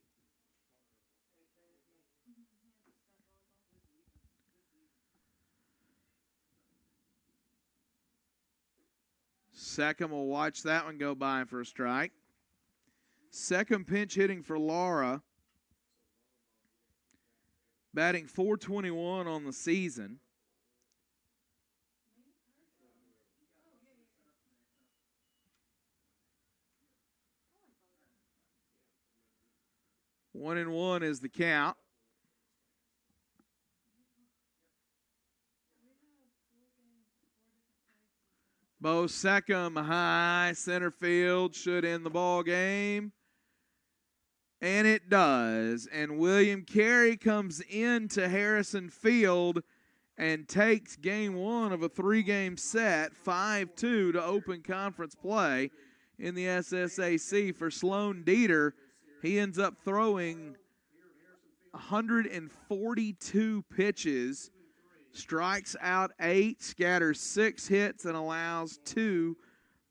Seckham will watch that one go by for a strike. Second pinch hitting for Laura. Batting .421 on the season. One and one is the count. Bo Seckham, high center field, should end the ball game. And it does. And William Carey comes into Harrison Field and takes game one of a 3-game set, 5-2 to open conference play in the SSAC for Sloan Dieter. He ends up throwing 142 pitches, strikes out 8, scatters 6 hits, and allows 2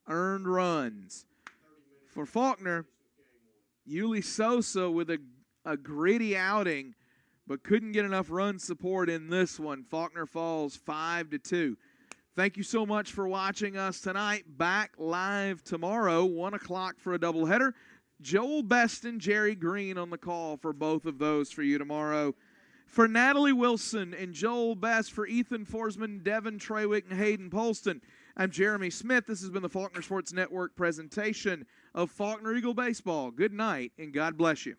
earned runs. For Faulkner, Yuli Sosa with a gritty outing, but couldn't get enough run support in this one. Faulkner falls 5-2. Thank you so much for watching us tonight. Back live tomorrow, 1 o'clock for a doubleheader. Joel Best and Jerry Green on the call for both of those for you tomorrow. For Natalie Wilson and Joel Best, for Ethan Forsman, Devin Trawick, and Hayden Polston, I'm Jeremy Smith. This has been the Faulkner Sports Network presentation of Faulkner Eagle Baseball. Good night, and God bless you.